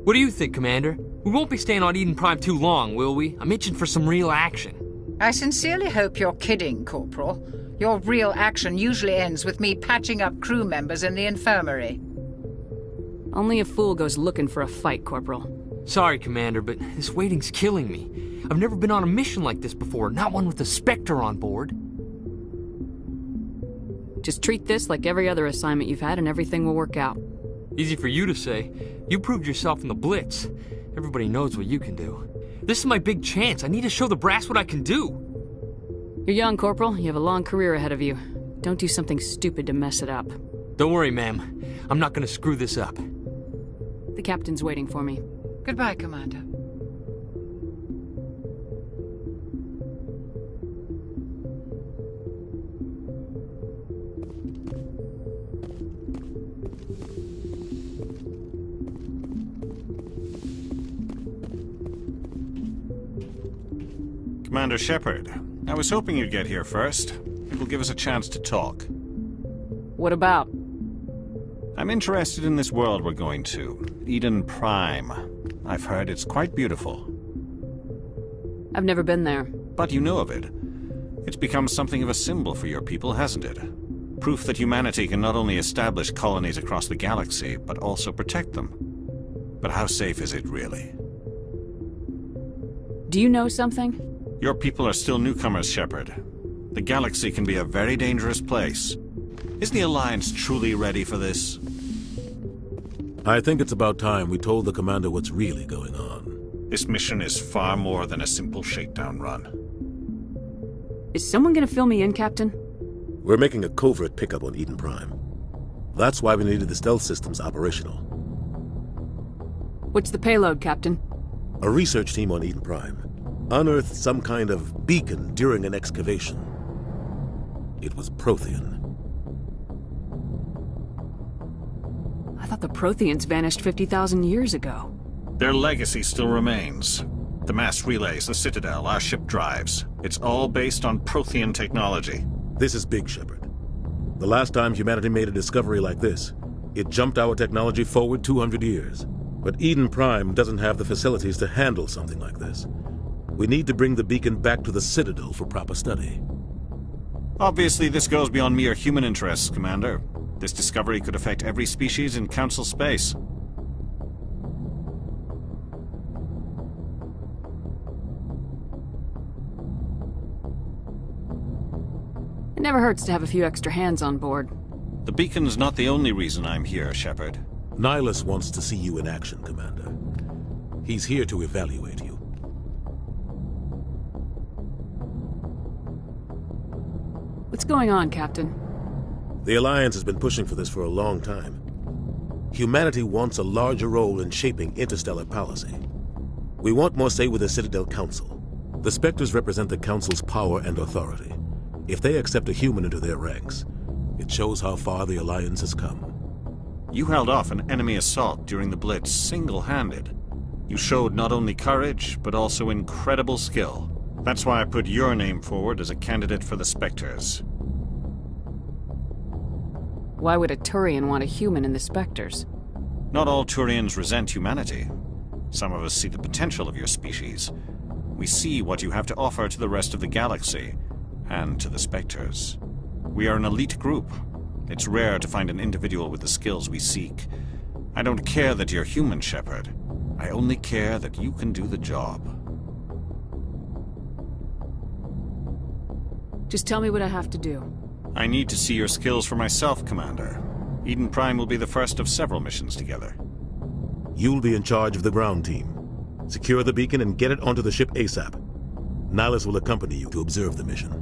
What do you think, Commander? We won't be staying on Eden Prime too long, will we? I'm itching for some real action. I sincerely hope you're kidding, Corporal. Your real action usually ends with me patching up crew members in the infirmary. Only a fool goes looking for a fight, Corporal. Sorry, Commander, but this waiting's killing me. I've never been on a mission like this before, not one with a Spectre on board. Just treat this like every other assignment you've had and everything will work out. Easy for you to say. You proved yourself in the Blitz. Everybody knows what you can do. This is my big chance. I need to show the brass what I can do. You're young, Corporal. You have a long career ahead of you. Don't do something stupid to mess it up. Don't worry, ma'am. I'm not gonna screw this up. The captain's waiting for me. Goodbye, Commander. Commander Shepherd, I was hoping you'd get here first. It will give us a chance to talk. What about? I'm interested in this world we're going to, Eden Prime. I've heard it's quite beautiful. I've never been there. But you know of it. It's become something of a symbol for your people, hasn't it? Proof that humanity can not only establish colonies across the galaxy, but also protect them. But how safe is it, really? Do you know something? Your people are still newcomers, Shepherd. The galaxy can be a very dangerous place. Is the Alliance truly ready for this? I think it's about time we told the Commander what's really going on. This mission is far more than a simple shakedown run. Is someone gonna fill me in, Captain? We're making a covert pickup on Eden Prime. That's why we needed the stealth systems operational. What's the payload, Captain? A research team on Eden Prime unearthed some kind of beacon during an excavation. It was Prothean. I thought the Protheans vanished 50,000 years ago. Their legacy still remains. The mass relays, the Citadel, our ship drives. It's all based on Prothean technology. This is big, Shepherd. The last time humanity made a discovery like this, it jumped our technology forward 200 years. But Eden Prime doesn't have the facilities to handle something like this. We need to bring the beacon back to the Citadel for proper study. Obviously, this goes beyond mere human interests, Commander. This discovery could affect every species in Council space. It never hurts to have a few extra hands on board. The beacon's not the only reason I'm here, Shepherd. Nihilus wants to see you in action, Commander. He's here to evaluate you. What's going on, Captain? The Alliance has been pushing for this for a long time. Humanity wants a larger role in shaping interstellar policy. We want more say with the Citadel Council. The Spectres represent the Council's power and authority. If they accept a human into their ranks, it shows how far the Alliance has come. You held off an enemy assault during the Blitz single-handed. You showed not only courage, but also incredible skill. That's why I put your name forward as a candidate for the Spectres. Why would a Turian want a human in the Spectres? Not all Turians resent humanity. Some of us see the potential of your species. We see what you have to offer to the rest of the galaxy, and to the Spectres. We are an elite group. It's rare to find an individual with the skills we seek. I don't care that you're human, Shepherd. I only care that you can do the job. Just tell me what I have to do. I need to see your skills for myself, Commander. Eden Prime will be the first of several missions together. You'll be in charge of the ground team. Secure the beacon and get it onto the ship ASAP. Nihilus will accompany you to observe the mission.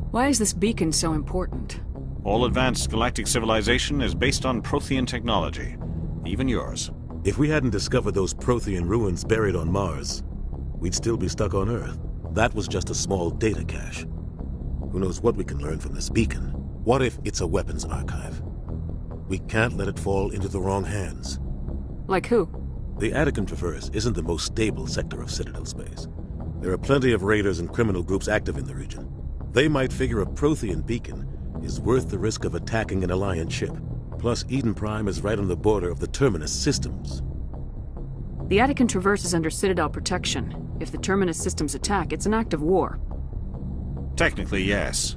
Why is this beacon so important? All advanced galactic civilization is based on Prothean technology. Even yours. If we hadn't discovered those Prothean ruins buried on Mars, we'd still be stuck on Earth. That was just a small data cache. Who knows what we can learn from this beacon? What if it's a weapons archive? We can't let it fall into the wrong hands. Like who? The Attican Traverse isn't the most stable sector of Citadel space. There are plenty of raiders and criminal groups active in the region. They might figure a Prothean beacon is worth the risk of attacking an Alliance ship. Plus, Eden Prime is right on the border of the Terminus systems. The Attican Traverse is under Citadel protection. If the Terminus systems attack, it's an act of war. Technically, yes.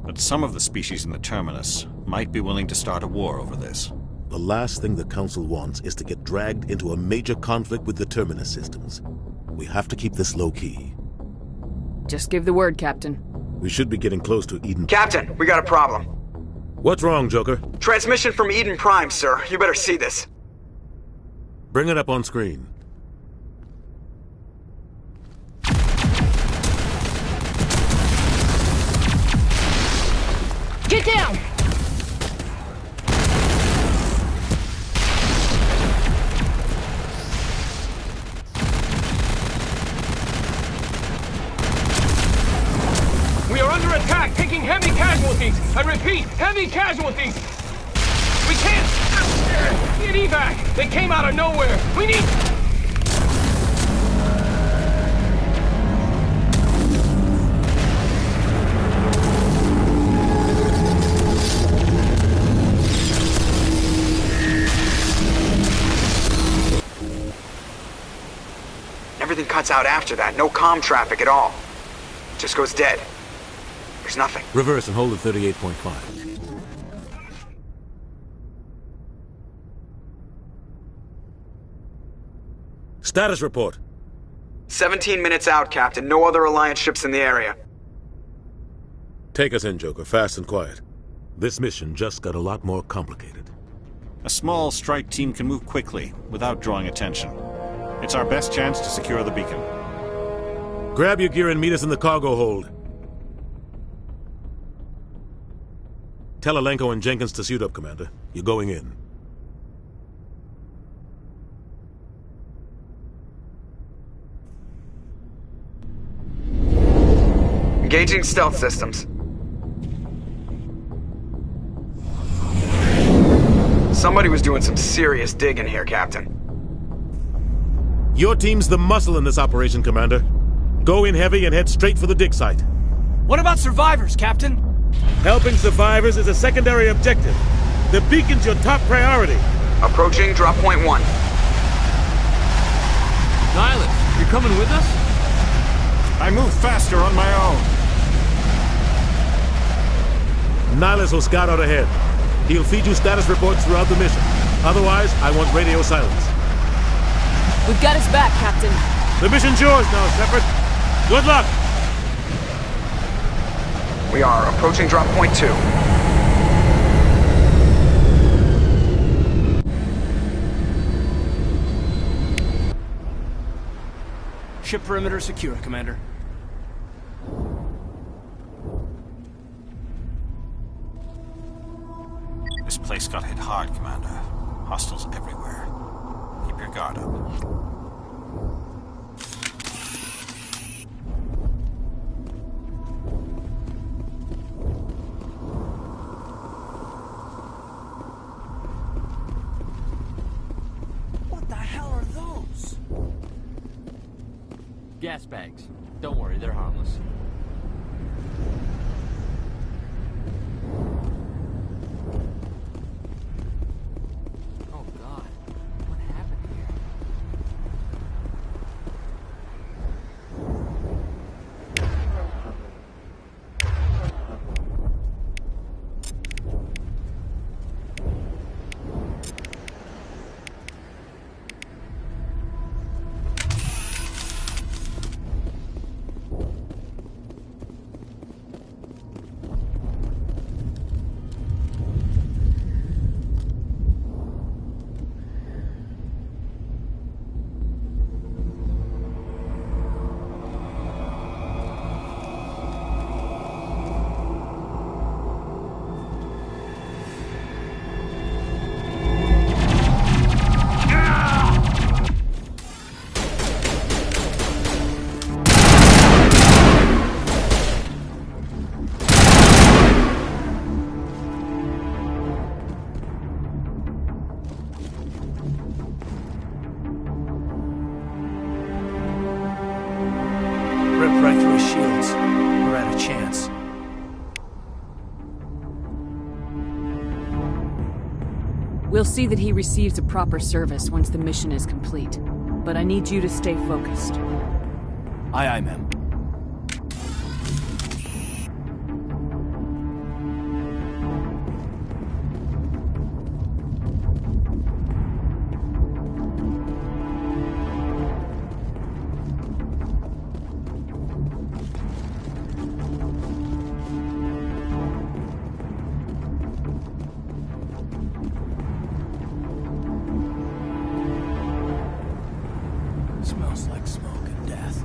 But some of the species in the Terminus might be willing to start a war over this. The last thing the Council wants is to get dragged into a major conflict with the Terminus systems. We have to keep this low-key. Just give the word, Captain. We should be getting close to Eden... Captain, we got a problem. What's wrong, Joker? Transmission from Eden Prime, sir. You better see this. Bring it up on screen. Get down! We are under attack, taking heavy casualties. I repeat, heavy casualties. We can't get evac. They came out of nowhere. We need... Everything cuts out after that. No comm traffic at all. Just goes dead. There's nothing. Reverse and hold at 38.5. Status report. 17 minutes out, Captain. No other Alliance ships in the area. Take us in, Joker, fast and quiet. This mission just got a lot more complicated. A small strike team can move quickly, without drawing attention. It's our best chance to secure the beacon. Grab your gear and meet us in the cargo hold. Tell Alenko and Jenkins to suit up, Commander. You're going in. Engaging stealth systems. Somebody was doing some serious digging here, Captain. Your team's the muscle in this operation, Commander. Go in heavy and head straight for the dig site. What about survivors, Captain? Helping survivors is a secondary objective. The beacon's your top priority. Approaching drop point 1. Nihilus, you're coming with us? I move faster on my own. Nihilus will scout out ahead. He'll feed you status reports throughout the mission. Otherwise, I want radio silence. We've got his back, Captain. The mission's yours now, Shepherd. Good luck! We are approaching drop point 2. Ship perimeter secure, Commander. This place got hit hard, Commander. Hostiles everywhere. Keep your guard up. What the hell are those? Gas bags. Don't worry, they're harmless. Oh God, what happened here? Ripped right through his shields. We're out of chance. You'll see that he receives a proper service once the mission is complete. But I need you to stay focused. Aye, aye, ma'am. Smells like smoke and death.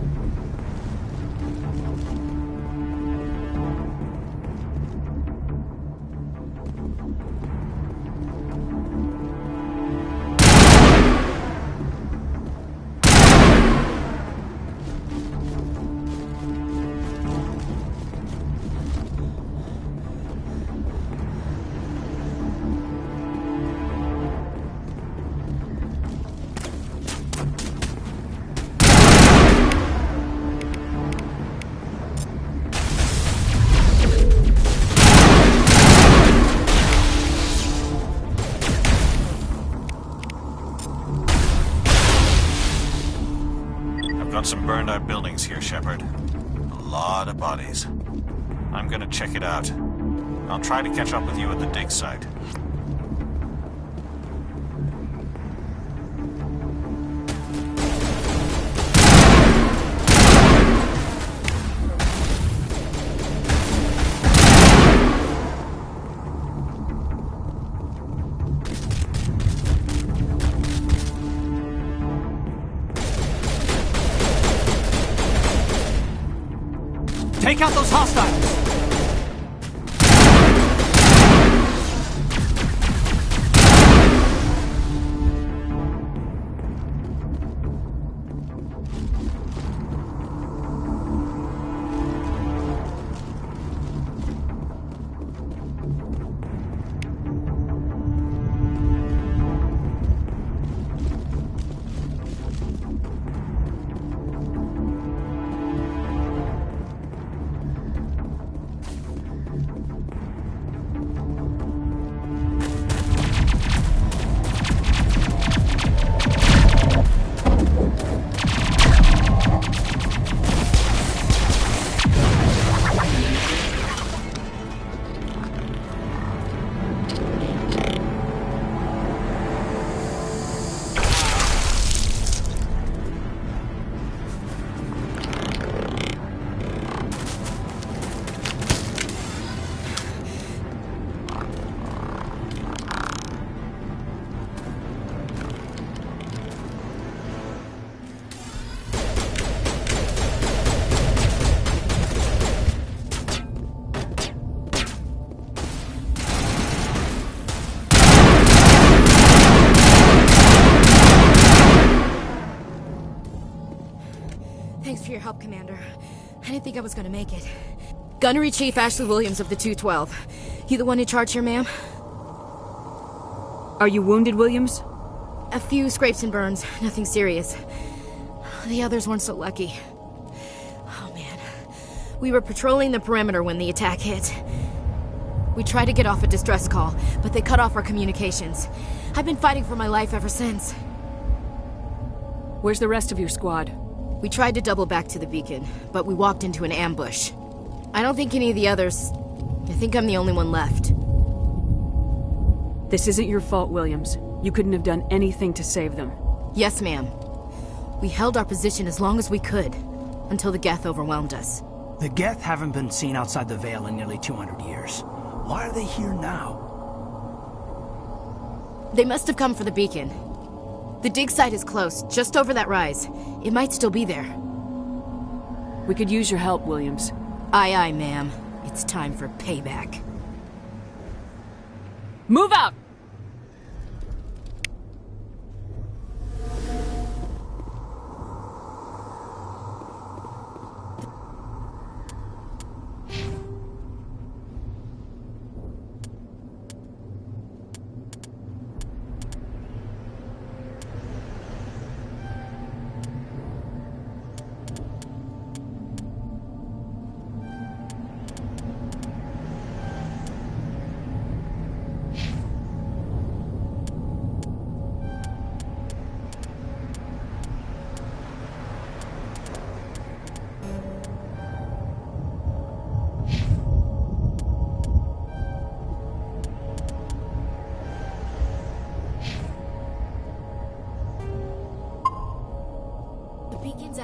Got some burned out buildings here, Shepherd. A lot of bodies. I'm gonna check it out. I'll try to catch up with you at the dig site. Take out those hostiles! Thanks for your help, Commander. I didn't think I was gonna make it. Gunnery Chief Ashley Williams of the 212. You the one in charge here, ma'am? Are you wounded, Williams? A few scrapes and burns, nothing serious. The others weren't so lucky. Oh man. We were patrolling the perimeter when the attack hit. We tried to get off a distress call, but they cut off our communications. I've been fighting for my life ever since. Where's the rest of your squad? We tried to double back to the beacon, but we walked into an ambush. I don't think any of the others... I think I'm the only one left. This isn't your fault, Williams. You couldn't have done anything to save them. Yes, ma'am. We held our position as long as we could, until the Geth overwhelmed us. The Geth haven't been seen outside the Veil in nearly 200 years. Why are they here now? They must have come for the beacon. The dig site is close, just over that rise. It might still be there. We could use your help, Williams. Aye, aye, ma'am. It's time for payback. Move out!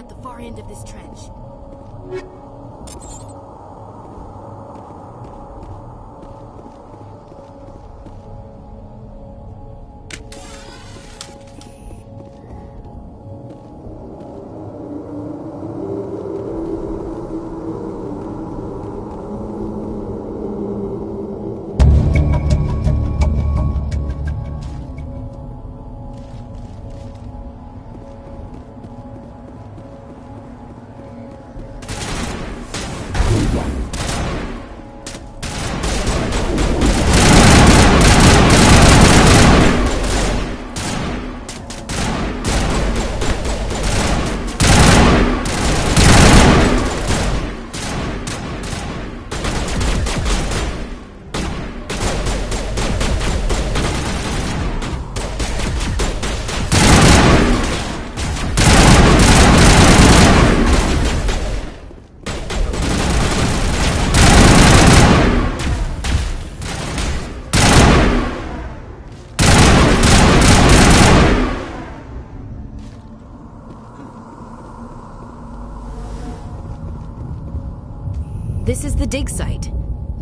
at the far end of this trench. This is the dig site.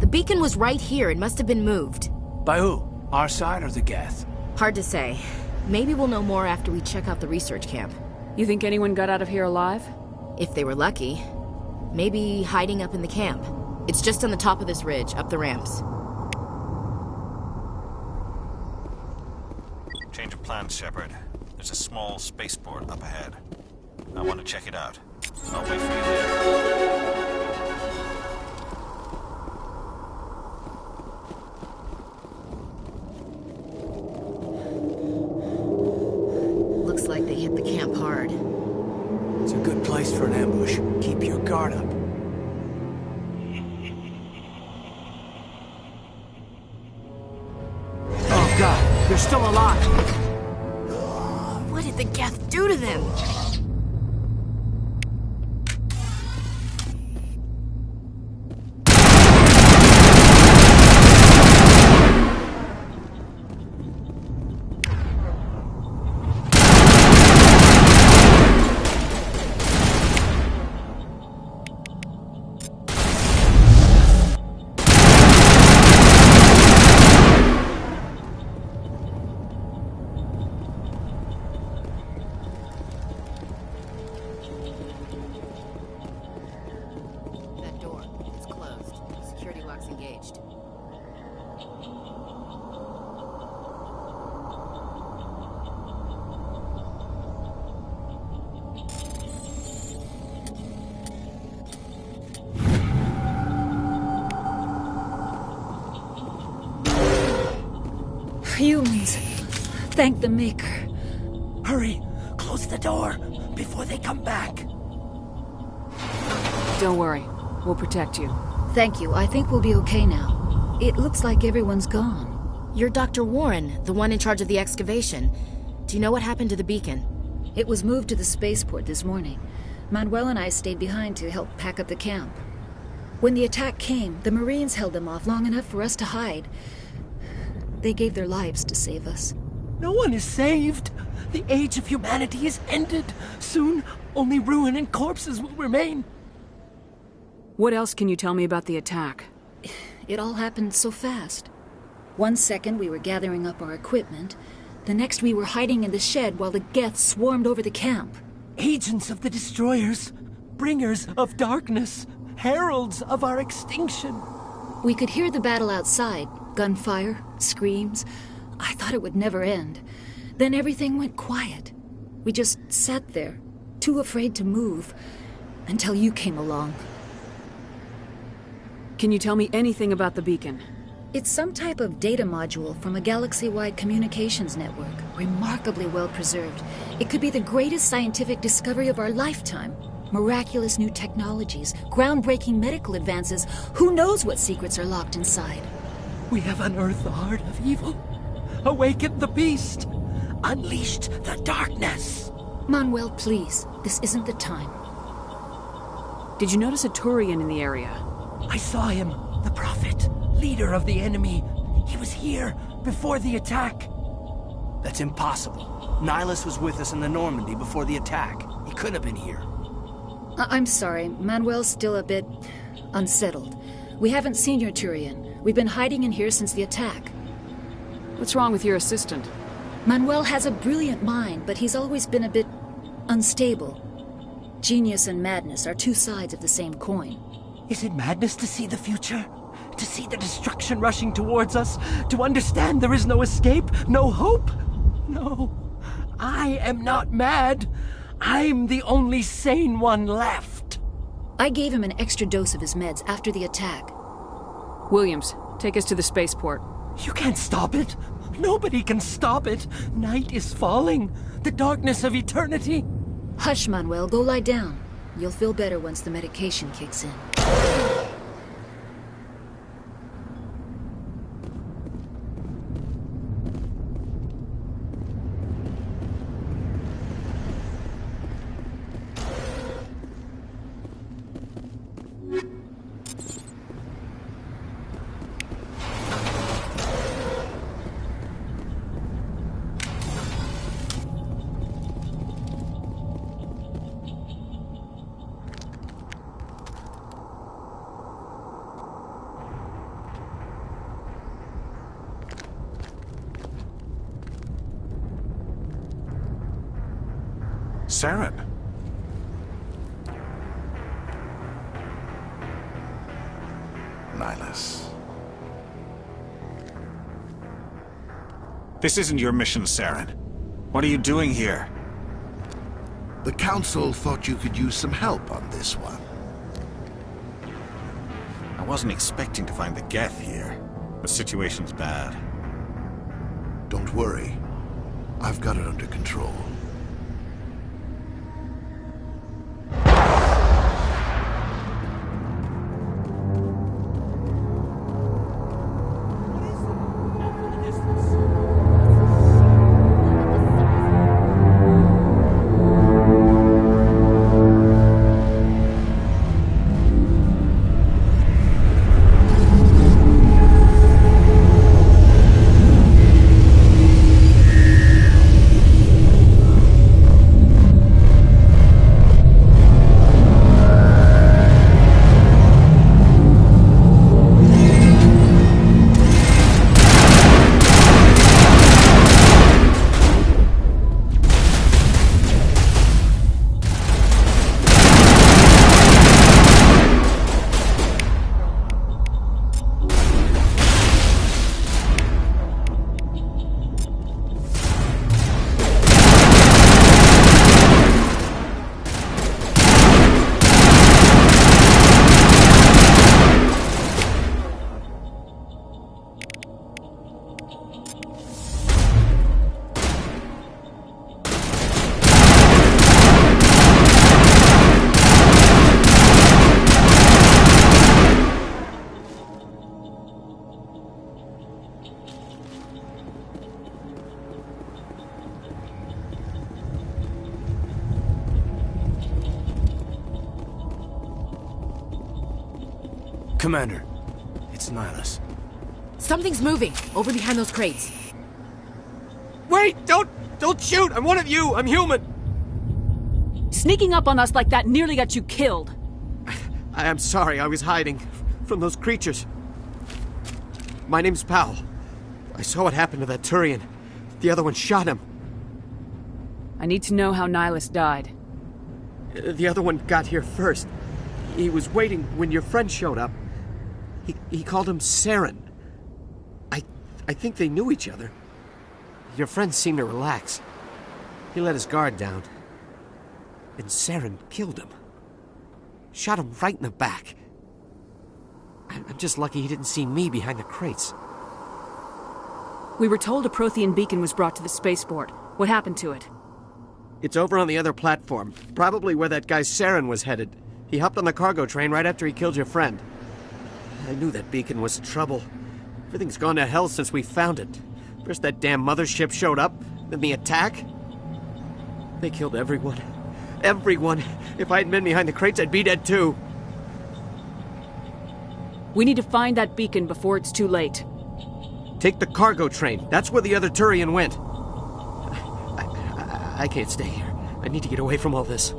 The beacon was right here and must have been moved. By who? Our side or the Geth? Hard to say. Maybe we'll know more after we check out the research camp. You think anyone got out of here alive? If they were lucky. Maybe hiding up in the camp. It's just on the top of this ridge, up the ramps. Change of plans, Shepherd. There's a small spaceport up ahead. I want to check it out. I'll wait for you there. Looks like they hit the camp hard. It's a good place for an ambush. Keep your guard up. Oh god, they're still alive! What did the Geth do to them? Humans. Thank the Maker. Hurry! Close the door before they come back. Don't worry. We'll protect you. Thank you. I think we'll be okay now. It looks like everyone's gone. You're Dr. Warren, the one in charge of the excavation. Do you know what happened to the beacon? It was moved to the spaceport this morning. Manuel and I stayed behind to help pack up the camp. When the attack came, the Marines held them off long enough for us to hide. They gave their lives to save us. No one is saved. The age of humanity is ended. Soon, only ruin and corpses will remain. What else can you tell me about the attack? It all happened so fast. 1 second we were gathering up our equipment. The next we were hiding in the shed while the Geth swarmed over the camp. Agents of the Destroyers. Bringers of darkness. Heralds of our extinction. We could hear the battle outside. Gunfire, screams. I thought it would never end. Then everything went quiet. We just sat there, too afraid to move, until you came along. Can you tell me anything about the beacon? It's some type of data module from a galaxy-wide communications network, remarkably well preserved. It could be the greatest scientific discovery of our lifetime. Miraculous new technologies, groundbreaking medical advances. Who knows what secrets are locked inside? We have unearthed the heart of evil, awakened the beast, unleashed the darkness. Manuel, please. This isn't the time. Did you notice a Turian in the area? I saw him, the Prophet, leader of the enemy. He was here before the attack. That's impossible. Nihilus was with us in the Normandy before the attack. He couldn't have been here. I'm sorry. Manuel's still a bit unsettled. We haven't seen your Turian. We've been hiding in here since the attack. What's wrong with your assistant? Manuel has a brilliant mind, but he's always been a bit unstable. Genius and madness are two sides of the same coin. Is it madness to see the future? To see the destruction rushing towards us? To understand there is no escape? No hope? No. I am not mad. I'm the only sane one left. I gave him an extra dose of his meds after the attack. Williams, take us to the spaceport. You can't stop it. Nobody can stop it. Night is falling. The darkness of eternity. Hush, Manuel. Go lie down. You'll feel better once the medication kicks in. Saren. Nihilus. This isn't your mission, Saren. What are you doing here? The Council thought you could use some help on this one. I wasn't expecting to find the Geth here. The situation's bad. Don't worry. I've got it under control. Commander, it's Nihilus. Something's moving over behind those crates. Wait! Don't shoot! I'm one of you! I'm human! Sneaking up on us like that nearly got you killed. I am sorry, I was hiding from those creatures. My name's Powell. I saw what happened to that Turian. The other one shot him. I need to know how Nihilus died. The other one got here first. He was waiting when your friend showed up. He called him Saren. I think they knew each other. Your friend seemed to relax. He let his guard down. And Saren killed him. Shot him right in the back. I'm just lucky he didn't see me behind the crates. We were told a Prothean beacon was brought to the spaceport. What happened to it? It's over on the other platform. Probably where that guy Saren was headed. He hopped on the cargo train right after he killed your friend. I knew that beacon was trouble. Everything's gone to hell since we found it. First that damn mothership showed up, then the attack. They killed everyone. Everyone. If I hadn't been behind the crates, I'd be dead too. We need to find that beacon before it's too late. Take the cargo train. That's where the other Turian went. I can't stay here. I need to get away from all this.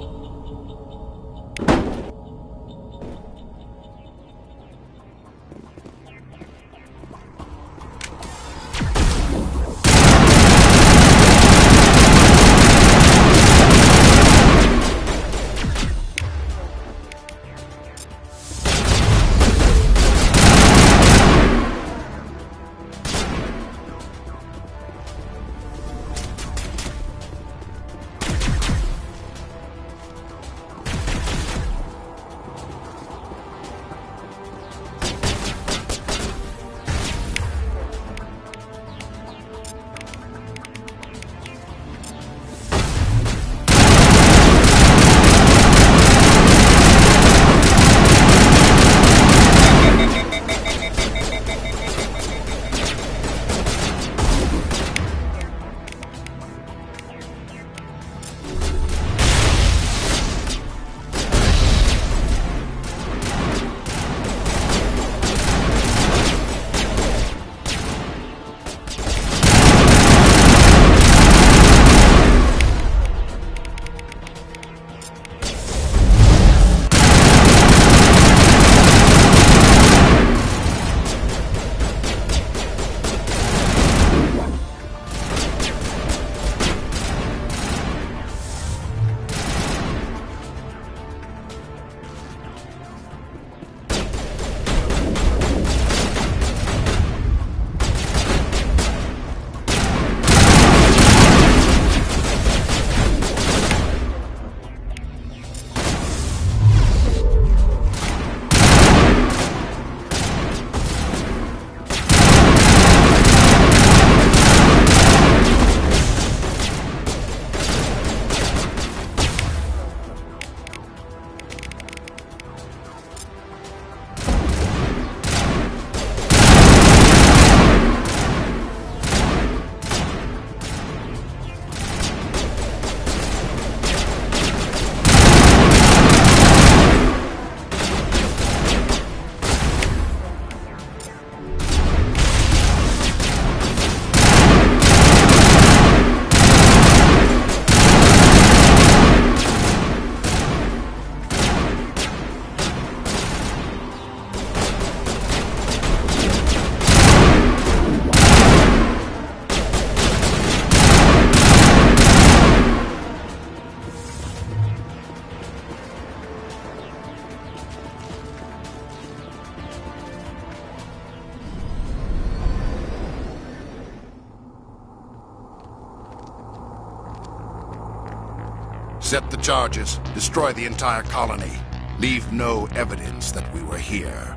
Accept the charges. Destroy the entire colony. Leave no evidence that we were here.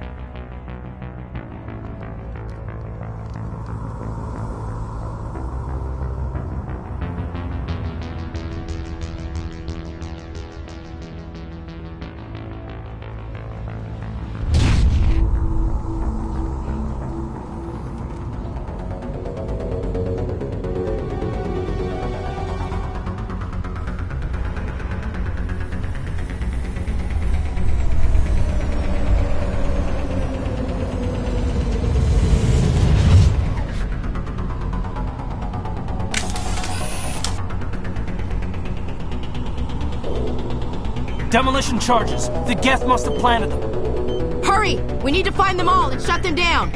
Demolition charges. The Geth must have planted them. Hurry! We need to find them all and shut them down!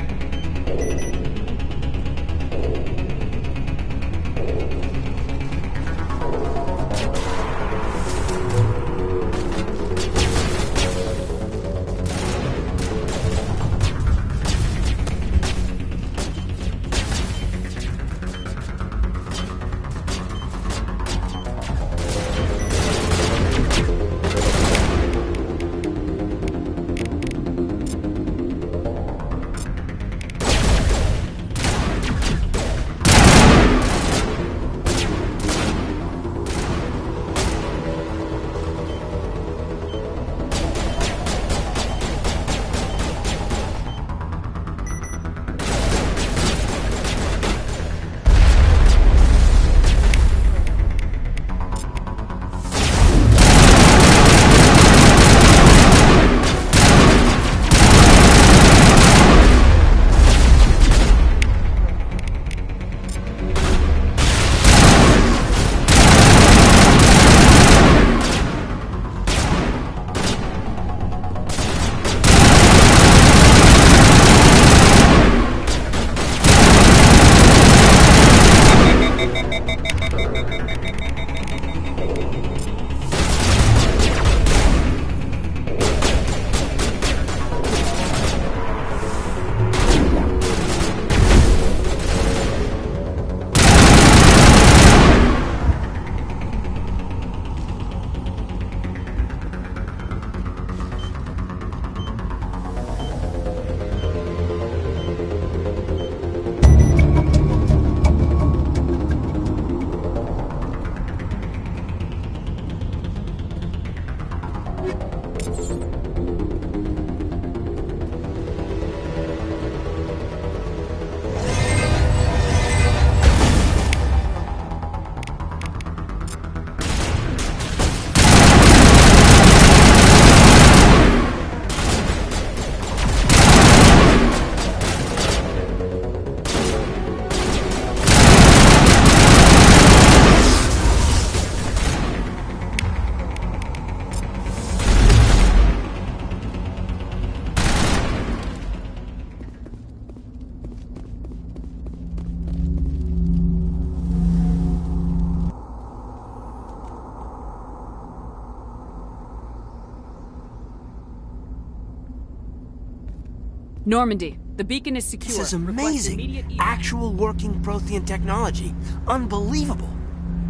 Normandy, the beacon is secure. This is amazing. Actual working Prothean technology. Unbelievable.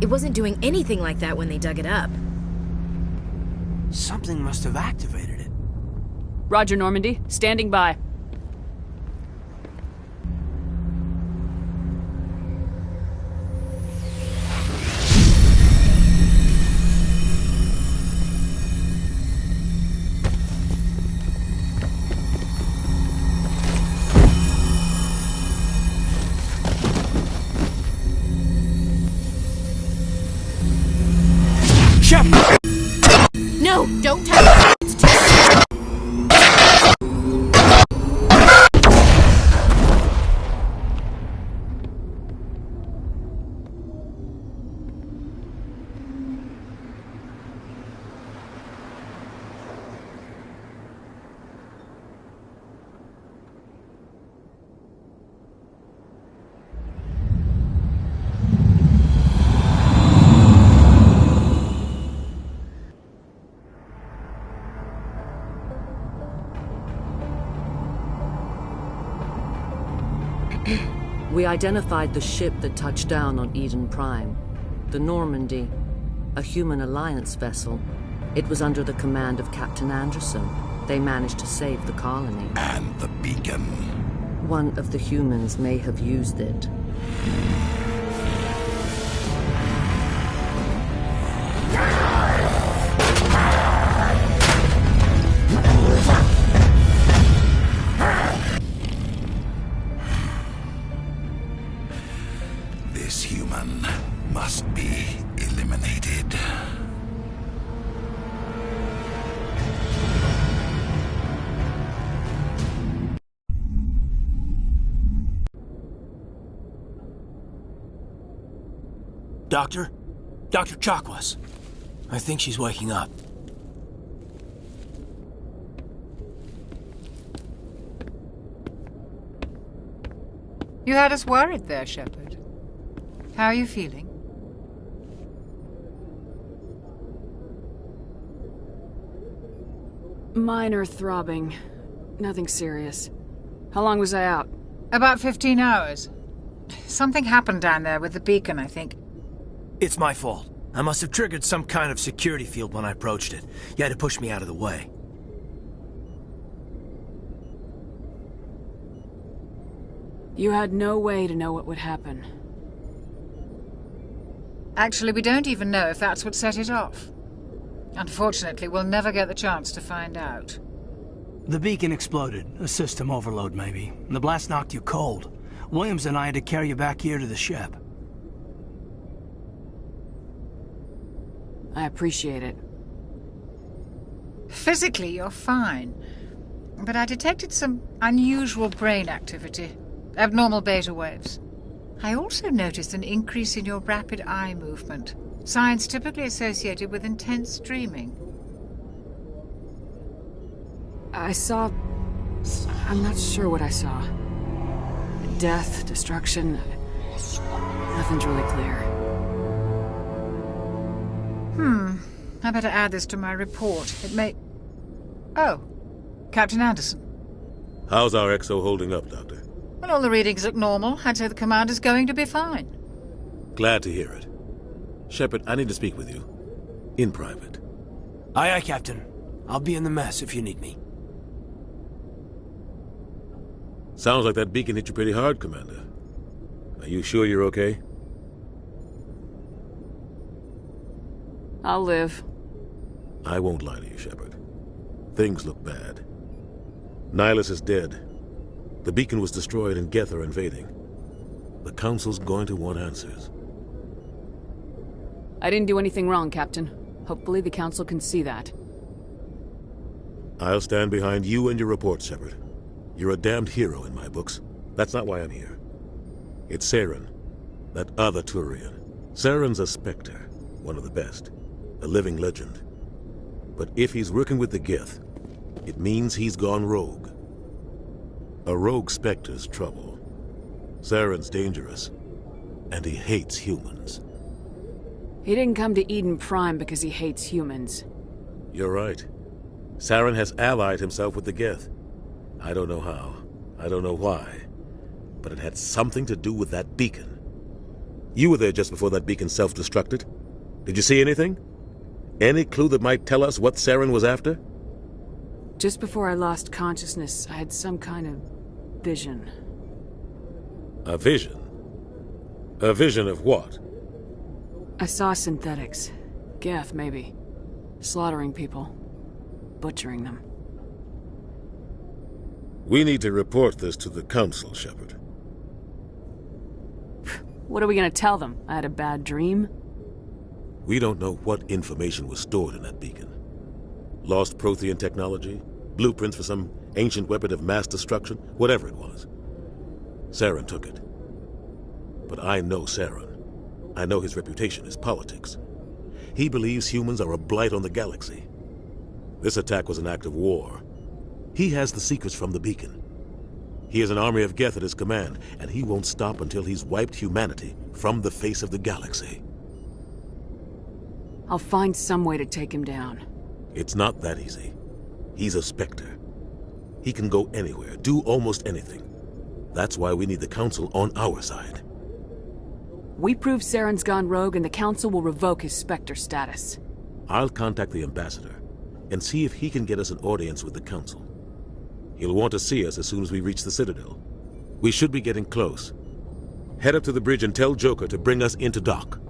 It wasn't doing anything like that when they dug it up. Something must have activated it. Roger, Normandy. Standing by. Shepherd! No, don't touch it. It's too... We identified the ship that touched down on Eden Prime, the Normandy. A human alliance vessel. It was under the command of Captain Anderson. They managed to save the colony. And the beacon. One of the humans may have used it. This human must be eliminated. Doctor? Dr. Chakwas. I think she's waking up. You had us worried there, Shepherd. How are you feeling? Minor throbbing. Nothing serious. How long was I out? About 15 hours. Something happened down there with the beacon, I think. It's my fault. I must have triggered some kind of security field when I approached it. You had to push me out of the way. You had no way to know what would happen. Actually, we don't even know if that's what set it off. Unfortunately, we'll never get the chance to find out. The beacon exploded. A system overload, maybe. The blast knocked you cold. Williams and I had to carry you back here to the ship. I appreciate it. Physically, you're fine. But I detected some unusual brain activity. Abnormal beta waves. I also noticed an increase in your rapid eye movement. Signs typically associated with intense dreaming. I saw... I'm not sure what I saw. Death, destruction... Nothing's really clear. I better add this to my report. It may... Oh. Captain Anderson. How's our XO holding up, Doctor? Well, all the readings look normal. I'd say the commander's going to be fine. Glad to hear it. Shepherd, I need to speak with you. In private. Aye, aye, Captain. I'll be in the mess if you need me. Sounds like that beacon hit you pretty hard, Commander. Are you sure you're okay? I'll live. I won't lie to you, Shepherd. Things look bad. Nihilus is dead. The beacon was destroyed and Geth are invading. The Council's going to want answers. I didn't do anything wrong, Captain. Hopefully the Council can see that. I'll stand behind you and your report, Shepherd. You're a damned hero in my books. That's not why I'm here. It's Saren, that other Turian. Saren's a Spectre, one of the best. A living legend. But if he's working with the Geth, it means he's gone rogue. A rogue Spectre's trouble. Saren's dangerous, and he hates humans. He didn't come to Eden Prime because he hates humans. You're right. Saren has allied himself with the Geth. I don't know how. I don't know why. But it had something to do with that beacon. You were there just before that beacon self-destructed. Did you see anything? Any clue that might tell us what Saren was after? Just before I lost consciousness, I had some kind of vision. A vision? A vision of what? I saw synthetics. Geth, maybe. Slaughtering people. Butchering them. We need to report this to the Council, Shepherd. What are we gonna tell them? I had a bad dream? We don't know what information was stored in that beacon. Lost Prothean technology? Blueprints for some ancient weapon of mass destruction? Whatever it was. Saren took it. But I know Saren. I know his reputation is politics. He believes humans are a blight on the galaxy. This attack was an act of war. He has the secrets from the beacon. He has an army of Geth at his command, and he won't stop until he's wiped humanity from the face of the galaxy. I'll find some way to take him down. It's not that easy. He's a Spectre. He can go anywhere, do almost anything. That's why we need the Council on our side. We prove Saren's gone rogue and the Council will revoke his Spectre status. I'll contact the ambassador and see if he can get us an audience with the Council. He'll want to see us as soon as we reach the Citadel. We should be getting close. Head up to the bridge and tell Joker to bring us into dock.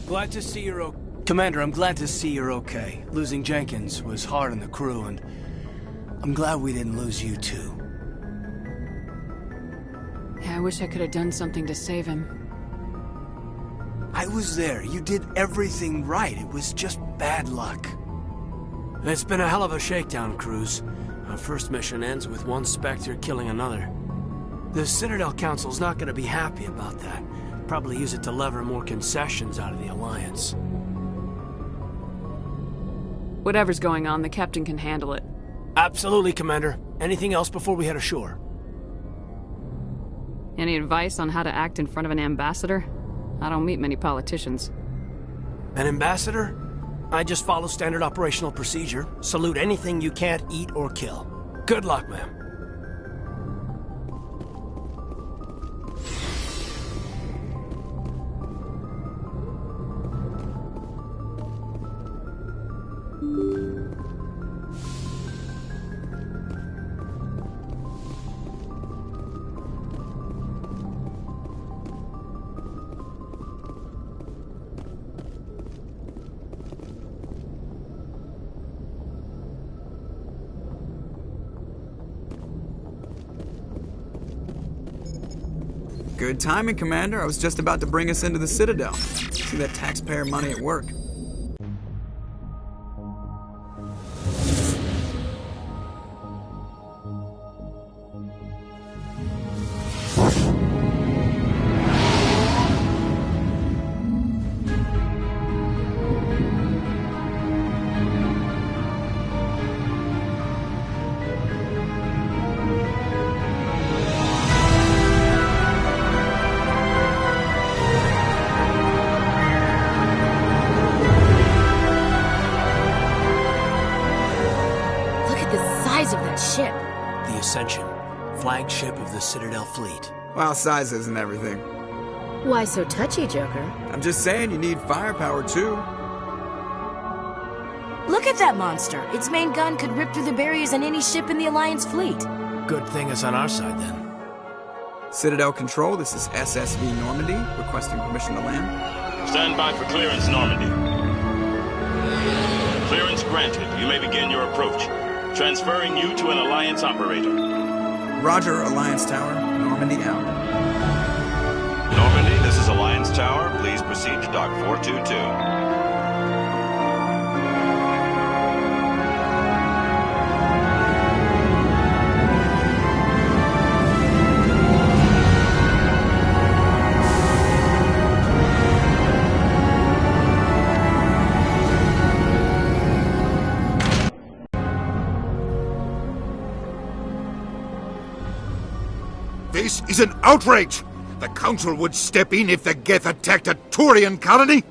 Glad to see you're Commander, I'm glad to see you're okay. Losing Jenkins was hard on the crew, and I'm glad we didn't lose you too. Yeah, I wish I could have done something to save him. I was there. You did everything right. It was just bad luck. It's been a hell of a shakedown, Cruz. Our first mission ends with one Spectre killing another. The Citadel Council's not gonna be happy about that. Probably use it to lever more concessions out of the Alliance. Whatever's going on, the Captain can handle it. Absolutely, Commander. Anything else before we head ashore? Any advice on how to act in front of an ambassador? I don't meet many politicians. An ambassador? I just follow standard operational procedure. Salute anything you can't eat or kill. Good luck, ma'am. Good timing, Commander. I was just about to bring us into the Citadel. See that taxpayer money at work. Flagship of the Citadel fleet. Well, size isn't everything. Why so touchy, Joker? I'm just saying you need firepower, too. Look at that monster. Its main gun could rip through the barriers on any ship in the Alliance fleet. Good thing it's on our side, then. Citadel Control, this is SSV Normandy, requesting permission to land. Stand by for clearance, Normandy. Clearance granted. You may begin your approach. Transferring you to an Alliance operator. Roger, Alliance Tower. Normandy out. Normandy, this is Alliance Tower. Please proceed to Dock 422. This is an outrage! The Council would step in if the Geth attacked a Turian colony?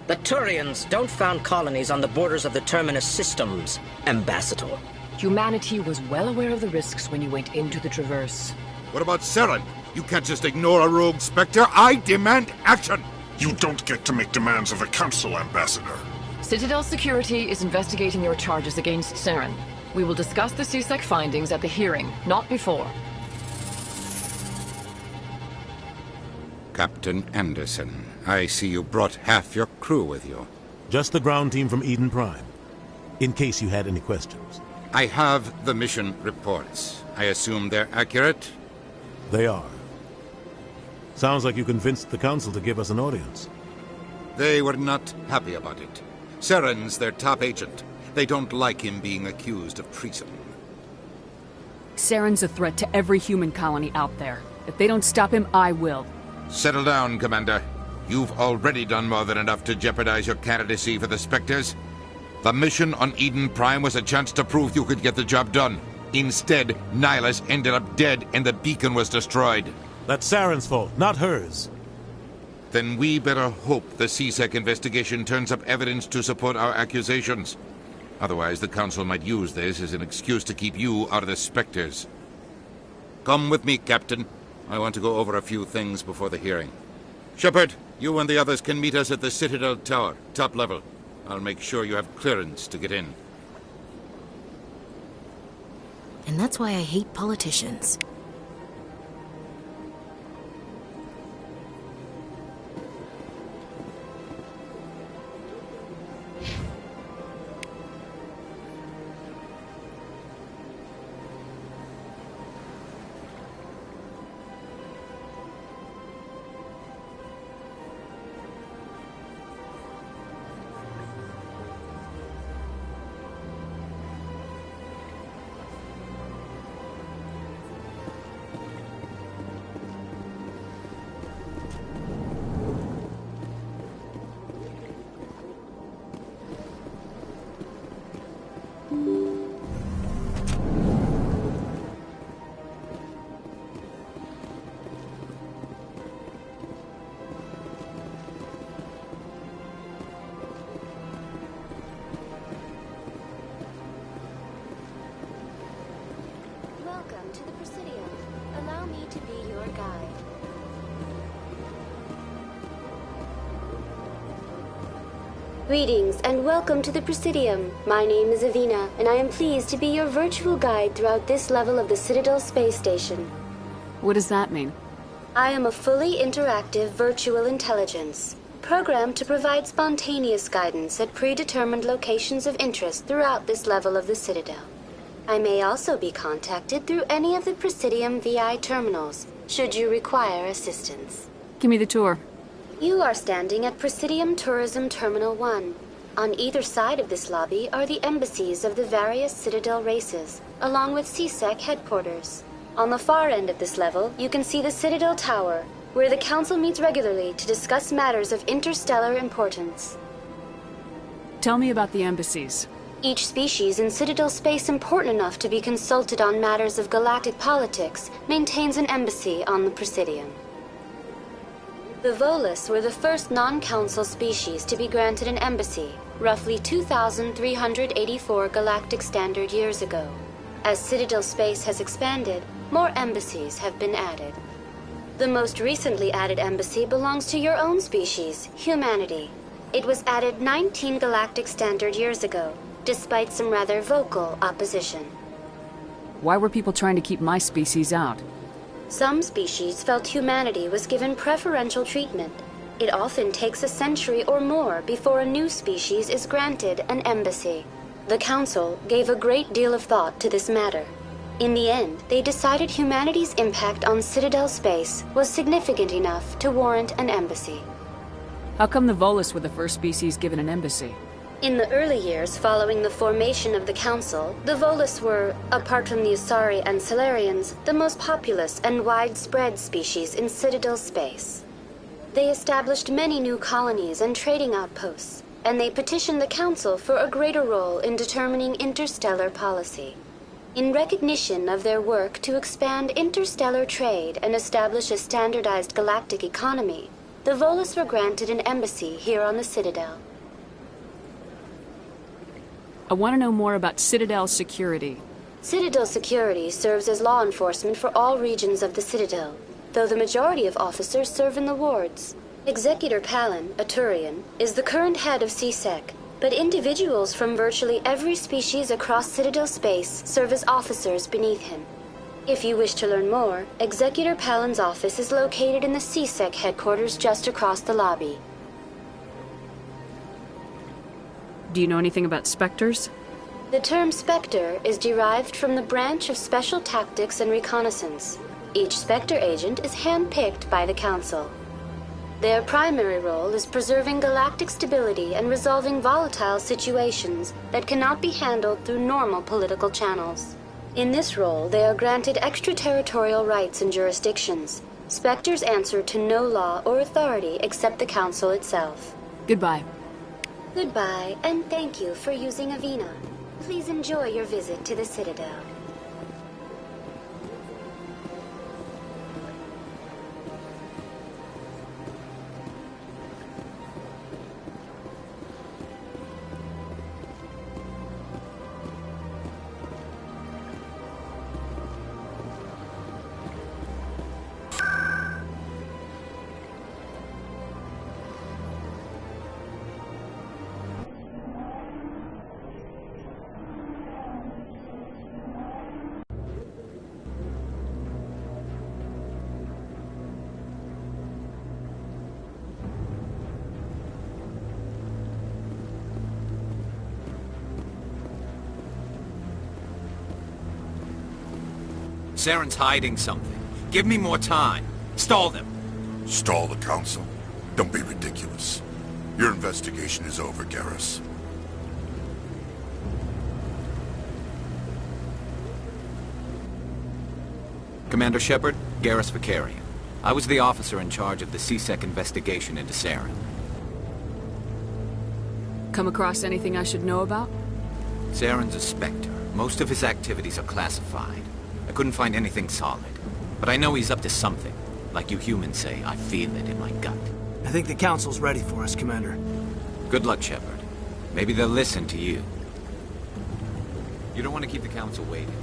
The Turians don't found colonies on the borders of the Terminus systems, Ambassador. Humanity was well aware of the risks when you went into the Traverse. What about Saren? You can't just ignore a rogue Spectre. I demand action! You don't get to make demands of the Council, Ambassador. Citadel Security is investigating your charges against Saren. We will discuss the CSEC findings at the hearing, not before. Captain Anderson, I see you brought half your crew with you. Just the ground team from Eden Prime, in case you had any questions. I have the mission reports. I assume they're accurate? They are. Sounds like you convinced the Council to give us an audience. They were not happy about it. Saren's their top agent. They don't like him being accused of treason. Saren's a threat to every human colony out there. If they don't stop him, I will. Settle down, Commander. You've already done more than enough to jeopardize your candidacy for the Spectres. The mission on Eden Prime was a chance to prove you could get the job done. Instead, Nihilus ended up dead and the beacon was destroyed. That's Saren's fault, not hers. Then we better hope the CSEC investigation turns up evidence to support our accusations. Otherwise, the Council might use this as an excuse to keep you out of the Spectres. Come with me, Captain. I want to go over a few things before the hearing. Shepherd, you and the others can meet us at the Citadel Tower, top level. I'll make sure you have clearance to get in. And that's why I hate politicians. Welcome to the Presidium. Allow me to be your guide. Greetings and welcome to the Presidium. My name is Avina, and I am pleased to be your virtual guide throughout this level of the Citadel space station. What does that mean? I am a fully interactive virtual intelligence, programmed to provide spontaneous guidance at predetermined locations of interest throughout this level of the Citadel. I may also be contacted through any of the Presidium VI terminals, should you require assistance. Give me the tour. You are standing at Presidium Tourism Terminal 1. On either side of this lobby are the embassies of the various Citadel races, along with CSEC headquarters. On the far end of this level, you can see the Citadel Tower, where the Council meets regularly to discuss matters of interstellar importance. Tell me about the embassies. Each species in Citadel space important enough to be consulted on matters of galactic politics maintains an embassy on the Presidium. The Volus were the first non-Council species to be granted an embassy, roughly 2,384 galactic standard years ago. As Citadel space has expanded, more embassies have been added. The most recently added embassy belongs to your own species, humanity. It was added 19 galactic standard years ago, despite some rather vocal opposition. Why were people trying to keep my species out? Some species felt humanity was given preferential treatment. It often takes a century or more before a new species is granted an embassy. The Council gave a great deal of thought to this matter. In the end, they decided humanity's impact on Citadel space was significant enough to warrant an embassy. How come the Volus were the first species given an embassy? In the early years following the formation of the Council, the Volus were, apart from the Asari and Solarians, the most populous and widespread species in Citadel space. They established many new colonies and trading outposts, and they petitioned the Council for a greater role in determining interstellar policy. In recognition of their work to expand interstellar trade and establish a standardized galactic economy, the Volus were granted an embassy here on the Citadel. I want to know more about Citadel security. Citadel security serves as law enforcement for all regions of the Citadel, though the majority of officers serve in the wards. Executor Palin, a Turian, is the current head of CSEC, but individuals from virtually every species across Citadel space serve as officers beneath him. If you wish to learn more, Executor Palin's office is located in the CSEC headquarters just across the lobby. Do you know anything about Spectres? The term Spectre is derived from the branch of Special Tactics and Reconnaissance. Each Spectre agent is handpicked by the Council. Their primary role is preserving galactic stability and resolving volatile situations that cannot be handled through normal political channels. In this role, they are granted extraterritorial rights and jurisdictions. Spectres answer to no law or authority except the Council itself. Goodbye. Goodbye, and thank you for using Avina. Please enjoy your visit to the Citadel. Saren's hiding something. Give me more time. Stall them. Stall the Council? Don't be ridiculous. Your investigation is over, Garrus. Commander Shepherd, Garrus Vicarian. I was the officer in charge of the CSEC investigation into Saren. Come across anything I should know about? Saren's a Spectre. Most of his activities are classified. I couldn't find anything solid. But I know he's up to something. Like you humans say, I feel it in my gut. I think the Council's ready for us, Commander. Good luck, Shepherd. Maybe they'll listen to you. You don't want to keep the Council waiting.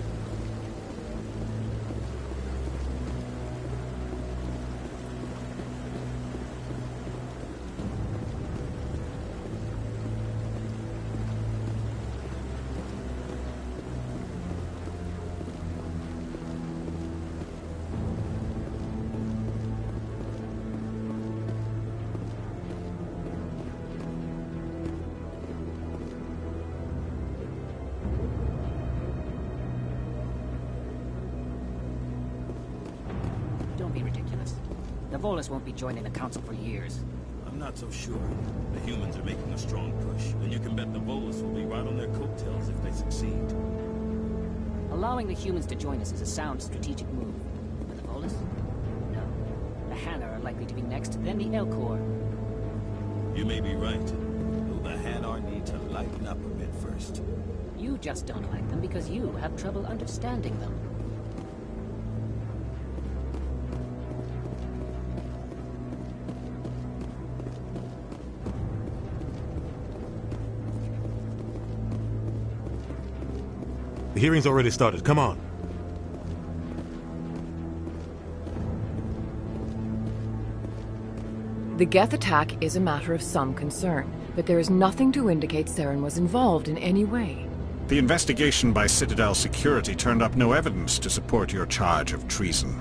Volus won't be joining the Council for years. I'm not so sure. The humans are making a strong push, and you can bet the Volus will be right on their coattails if they succeed. Allowing the humans to join us is a sound strategic move. But the Volus? No. The Hanna are likely to be next, then the Elcor. You may be right. Though the Hanna need to lighten up a bit first. You just don't like them because you have trouble understanding them. The hearing's already started. Come on. The Geth attack is a matter of some concern, but there is nothing to indicate Saren was involved in any way. The investigation by Citadel Security turned up no evidence to support your charge of treason.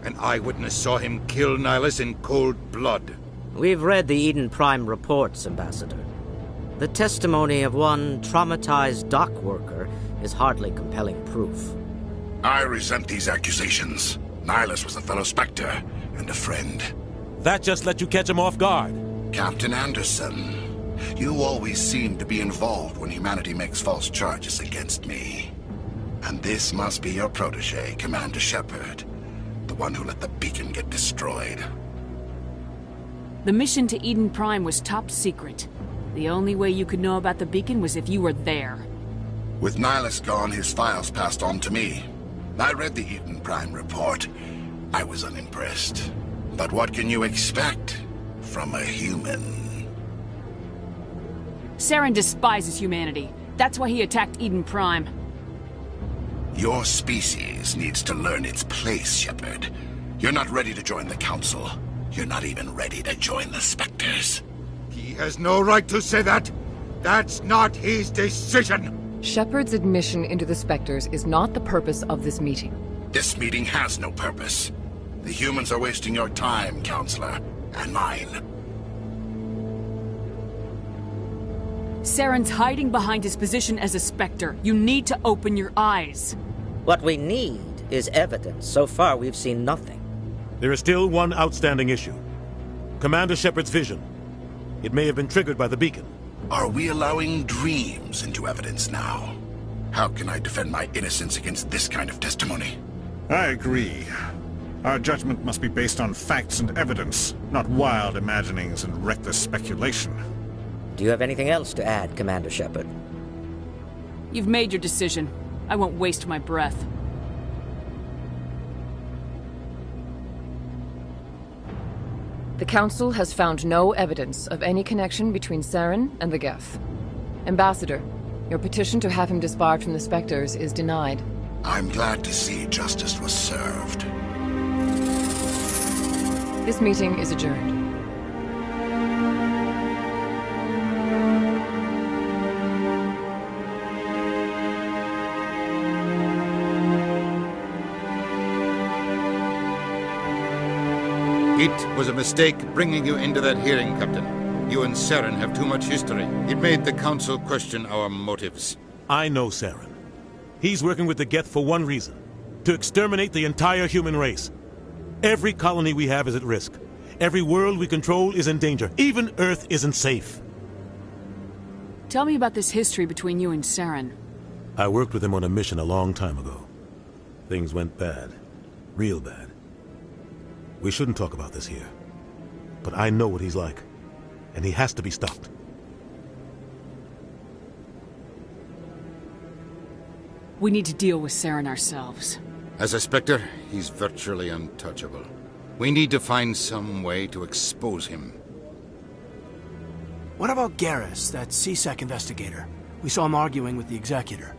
An eyewitness saw him kill Nihilus in cold blood. We've read the Eden Prime reports, Ambassador. The testimony of one traumatized dock worker is hardly compelling proof. I resent these accusations. Nihilus was a fellow Spectre and a friend. That just let you catch him off guard. Captain Anderson, you always seem to be involved when humanity makes false charges against me. And this must be your protege, Commander Shepherd, the one who let the beacon get destroyed. The mission to Eden Prime was top secret. The only way you could know about the beacon was if you were there. With Nihilus gone, his files passed on to me. I read the Eden Prime report. I was unimpressed. But what can you expect from a human? Saren despises humanity. That's why he attacked Eden Prime. Your species needs to learn its place, Shepherd. You're not ready to join the Council. You're not even ready to join the Spectres. He has no right to say that. That's not his decision. Shepherd's admission into the Spectres is not the purpose of this meeting. This meeting has no purpose. The humans are wasting your time, Counselor, and mine. Saren's hiding behind his position as a Spectre. You need to open your eyes. What we need is evidence. So far, we've seen nothing. There is still one outstanding issue. Commander Shepherd's vision. It may have been triggered by the beacon. Are we allowing dreams into evidence now? How can I defend my innocence against this kind of testimony? I agree. Our judgment must be based on facts and evidence, not wild imaginings and reckless speculation. Do you have anything else to add, Commander Shepherd? You've made your decision. I won't waste my breath. The Council has found no evidence of any connection between Saren and the Geth. Ambassador, your petition to have him disbarred from the Spectres is denied. I'm glad to see justice was served. This meeting is adjourned. It was a mistake bringing you into that hearing, Captain. You and Saren have too much history. It made the Council question our motives. I know Saren. He's working with the Geth for one reason. to exterminate the entire human race. Every colony we have is at risk. Every world we control is in danger. Even Earth isn't safe. Tell me about this history between you and Saren. I worked with him on a mission a long time ago. Things went bad. Real bad. We shouldn't talk about this here. But I know what he's like. And he has to be stopped. We need to deal with Saren ourselves. As a Spectre, he's virtually untouchable. We need to find some way to expose him. What about Garrus, that CSEC investigator? We saw him arguing with the Executor.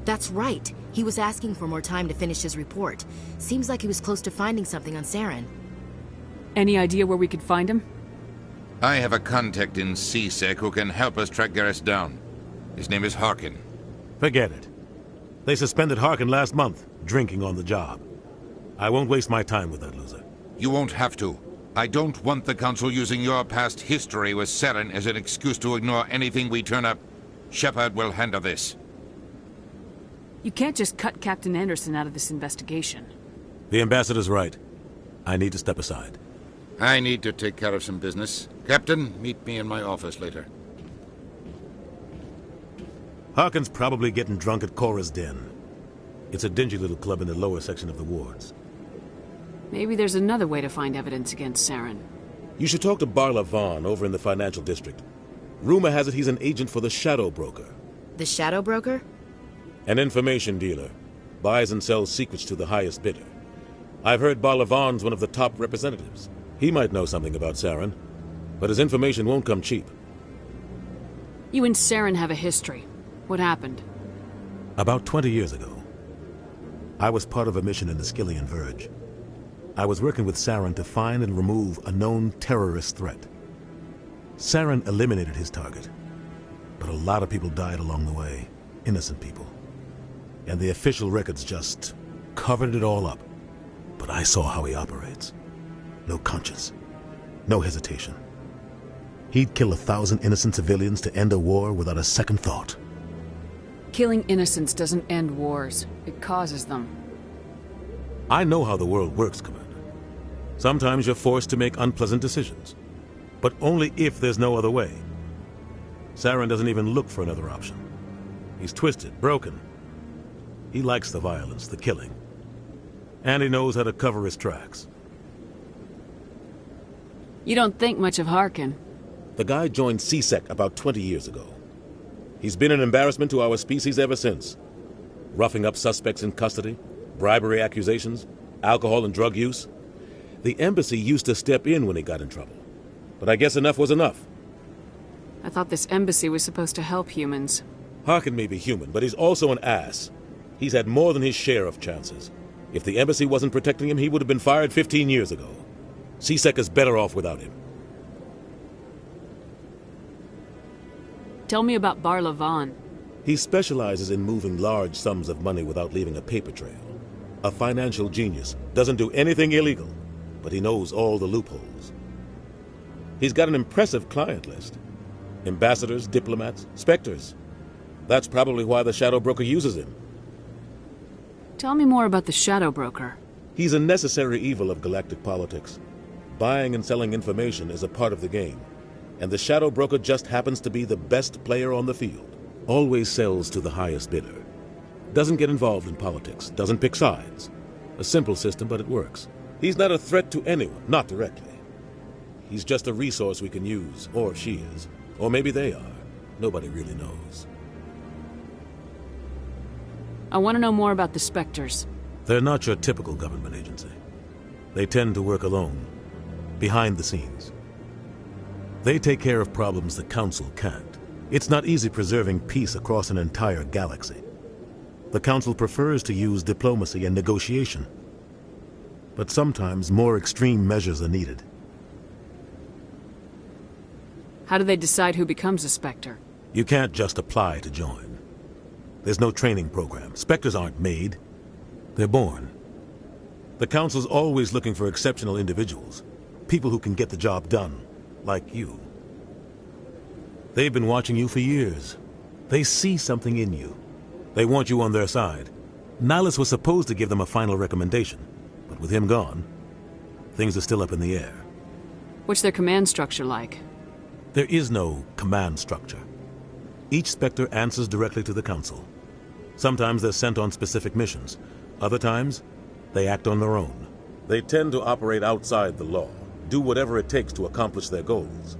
That's right. He was asking for more time to finish his report. Seems like he was close to finding something on Saren. Any idea where we could find him? I have a contact in CSEC who can help us track Garrus down. His name is Harkin. Forget it. They suspended Harkin last month, drinking on the job. I won't waste my time with that loser. You won't have to. I don't want the Council using your past history with Saren as an excuse to ignore anything we turn up. Shepherd will handle this. You can't just cut Captain Anderson out of this investigation. The Ambassador's right. I need to step aside. I need to take care of some business. Captain, meet me in my office later. Harkin's probably getting drunk at Cora's Den. It's a dingy little club in the lower section of the wards. Maybe there's another way to find evidence against Saren. You should talk to Barla Vaughn over in the financial district. Rumor has it he's an agent for the Shadow Broker. The Shadow Broker? An information dealer. Buys and sells secrets to the highest bidder. I've heard Barla Vaughn's one of the top representatives. He might know something about Saren, but his information won't come cheap. You and Saren have a history. What happened? About 20 years ago, I was part of a mission in the Xylian Verge. I was working with Saren to find and remove a known terrorist threat. Saren eliminated his target, but a lot of people died along the way, innocent people. And the official records just covered it all up. But I saw how he operates. No conscience, no hesitation. He'd kill 1,000 innocent civilians to end a war without a second thought. Killing innocents doesn't end wars. It causes them. I know how the world works, Commander. Sometimes you're forced to make unpleasant decisions, but only if there's no other way. Saren doesn't even look for another option. He's twisted, broken. He likes the violence, the killing. And he knows how to cover his tracks. You don't think much of Harkin. The guy joined CSEC about 20 years ago. He's been an embarrassment to our species ever since. Roughing up suspects in custody, bribery accusations, alcohol and drug use. The embassy used to step in when he got in trouble. But I guess enough was enough. I thought this embassy was supposed to help humans. Harkin may be human, but he's also an ass. He's had more than his share of chances. If the embassy wasn't protecting him, he would have been fired 15 years ago. CSEC is better off without him. Tell me about Barla Vaughn. He specializes in moving large sums of money without leaving a paper trail. A financial genius. Doesn't do anything illegal, but he knows all the loopholes. He's got an impressive client list. Ambassadors, diplomats, specters. That's probably why the Shadow Broker uses him. Tell me more about the Shadow Broker. He's a necessary evil of galactic politics. Buying and selling information is a part of the game. And the Shadow Broker just happens to be the best player on the field. Always sells to the highest bidder. Doesn't get involved in politics. Doesn't pick sides. A simple system, but it works. He's not a threat to anyone, not directly. He's just a resource we can use, or she is. Or maybe they are. Nobody really knows. I want to know more about the Spectres. They're not your typical government agency. They tend to work alone, behind the scenes. They take care of problems the Council can't. It's not easy preserving peace across an entire galaxy. The Council prefers to use diplomacy and negotiation. But sometimes more extreme measures are needed. How do they decide who becomes a Spectre? You can't just apply to join. There's no training program. Spectres aren't made. They're born. The Council's always looking for exceptional individuals. People who can get the job done. Like you. They've been watching you for years. They see something in you. They want you on their side. Nihilus was supposed to give them a final recommendation, but with him gone, things are still up in the air. What's their command structure like? There is no command structure. Each Spectre answers directly to the Council. Sometimes they're sent on specific missions. Other times, they act on their own. They tend to operate outside the law, do whatever it takes to accomplish their goals.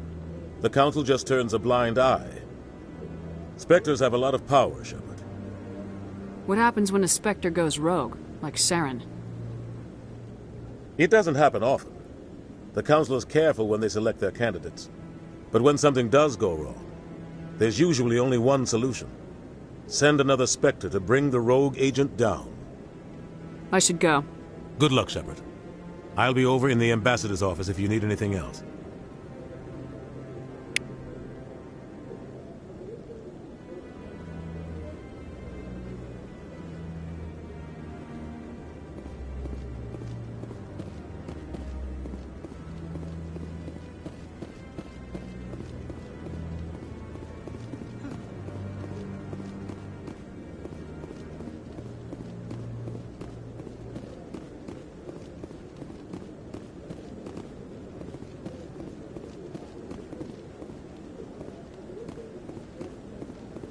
The Council just turns a blind eye. Spectres have a lot of power, Shepherd. What happens when a Spectre goes rogue, like Saren? It doesn't happen often. The Council is careful when they select their candidates. But when something does go wrong, there's usually only one solution. Send another Spectre to bring the rogue agent down. I should go. Good luck, Shepherd. I'll be over in the Ambassador's office if you need anything else.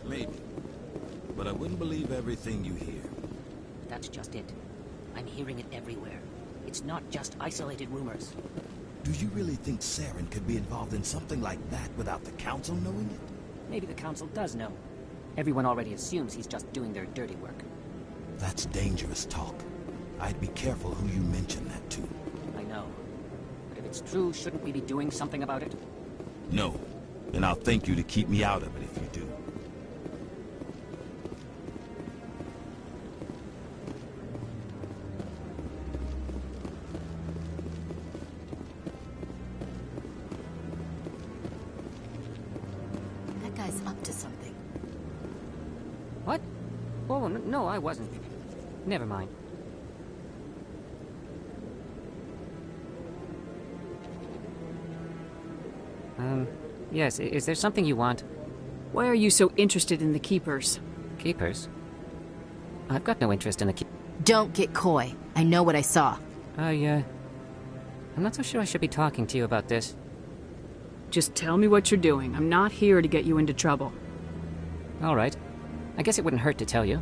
Maybe. But I wouldn't believe everything you hear. That's just it. I'm hearing it everywhere. It's not just isolated rumors. Do you really think Saren could be involved in something like that without the Council knowing it? Maybe the Council does know. Everyone already assumes he's just doing their dirty work. That's dangerous talk. I'd be careful who you mention that to. I know. But if it's true, shouldn't we be doing something about it? No. And I'll thank you to keep me out of it if you do. That guy's up to something. What? Oh, no, I wasn't. Never mind. Yes, is there something you want? Why are you so interested in the Keepers? Keepers? I've got no interest in the Don't get coy. I know what I saw. I'm not so sure I should be talking to you about this. Just tell me what you're doing. I'm not here to get you into trouble. All right. I guess it wouldn't hurt to tell you.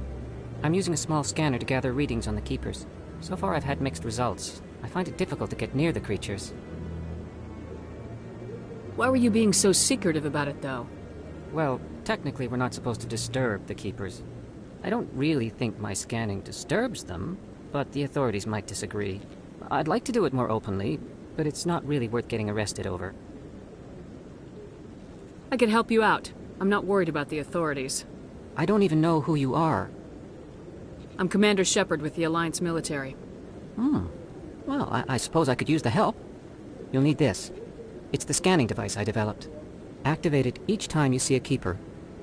I'm using a small scanner to gather readings on the Keepers. So far I've had mixed results. I find it difficult to get near the creatures. Why were you being so secretive about it, though? Well, technically we're not supposed to disturb the Keepers. I don't really think my scanning disturbs them, but the authorities might disagree. I'd like to do it more openly, but it's not really worth getting arrested over. I can help you out. I'm not worried about the authorities. I don't even know who you are. I'm Commander Shepherd with the Alliance military. Well, I suppose I could use the help. You'll need this. It's the scanning device I developed. Activate it each time you see a Keeper.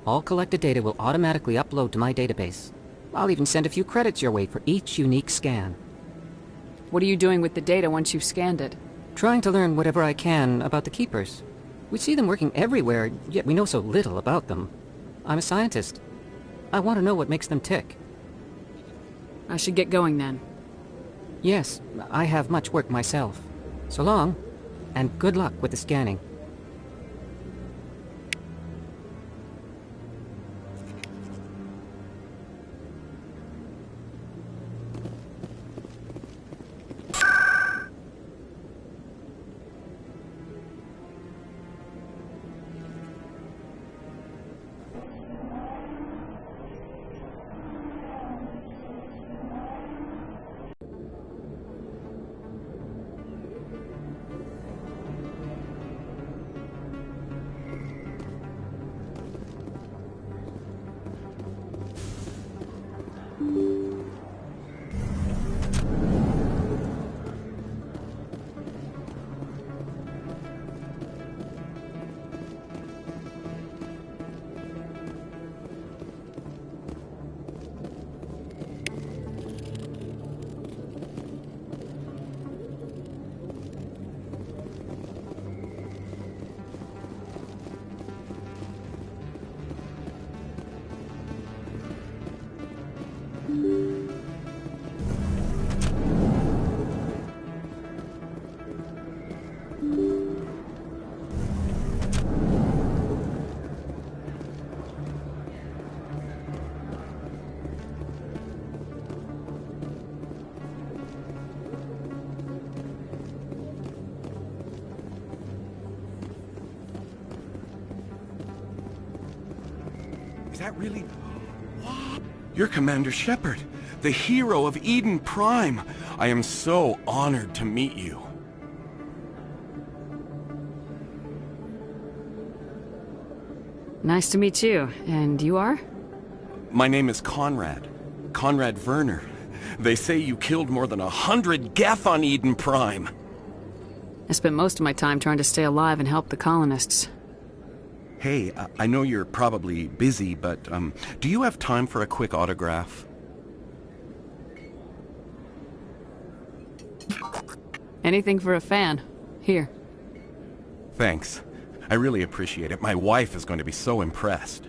All collected data will automatically upload to my database. I'll even send a few credits your way for each unique scan. What are you doing with the data once you've scanned it? Trying to learn whatever I can about the Keepers. We see them working everywhere, yet we know so little about them. I'm a scientist. I want to know what makes them tick. I should get going then. Yes, I have much work myself. So long, and good luck with the scanning. that really... What? You're Commander Shepherd, the hero of Eden Prime. I am so honored to meet you. Nice to meet you. And you are? My name is Conrad. Conrad Werner. They say you killed more than 100 Geth on Eden Prime. I spent most of my time trying to stay alive and help the colonists. Hey, I know you're probably busy, but do you have time for a quick autograph? Anything for a fan. Here. Thanks. I really appreciate it. My wife is going to be so impressed.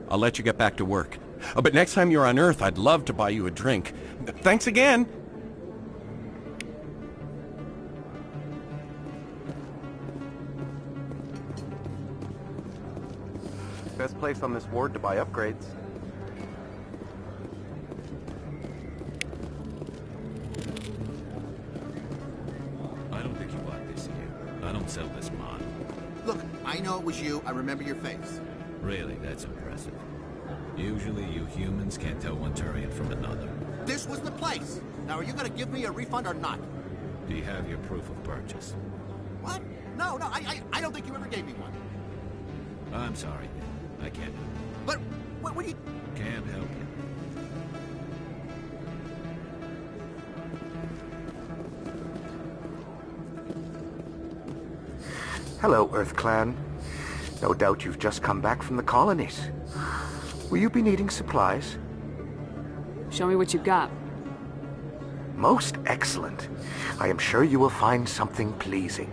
I'll let you get back to work. But next time you're on Earth, I'd love to buy you a drink. Thanks again! Best place on this ward to buy upgrades. I don't think you bought this here. I don't sell this mod. Look, I know it was you. I remember your face. Really, that's impressive. Usually you humans can't tell one Turian from another. This was the place. Now, are you gonna give me a refund or not? Do you have your proof of purchase? What? No, I don't think you ever gave me one. I'm sorry. I can't. But, what do you... Can't help you. Hello, Earth Clan. No doubt you've just come back from the colonies. Will you be needing supplies? Show me what you've got. Most excellent. I am sure you will find something pleasing.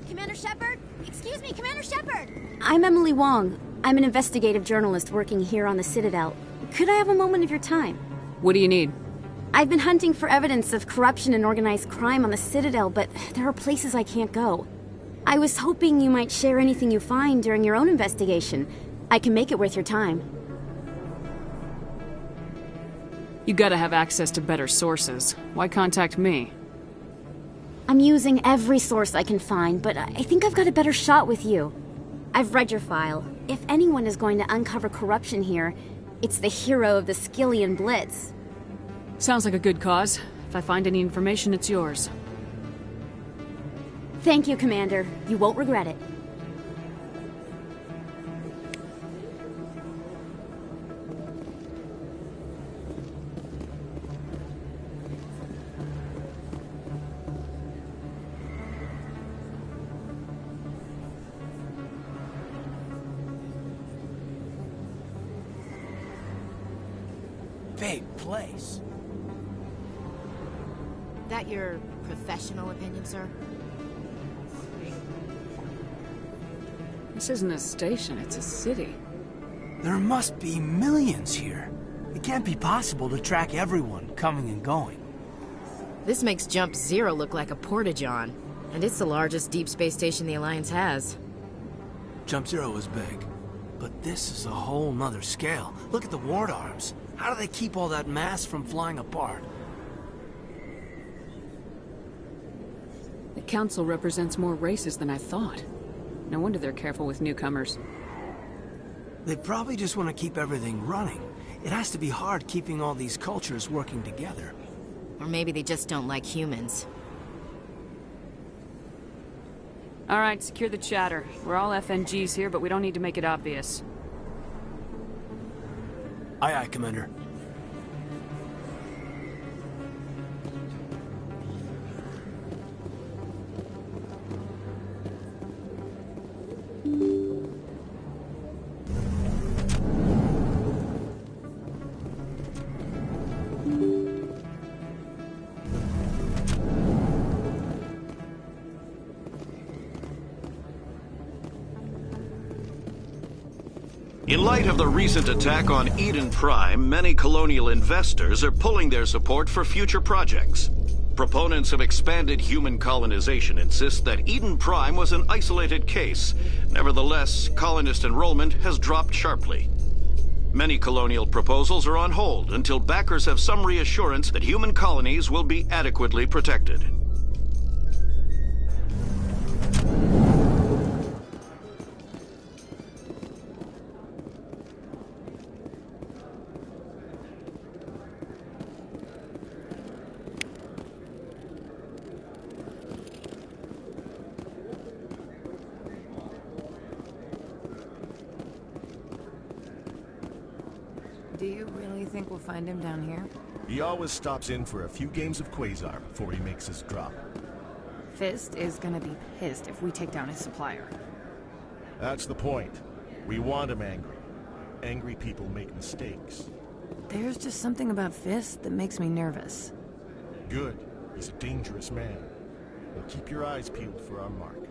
Commander Shepherd? Excuse me, Commander Shepherd! I'm Emily Wong. I'm an investigative journalist working here on the Citadel. Could I have a moment of your time? What do you need? I've been hunting for evidence of corruption and organized crime on the Citadel, but there are places I can't go. I was hoping you might share anything you find during your own investigation. I can make it worth your time. You gotta have access to better sources. Why contact me? I'm using every source I can find, but I think I've got a better shot with you. I've read your file. If anyone is going to uncover corruption here, it's the hero of the Xylian Blitz. Sounds like a good cause. If I find any information, it's yours. Thank you, Commander. You won't regret it. Big place. That your professional opinion, sir? This isn't a station, it's a city. There must be millions here. It can't be possible to track everyone coming and going. This makes Jump Zero look like a porta-john. And it's the largest deep space station the Alliance has. Jump Zero is big. But this is a whole nother scale. Look at the ward arms. How do they keep all that mass from flying apart? The Council represents more races than I thought. No wonder they're careful with newcomers. They probably just want to keep everything running. It has to be hard keeping all these cultures working together. Or maybe they just don't like humans. Alright, secure the chatter. We're all FNGs here, but we don't need to make it obvious. Aye, aye, Commander. In light of the recent attack on Eden Prime, many colonial investors are pulling their support for future projects. Proponents of expanded human colonization insist that Eden Prime was an isolated case. Nevertheless, colonist enrollment has dropped sharply. Many colonial proposals are on hold until backers have some reassurance that human colonies will be adequately protected. Do you really think we'll find him down here? He always stops in for a few games of Quasar before he makes his drop. Fist is gonna be pissed if we take down his supplier. That's the point. We want him angry. Angry people make mistakes. There's just something about Fist that makes me nervous. Good. He's a dangerous man. But keep your eyes peeled for our mark.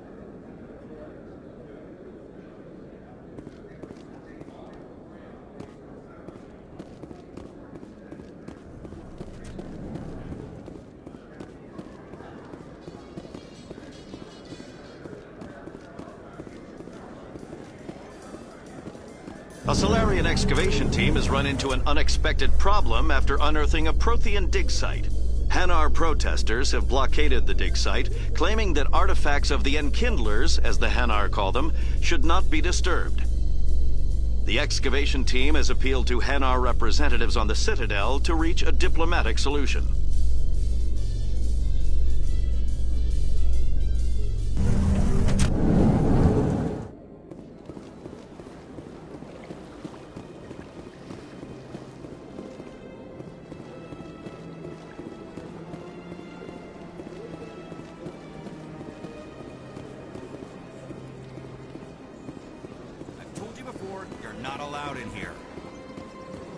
A Solarian excavation team has run into an unexpected problem after unearthing a Prothean dig site. Hanar protesters have blockaded the dig site, claiming that artifacts of the Enkindlers, as the Hanar call them, should not be disturbed. The excavation team has appealed to Hanar representatives on the Citadel to reach a diplomatic solution.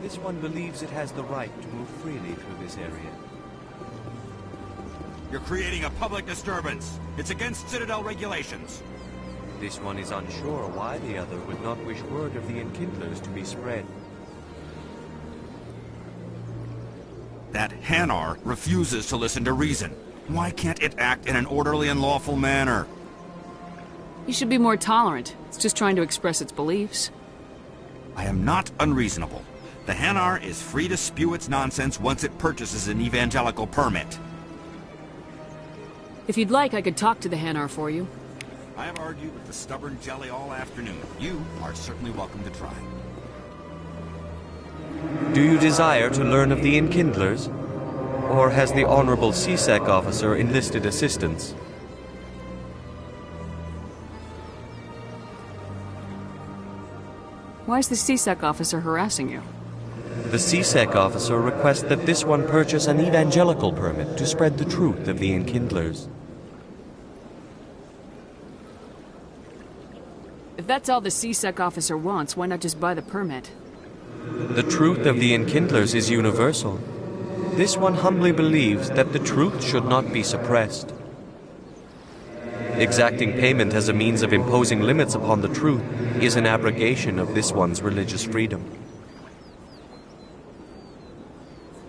This one believes it has the right to move freely through this area. You're creating a public disturbance. It's against Citadel regulations. This one is unsure why the other would not wish word of the Enkindlers to be spread. That Hanar refuses to listen to reason. Why can't it act in an orderly and lawful manner? You should be more tolerant. It's just trying to express its beliefs. I am not unreasonable. The Hanar is free to spew its nonsense once it purchases an evangelical permit. If you'd like, I could talk to the Hanar for you. I have argued with the stubborn jelly all afternoon. You are certainly welcome to try. Do you desire to learn of the Enkindlers? Or has the Honorable CSEC officer enlisted assistance? Why is the CSEC officer harassing you? The CSEC officer requests that this one purchase an evangelical permit to spread the truth of the Enkindlers. If that's all the CSEC officer wants, why not just buy the permit? The truth of the Enkindlers is universal. This one humbly believes that the truth should not be suppressed. Exacting payment as a means of imposing limits upon the truth is an abrogation of this one's religious freedom.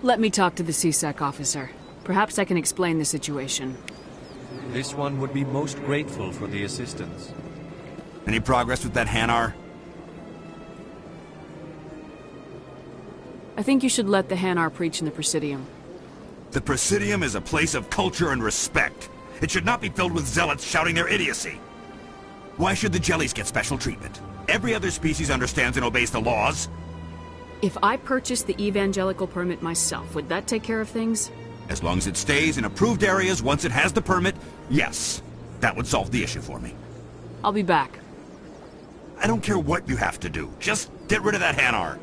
Let me talk to the CSEC officer. Perhaps I can explain the situation. This one would be most grateful for the assistance. Any progress with that Hanar? I think you should let the Hanar preach in the Presidium. The Presidium is a place of culture and respect. It should not be filled with zealots shouting their idiocy. Why should the jellies get special treatment? Every other species understands and obeys the laws. If I purchased the evangelical permit myself, would that take care of things? As long as it stays in approved areas once it has the permit, yes. That would solve the issue for me. I'll be back. I don't care what you have to do. Just get rid of that Hanar.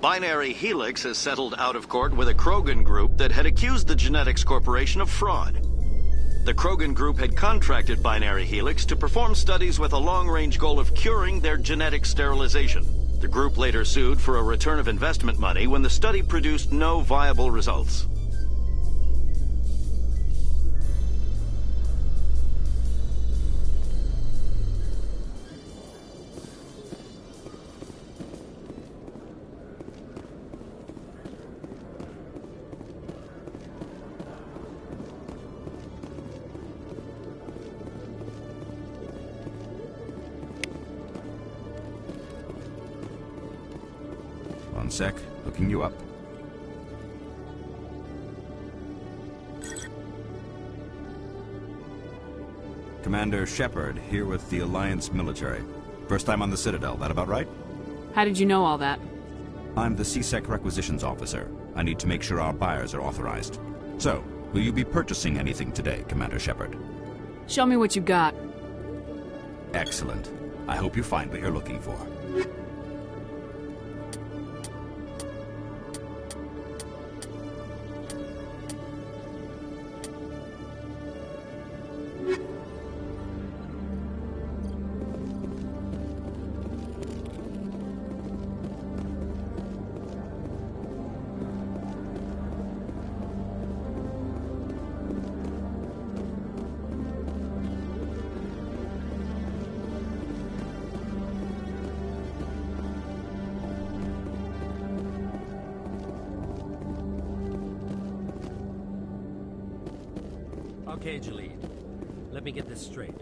Binary Helix has settled out of court with a Krogan group that had accused the Genetics Corporation of fraud. The Krogan group had contracted Binary Helix to perform studies with a long-range goal of curing their genetic sterilization. The group later sued for a return of investment money when the study produced no viable results. One sec, looking you up. Commander Shepherd, here with the Alliance military. First time on the Citadel, that about right? How did you know all that? I'm the CSEC requisitions officer. I need to make sure our buyers are authorized. So, will you be purchasing anything today, Commander Shepherd? Show me what you got. Excellent. I hope you find what you're looking for. Okay, Jalid. Let me get this straight.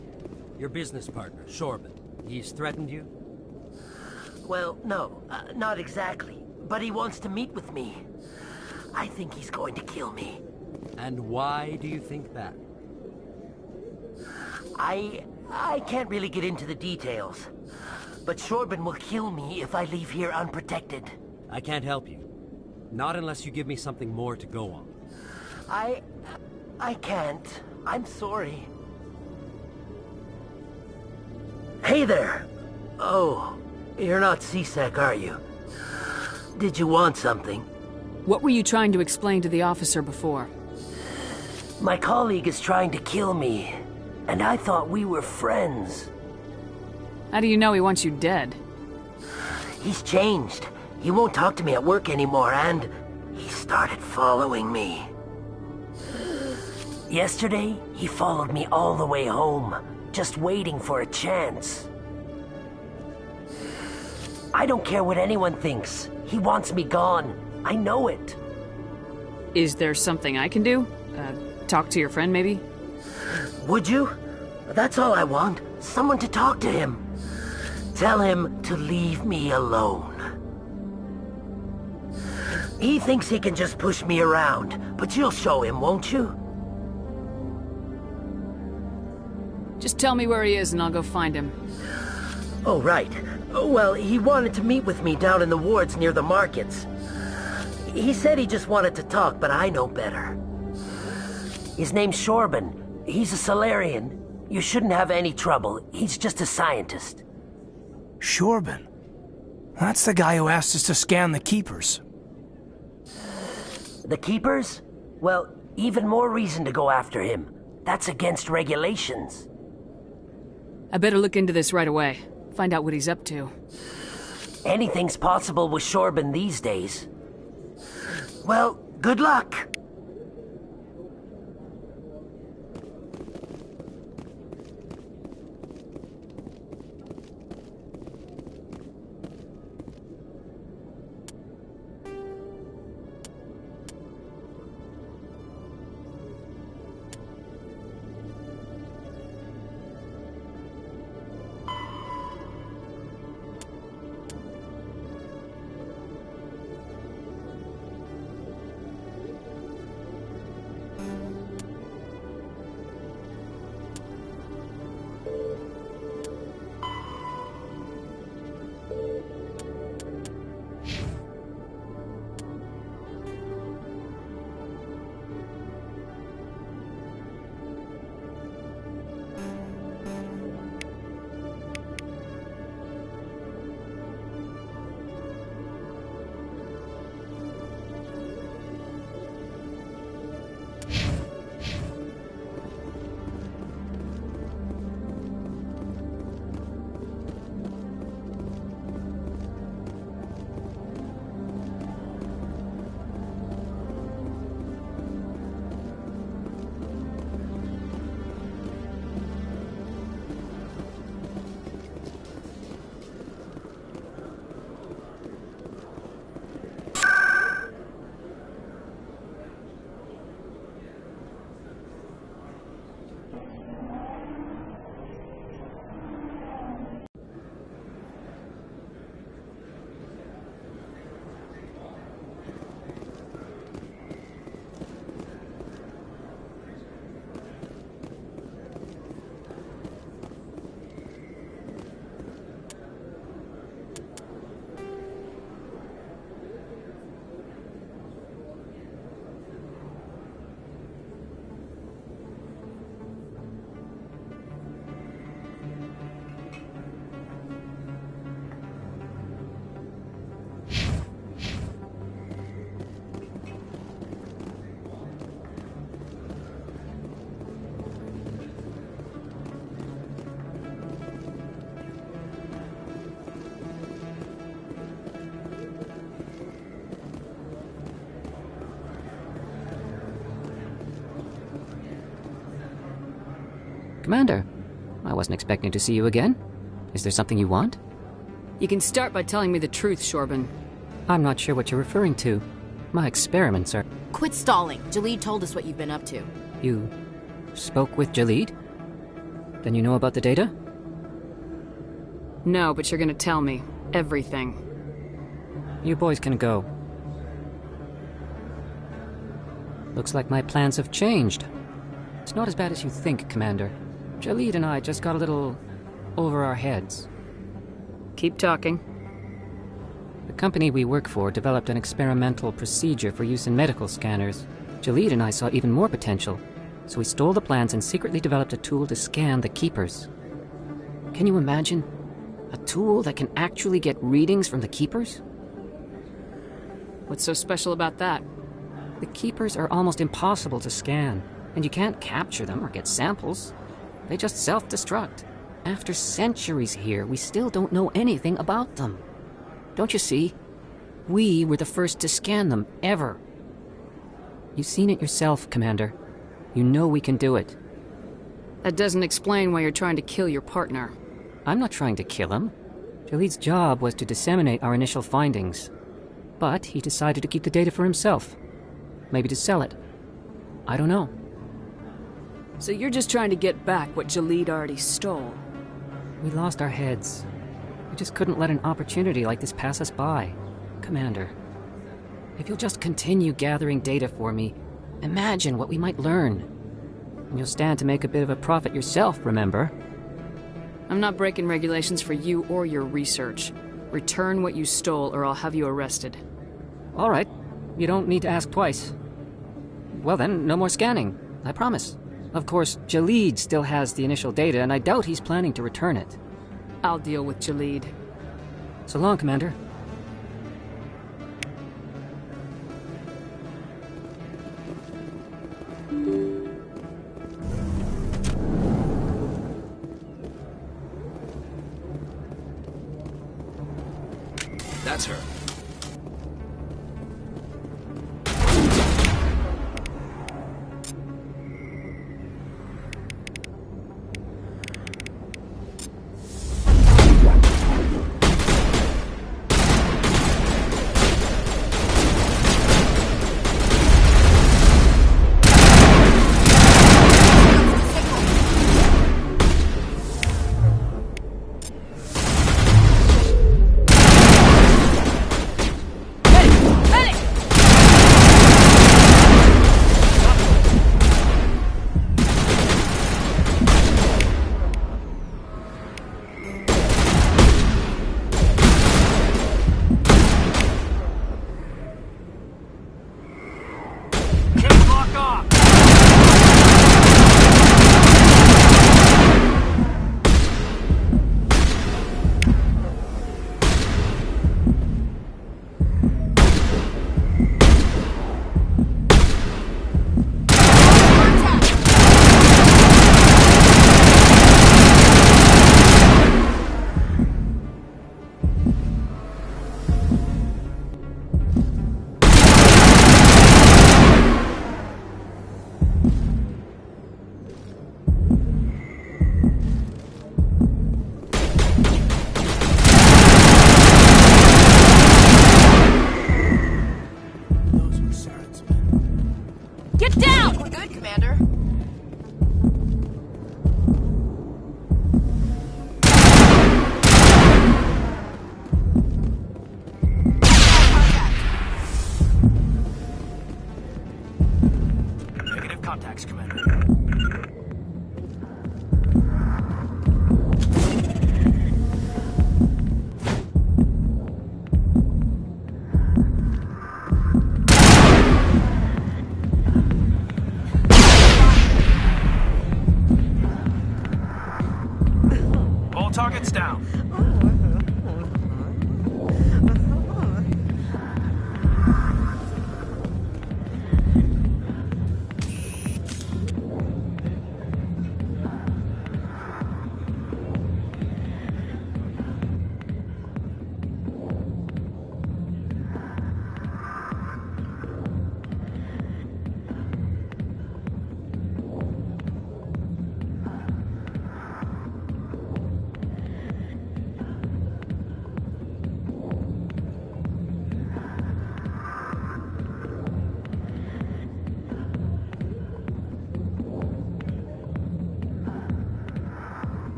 Your business partner, Shorban, he's threatened you? Well, no, not exactly. But he wants to meet with me. I think he's going to kill me. And why do you think that? I can't really get into the details. But Shorban will kill me if I leave here unprotected. I can't help you. Not unless you give me something more to go on. I can't. I'm sorry. Hey there! Oh, you're not CSEC, are you? Did you want something? What were you trying to explain to the officer before? My colleague is trying to kill me, and I thought we were friends. How do you know he wants you dead? He's changed. He won't talk to me at work anymore, and he started following me. Yesterday, he followed me all the way home, just waiting for a chance. I don't care what anyone thinks. He wants me gone. I know it. Is there something I can do? Talk to your friend, maybe? Would you? That's all I want. Someone to talk to him. Tell him to leave me alone. He thinks he can just push me around, but you'll show him, won't you? Just tell me where he is and I'll go find him. Oh, right. Well, he wanted to meet with me down in the wards near the markets. He said he just wanted to talk, but I know better. His name's Shorban. He's a Solarian. You shouldn't have any trouble. He's just a scientist. Shorban? That's the guy who asked us to scan the Keepers. The Keepers? Well, even more reason to go after him. That's against regulations. I better look into this right away. Find out what he's up to. Anything's possible with Shorban these days. Well, good luck. Commander, I wasn't expecting to see you again. Is there something you want? You can start by telling me the truth, Shorban. I'm not sure what you're referring to. My experiments are... Quit stalling. Jalid told us what you've been up to. You spoke with Jalid? Then you know about the data? No, but you're gonna tell me. Everything. You boys can go. Looks like my plans have changed. It's not as bad as you think, Commander. Jalid and I just got a little over our heads. Keep talking. The company we work for developed an experimental procedure for use in medical scanners. Jalid and I saw even more potential, so we stole the plans and secretly developed a tool to scan the Keepers. Can you imagine? A tool that can actually get readings from the Keepers? What's so special about that? The Keepers are almost impossible to scan, and you can't capture them or get samples. They just self-destruct. After centuries here, we still don't know anything about them. Don't you see? We were the first to scan them, ever. You've seen it yourself, Commander. You know we can do it. That doesn't explain why you're trying to kill your partner. I'm not trying to kill him. Jalid's job was to disseminate our initial findings. But he decided to keep the data for himself. Maybe to sell it. I don't know. So you're just trying to get back what Jalid already stole? We lost our heads. We just couldn't let an opportunity like this pass us by. Commander, if you'll just continue gathering data for me, imagine what we might learn. And you'll stand to make a bit of a profit yourself, remember? I'm not breaking regulations for you or your research. Return what you stole or I'll have you arrested. All right. You don't need to ask twice. Well then, no more scanning. I promise. Of course, Jalid still has the initial data, and I doubt he's planning to return it. I'll deal with Jalid. So long, Commander. That's her.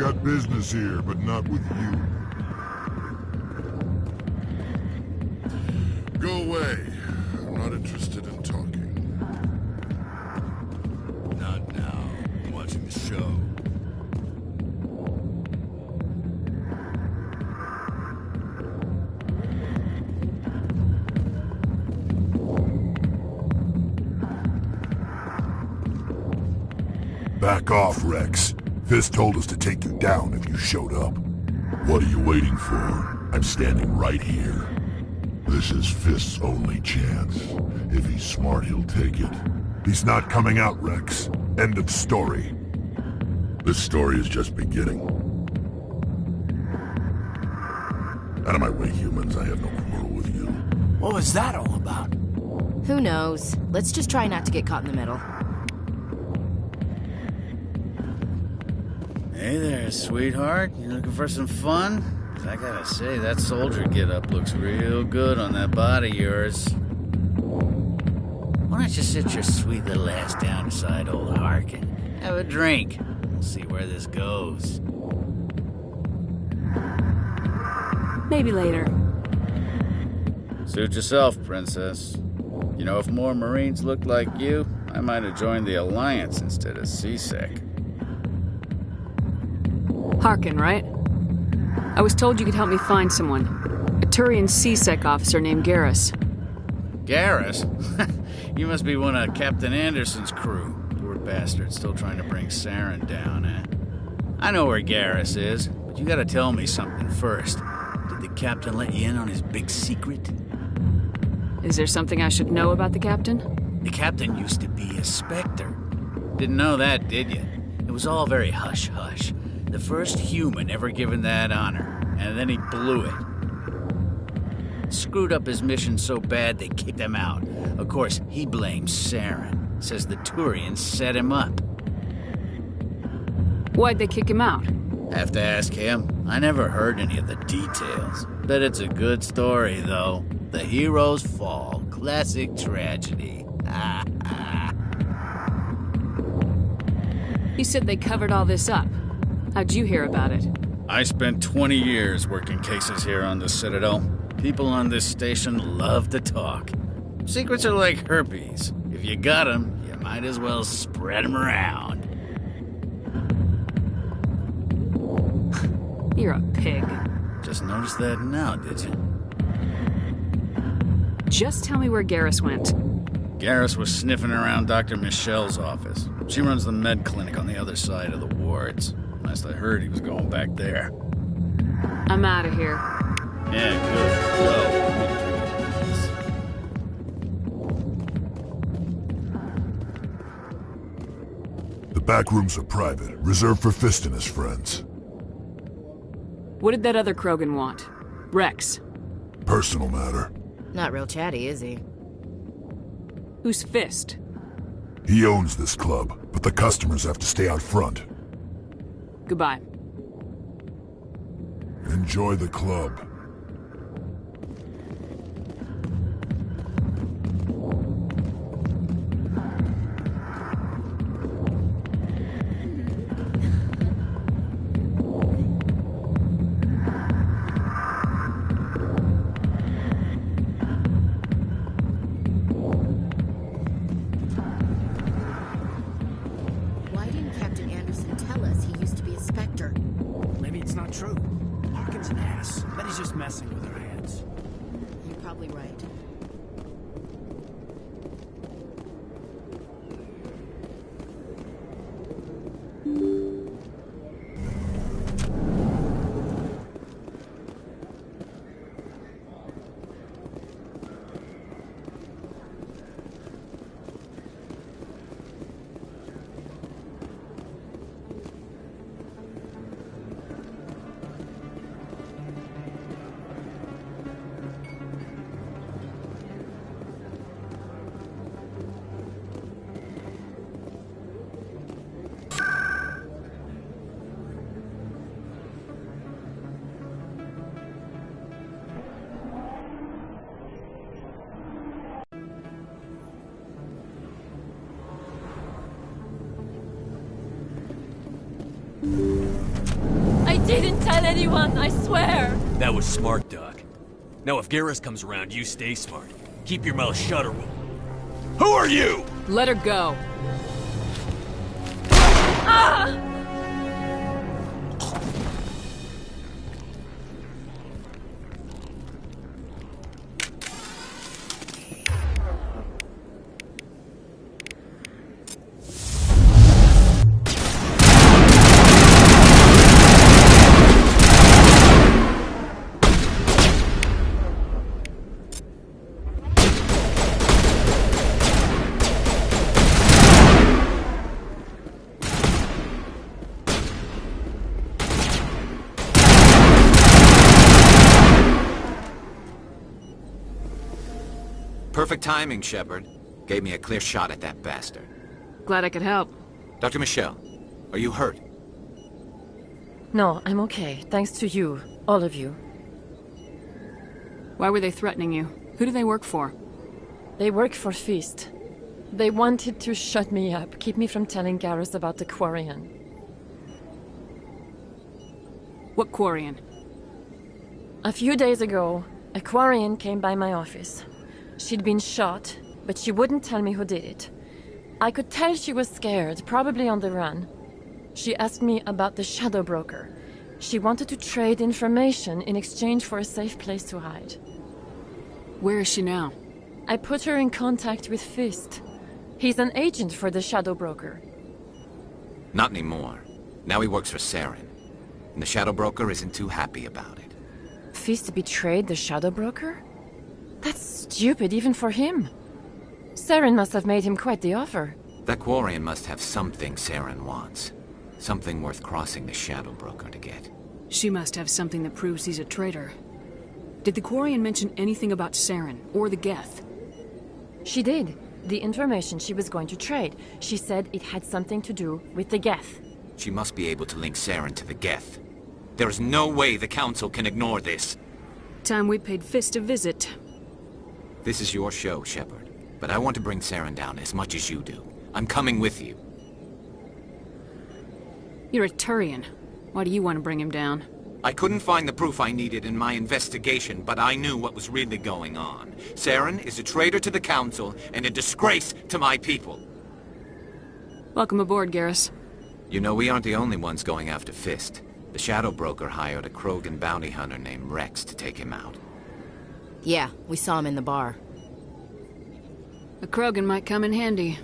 got business here, but not with you. Go away. I'm not interested in talking. Not now. I'm watching the show. Back off, Rex. Fist told us to take you down if you showed up. What are you waiting for? I'm standing right here. This is Fist's only chance. If he's smart, he'll take it. He's not coming out, Rex. End of story. This story is just beginning. Out of my way, humans. I have no quarrel with you. What was that all about? Who knows? Let's just try not to get caught in the middle. Hey there, sweetheart. You looking for some fun? 'Cause I gotta say, that soldier get-up looks real good on that body of yours. Why don't you sit your sweet little ass down beside old Harkin? Have a drink. We'll see where this goes. Maybe later. Suit yourself, princess. You know, if more Marines looked like you, I might have joined the Alliance instead of CSEC. Harkin, right? I was told you could help me find someone. A Turian CSEC officer named Garrus. Garrus? You must be one of Captain Anderson's crew. Poor bastard, still trying to bring Saren down, eh? I know where Garrus is, but you gotta tell me something first. Did the captain let you in on his big secret? Is there something I should know about the captain? The captain used to be a Spectre. Didn't know that, did you? It was all very hush-hush. The first human ever given that honor, and then he blew it. Screwed up his mission so bad they kicked him out. Of course, he blames Saren. Says the Turians set him up. Why'd they kick him out? Have to ask him. I never heard any of the details. Bet it's a good story, though. The hero's fall. Classic tragedy. You said they covered all this up. How'd you hear about it? I spent 20 years working cases here on the Citadel. People on this station love to talk. Secrets are like herpes. If you got them, you might as well spread them around. You're a pig. Just noticed that now, did you? Just tell me where Garrus went. Garrus was sniffing around Dr. Michelle's office. She runs the med clinic on the other side of the wards. Last I heard, he was going back there. I'm out of here. Yeah, good. Go. The back rooms are private, reserved for Fist and his friends. What did that other Krogan want? Rex. Personal matter. Not real chatty, is he? Who's Fist? He owns this club, but the customers have to stay out front. Goodbye. Enjoy the club. Why didn't Captain Anderson tell us he used to be a Spectre? Maybe it's not true. Harkin's an ass. Bet he's just messing with our heads. You're probably right. didn't tell anyone, I swear! That was smart, Doc. Now if Garrus comes around, you stay smart. Keep your mouth shut or we'll... Who are you? Let her go. Ah! Perfect timing, Shepherd. Gave me a clear shot at that bastard. Glad I could help. Dr. Michelle, are you hurt? No, I'm okay. Thanks to you. All of you. Why were they threatening you? Who do they work for? They work for Feast. They wanted to shut me up, keep me from telling Garrus about the Quarian. What Quarian? A few days ago, a Quarian came by my office. She'd been shot, but she wouldn't tell me who did it. I could tell she was scared, probably on the run. She asked me about the Shadow Broker. She wanted to trade information in exchange for a safe place to hide. Where is she now? I put her in contact with Fist. He's an agent for the Shadow Broker. Not anymore. Now he works for Saren. And the Shadow Broker isn't too happy about it. Fist betrayed the Shadow Broker? That's stupid even for him. Saren must have made him quite the offer. That Quarian must have something Saren wants. Something worth crossing the Shadow Broker to get. She must have something that proves he's a traitor. Did the Quarian mention anything about Saren or the Geth? She did. The information she was going to trade. She said it had something to do with the Geth. She must be able to link Saren to the Geth. There is no way the Council can ignore this. Time we paid Fist a visit. This is your show, Shepherd. But I want to bring Saren down as much as you do. I'm coming with you. You're a Turian. Why do you want to bring him down? I couldn't find the proof I needed in my investigation, but I knew what was really going on. Saren is a traitor to the Council and a disgrace to my people. Welcome aboard, Garrus. You know, we aren't the only ones going after Fist. The Shadow Broker hired a Krogan bounty hunter named Rex to take him out. Yeah, we saw him in the bar. A Krogan might come in handy.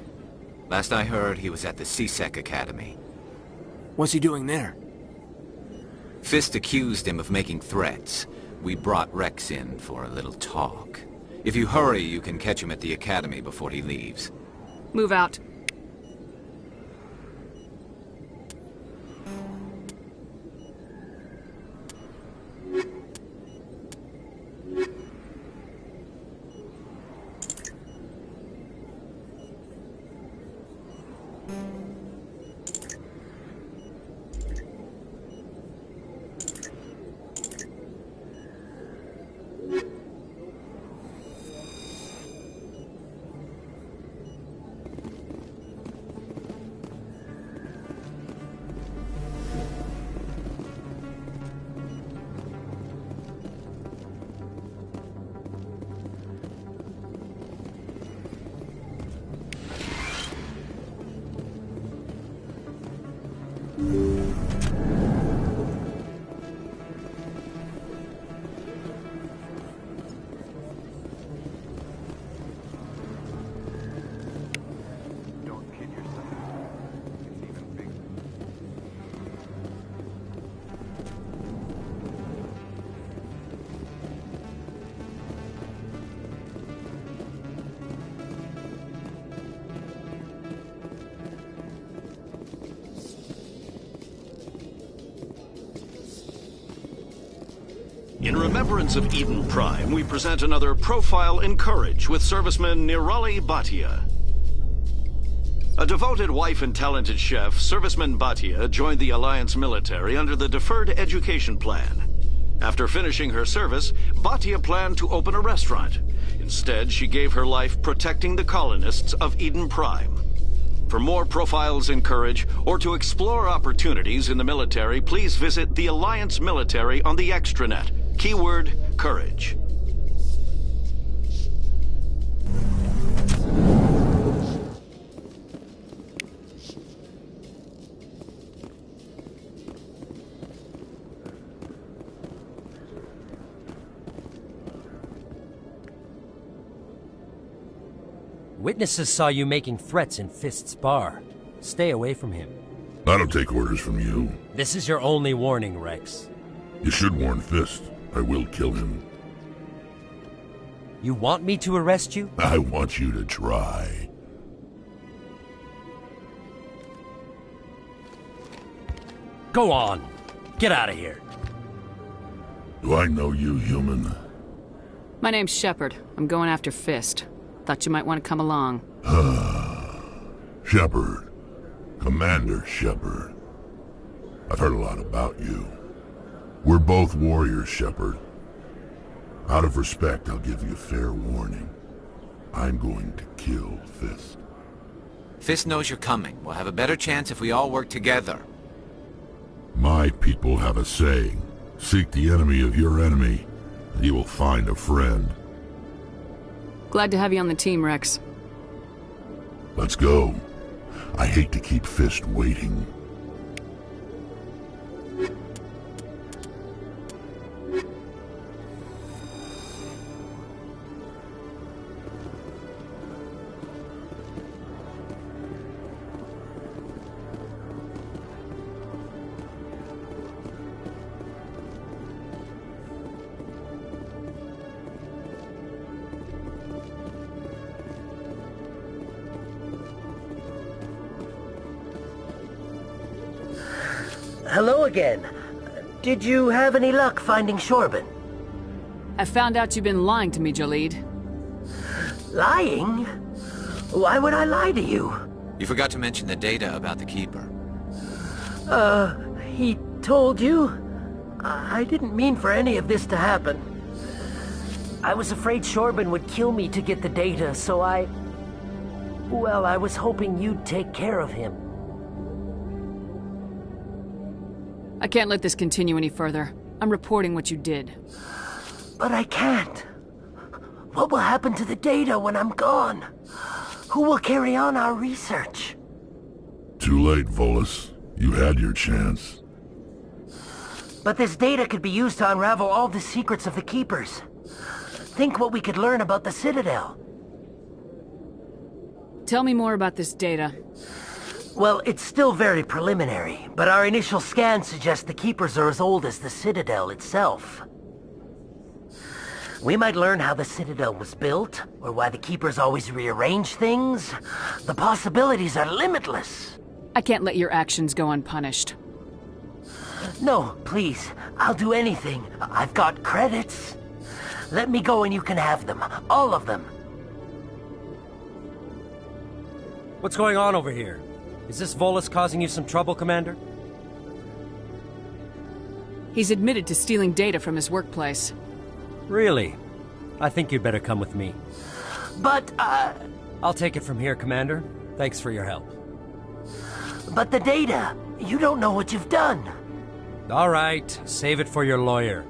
Last I heard, he was at the C-Sec Academy. What's he doing there? Fist accused him of making threats. We brought Rex in for a little talk. If you hurry, you can catch him at the Academy before he leaves. Move out. In remembrance of Eden Prime, we present another Profile in Courage with serviceman Nirali Bhatia. A devoted wife and talented chef, serviceman Bhatia joined the Alliance military under the Deferred Education Plan. After finishing her service, Bhatia planned to open a restaurant. Instead, she gave her life protecting the colonists of Eden Prime. For more profiles in Courage, or to explore opportunities in the military, please visit the Alliance Military on the extranet. Keyword, Courage. Witnesses saw you making threats in Fist's bar. Stay away from him. I don't take orders from you. This is your only warning, Rex. You should warn Fist. I will kill him. You want me to arrest you? I want you to try. Go on. Get out of here. Do I know you, human? My name's Shepherd. I'm going after Fist. Thought you might want to come along. Shepherd. Commander Shepherd. I've heard a lot about you. We're both warriors, Shepherd. Out of respect, I'll give you a fair warning. I'm going to kill Fist. Fist knows you're coming. We'll have a better chance if we all work together. My people have a saying. Seek the enemy of your enemy, and you will find a friend. Glad to have you on the team, Rex. Let's go. I hate to keep Fist waiting. Hello again. Did you have any luck finding Shorben? I found out you've been lying to me, Jalid. Lying? Why would I lie to you? You forgot to mention the data about the Keeper. He told you? I didn't mean for any of this to happen. I was afraid Shorben would kill me to get the data, so well, I was hoping you'd take care of him. I can't let this continue any further. I'm reporting what you did. But I can't. What will happen to the data when I'm gone? Who will carry on our research? Too late, Volus. You had your chance. But this data could be used to unravel all the secrets of the Keepers. Think what we could learn about the Citadel. Tell me more about this data. Well, it's still very preliminary, but our initial scans suggest the Keepers are as old as the Citadel itself. We might learn how the Citadel was built, or why the Keepers always rearrange things. The possibilities are limitless. I can't let your actions go unpunished. No, please. I'll do anything. I've got credits. Let me go and you can have them. All of them. What's going on over here? Is this Volus causing you some trouble, Commander? He's admitted to stealing data from his workplace. Really? I think you'd better come with me. But, I'll take it from here, Commander. Thanks for your help. But the data, you don't know what you've done. All right, save it for your lawyer.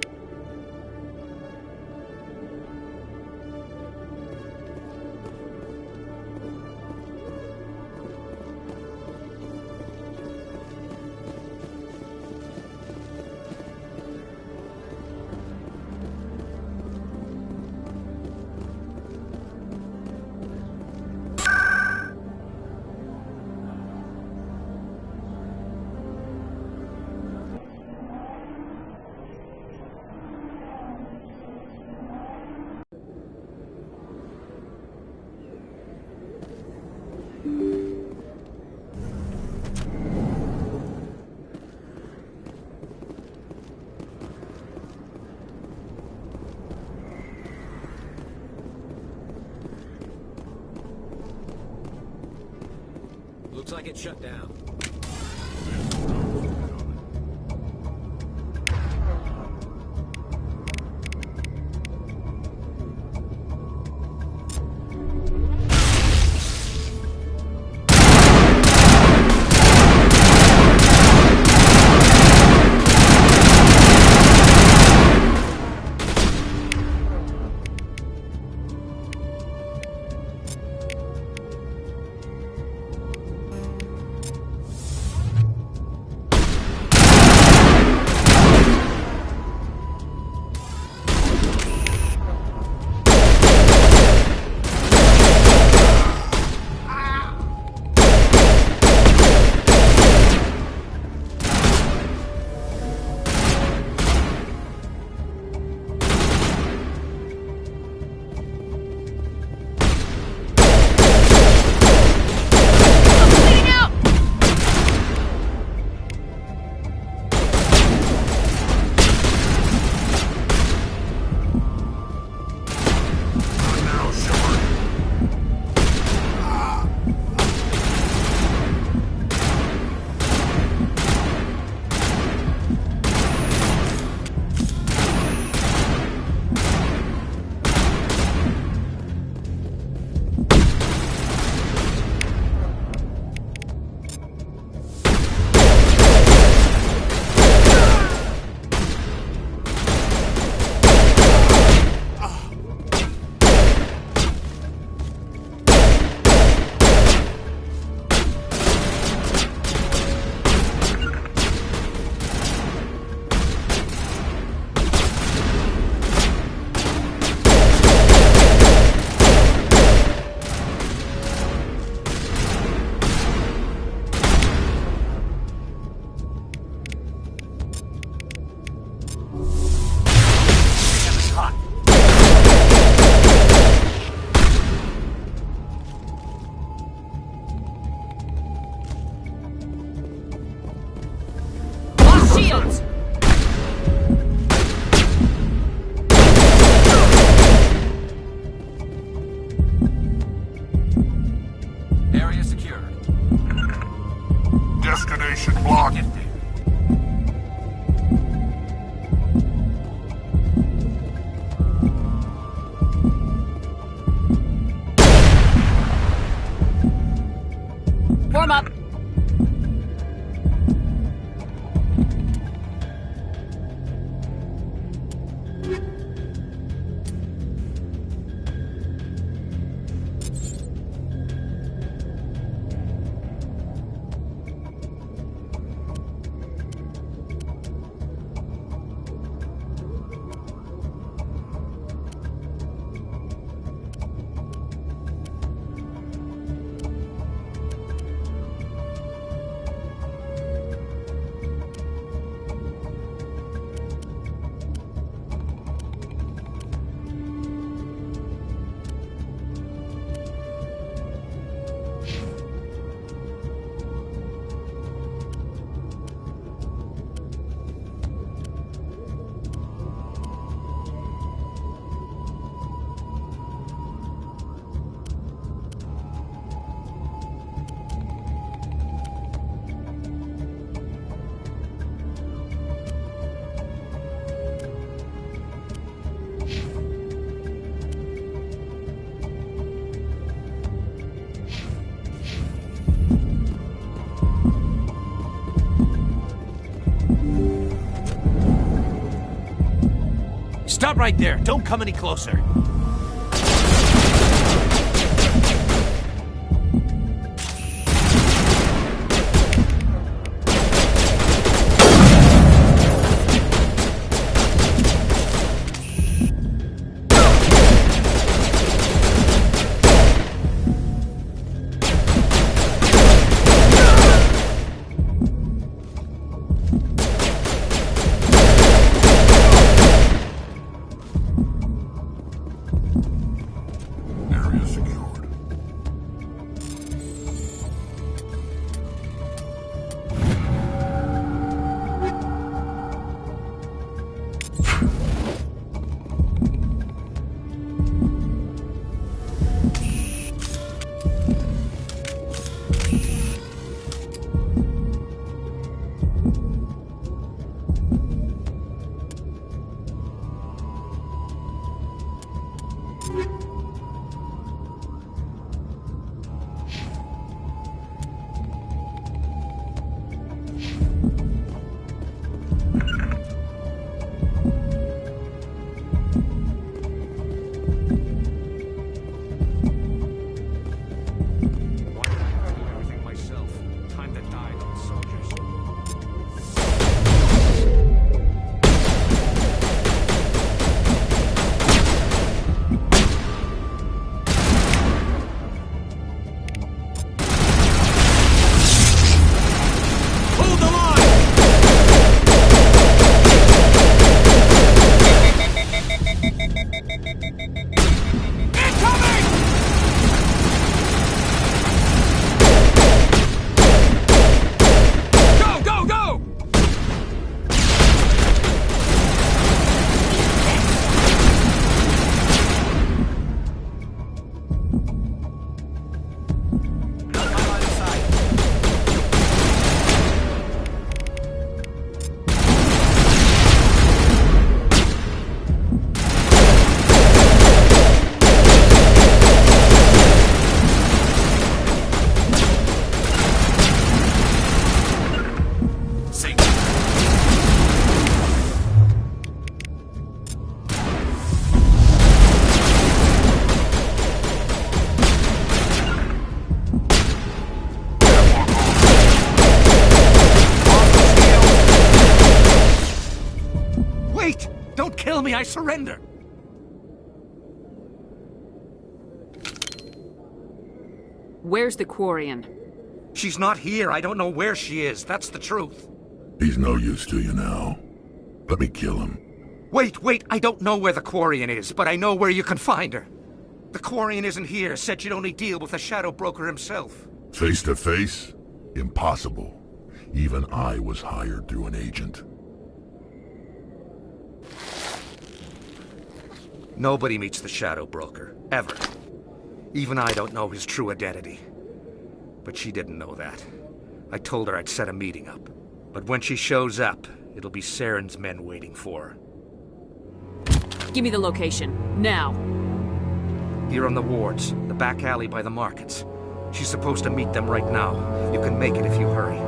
Looks like it's shut down. Stop right there. Don't come any closer. Kill me, I surrender! Where's the Quarian? She's not here. I don't know where she is. That's the truth. He's no use to you now. Let me kill him. Wait. I don't know where the Quarian is, but I know where you can find her. The Quarian isn't here. Said she'd only deal with the Shadow Broker himself. Face to face? Impossible. Even I was hired through an agent. Nobody meets the Shadow Broker, ever. Even I don't know his true identity. But she didn't know that. I told her I'd set a meeting up. But when she shows up, it'll be Saren's men waiting for her. Give me the location, now. Here on the wards, the back alley by the markets. She's supposed to meet them right now. You can make it if you hurry.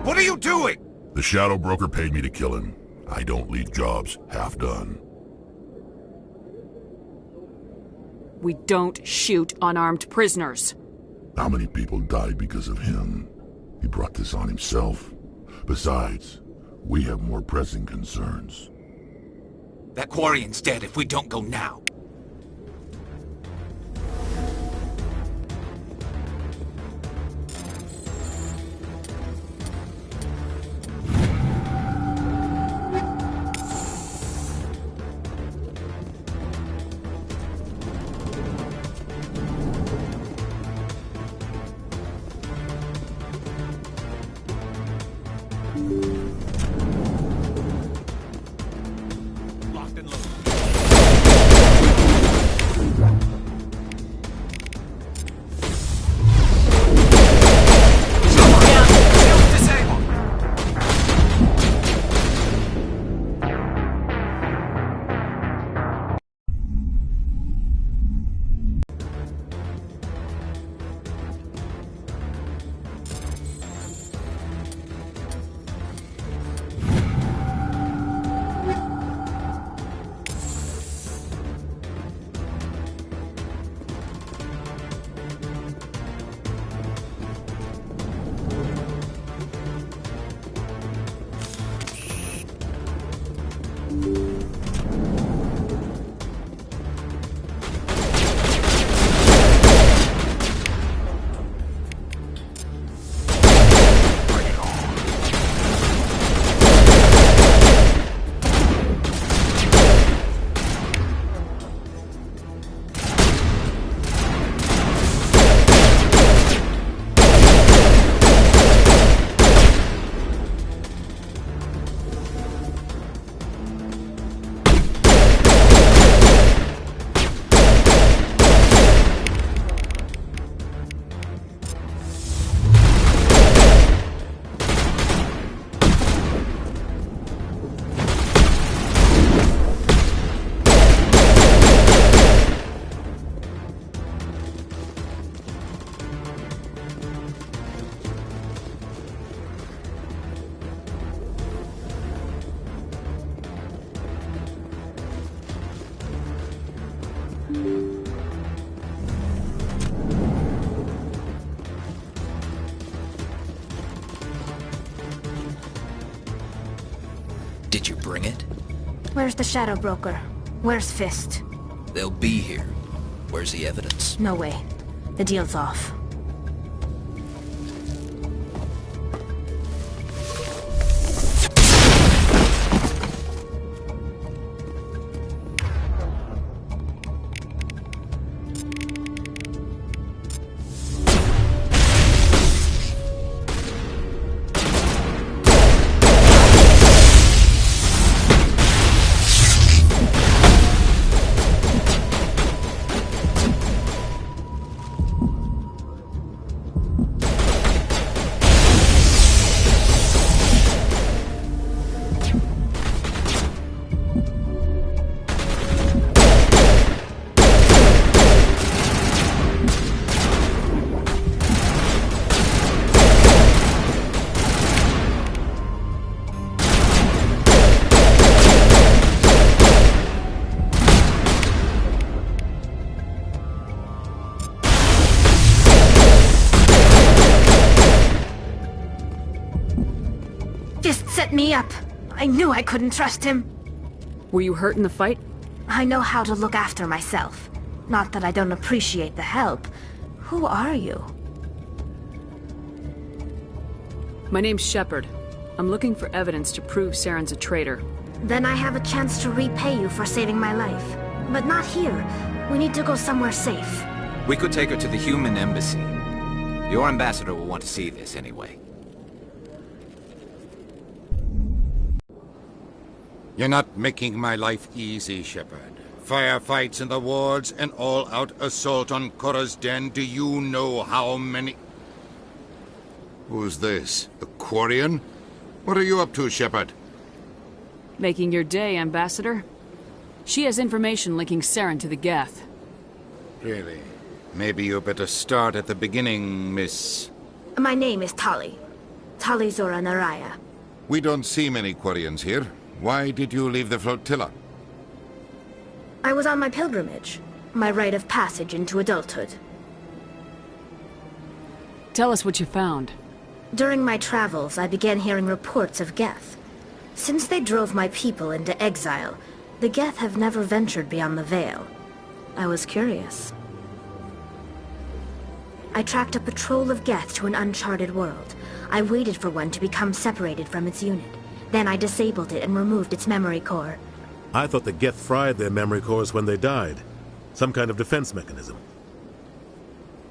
What are you doing? The Shadow Broker paid me to kill him. I don't leave jobs half done. We don't shoot unarmed prisoners. How many people died because of him? He brought this on himself. Besides, we have more pressing concerns. That Quarian's dead if we don't go now. Did you bring it? Where's the Shadow Broker? Where's Fist? They'll be here. Where's the evidence? No way. The deal's off. Set me up. I knew I couldn't trust him. Were you hurt in the fight? I know how to look after myself. Not that I don't appreciate the help. Who are you? My name's Shepherd. I'm looking for evidence to prove Saren's a traitor. Then I have a chance to repay you for saving my life. But not here. We need to go somewhere safe. We could take her to the human embassy. Your ambassador will want to see this anyway. You're not making my life easy, Shepherd. Firefights in the wards, an all-out assault on Korra's den. Do you know how many... Who's this? The Quarian? What are you up to, Shepherd? Making your day, Ambassador. She has information linking Saren to the Geth. Really? Maybe you better start at the beginning, Miss... My name is Tali. Tali Zora Naraya. We don't see many Quarians here. Why did you leave the flotilla? I was on my pilgrimage. My rite of passage into adulthood. Tell us what you found. During my travels, I began hearing reports of Geth. Since they drove my people into exile, the Geth have never ventured beyond the Veil. I was curious. I tracked a patrol of Geth to an uncharted world. I waited for one to become separated from its unit. Then I disabled it and removed its memory core. I thought the Geth fried their memory cores when they died. Some kind of defense mechanism.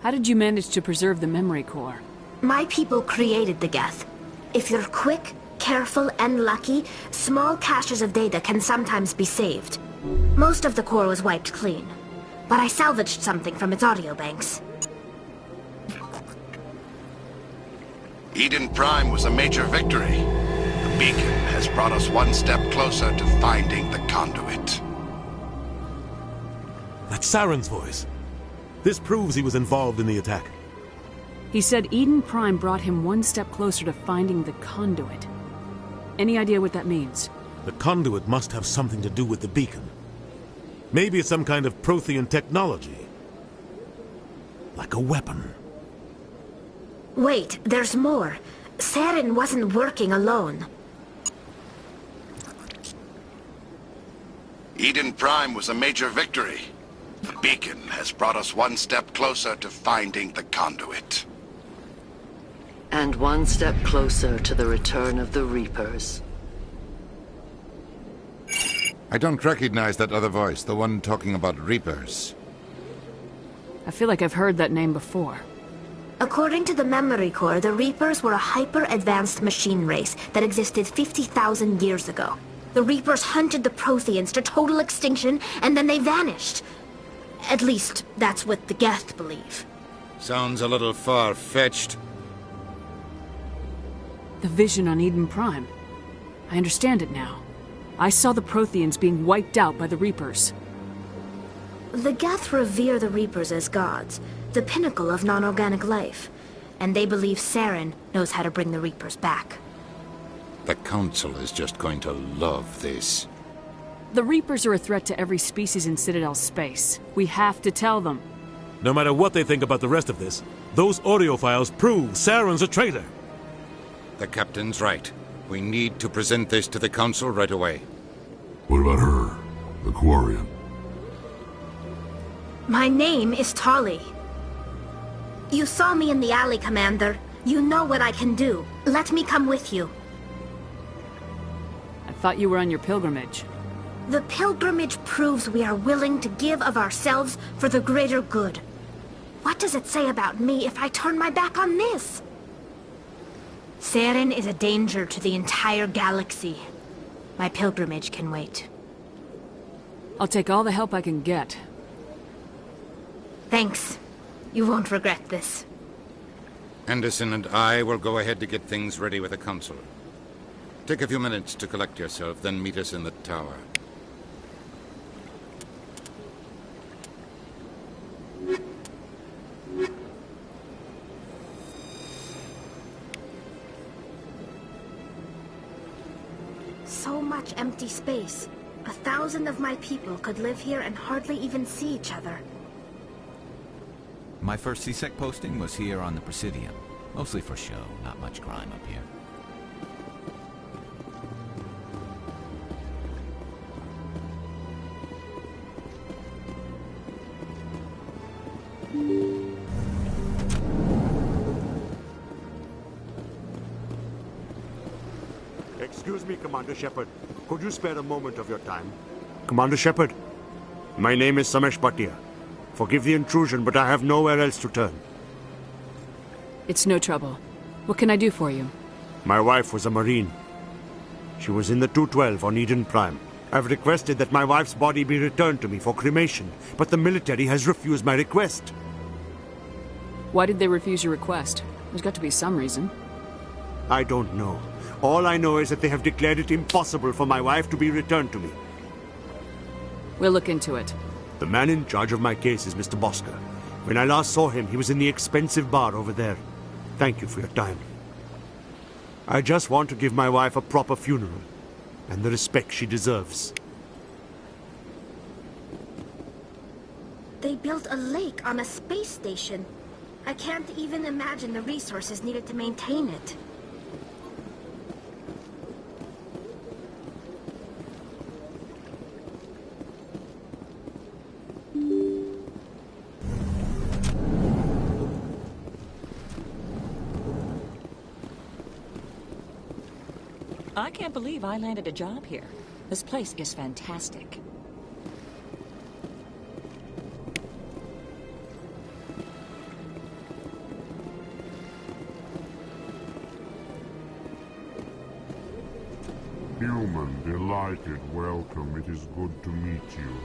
How did you manage to preserve the memory core? My people created the Geth. If you're quick, careful, and lucky, small caches of data can sometimes be saved. Most of the core was wiped clean, but I salvaged something from its audio banks. Eden Prime was a major victory. The beacon has brought us one step closer to finding the conduit. That's Saren's voice. This proves he was involved in the attack. He said Eden Prime brought him one step closer to finding the conduit. Any idea what that means? The conduit must have something to do with the beacon. Maybe it's some kind of Prothean technology. Like a weapon. Wait, there's more. Saren wasn't working alone. Eden Prime was a major victory. The beacon has brought us one step closer to finding the conduit. And one step closer to the return of the Reapers. I don't recognize that other voice, the one talking about Reapers. I feel like I've heard that name before. According to the memory core, the Reapers were a hyper-advanced machine race that existed 50,000 years ago. The Reapers hunted the Protheans to total extinction, and then they vanished. At least, that's what the Geth believe. Sounds a little far-fetched. The vision on Eden Prime. I understand it now. I saw the Protheans being wiped out by the Reapers. The Geth revere the Reapers as gods, the pinnacle of non-organic life. And they believe Saren knows how to bring the Reapers back. The Council is just going to love this. The Reapers are a threat to every species in Citadel space. We have to tell them. No matter what they think about the rest of this, those audio files prove Saren's a traitor. The Captain's right. We need to present this to the Council right away. What about her? The Quarian? My name is Tali. You saw me in the alley, Commander. You know what I can do. Let me come with you. I thought you were on your pilgrimage. The pilgrimage proves we are willing to give of ourselves for the greater good. What does it say about me if I turn my back on this? Saren is a danger to the entire galaxy. My pilgrimage can wait. I'll take all the help I can get. Thanks. You won't regret this. Anderson and I will go ahead to get things ready with the Council. Take a few minutes to collect yourself, then meet us in the tower. So much empty space. 1,000 of my people could live here and hardly even see each other. My first CSEC posting was here on the Presidium. Mostly for show, not much crime up here. Excuse me, Commander Shepherd. Could you spare a moment of your time? Commander Shepherd, my name is Samesh Bhatia. Forgive the intrusion, but I have nowhere else to turn. It's no trouble. What can I do for you? My wife was a Marine. She was in the 212 on Eden Prime. I've requested that my wife's body be returned to me for cremation, but the military has refused my request. Why did they refuse your request? There's got to be some reason. I don't know. All I know is that they have declared it impossible for my wife to be returned to me. We'll look into it. The man in charge of my case is Mr. Bosker. When I last saw him, he was in the expensive bar over there. Thank you for your time. I just want to give my wife a proper funeral, and the respect she deserves. They built a lake on a space station. I can't even imagine the resources needed to maintain it. I can't believe I landed a job here. This place is fantastic. Human, delighted, welcome. It is good to meet you.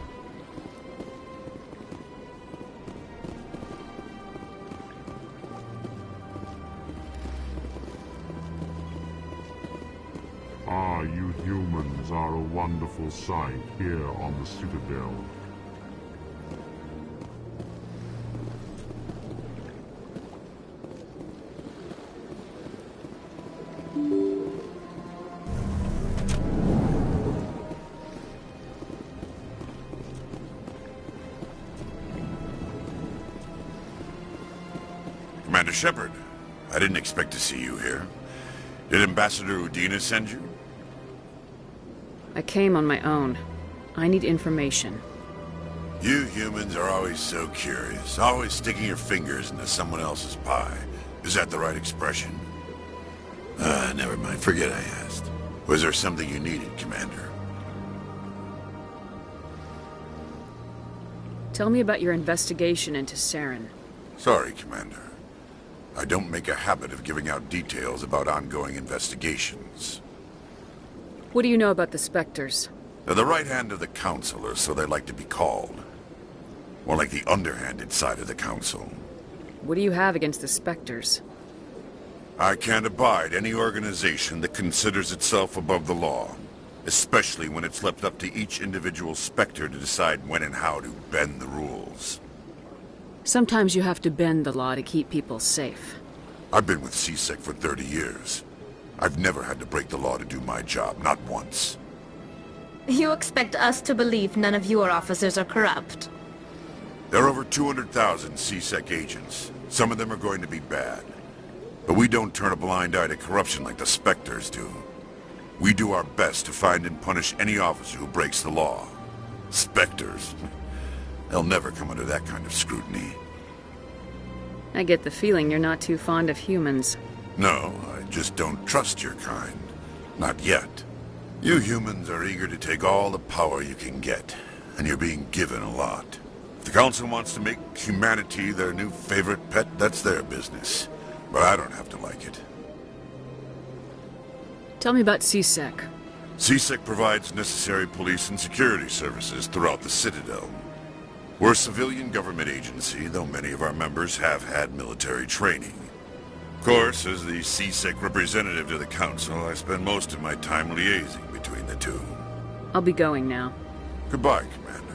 Ah, you humans are a wonderful sight here on the Citadel. Commander Shepherd, I didn't expect to see you here. Did Ambassador Udina send you? I came on my own. I need information. You humans are always so curious, always sticking your fingers into someone else's pie. Is that the right expression? Never mind. Forget I asked. Was there something you needed, Commander? Tell me about your investigation into Saren. Sorry, Commander. I don't make a habit of giving out details about ongoing investigations. What do you know about the Spectres? They're the right hand of the Council, or so they like to be called. More like the underhanded side of the Council. What do you have against the Spectres? I can't abide any organization that considers itself above the law. Especially when it's left up to each individual Spectre to decide when and how to bend the rules. Sometimes you have to bend the law to keep people safe. I've been with CSEC for 30 years. I've never had to break the law to do my job, not once. You expect us to believe none of your officers are corrupt? There are over 200,000 CSEC agents. Some of them are going to be bad. But we don't turn a blind eye to corruption like the Spectres do. We do our best to find and punish any officer who breaks the law. Spectres. They'll never come under that kind of scrutiny. I get the feeling you're not too fond of humans. No, I just don't trust your kind. Not yet. You humans are eager to take all the power you can get, and you're being given a lot. If the Council wants to make humanity their new favorite pet, that's their business. But I don't have to like it. Tell me about CSEC. CSEC provides necessary police and security services throughout the Citadel. We're a civilian government agency, though many of our members have had military training. Of course, as the CSEC representative to the Council, I spend most of my time liaising between the two. I'll be going now. Goodbye, Commander.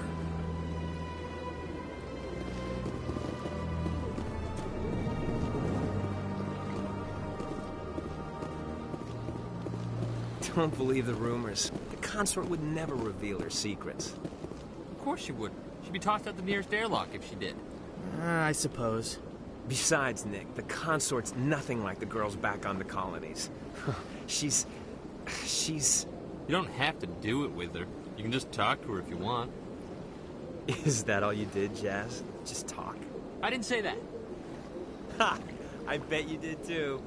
Don't believe the rumors. The consort would never reveal her secrets. Of course she would. She'd be tossed out the nearest airlock if she did. I suppose. Besides, Nick, the consort's nothing like the girls back on the colonies. She's... You don't have to do it with her. You can just talk to her if you want. Is that all you did, Jazz? Just talk? I didn't say that. Ha! I bet you did too.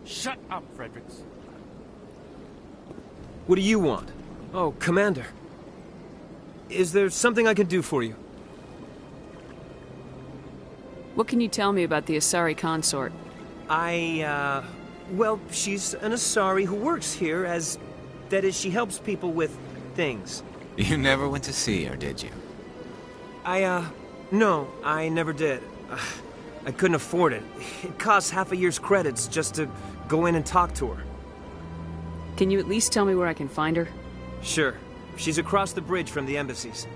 Shut up, Fredericks. What do you want? Oh, Commander. Is there something I can do for you? What can you tell me about the Asari Consort? Well, she's an Asari who works here as... That is, she helps people with things. You never went to see her, did you? No, I never did. I couldn't afford it. It costs half a year's credits just to go in and talk to her. Can you at least tell me where I can find her? Sure. She's across the bridge from the embassies.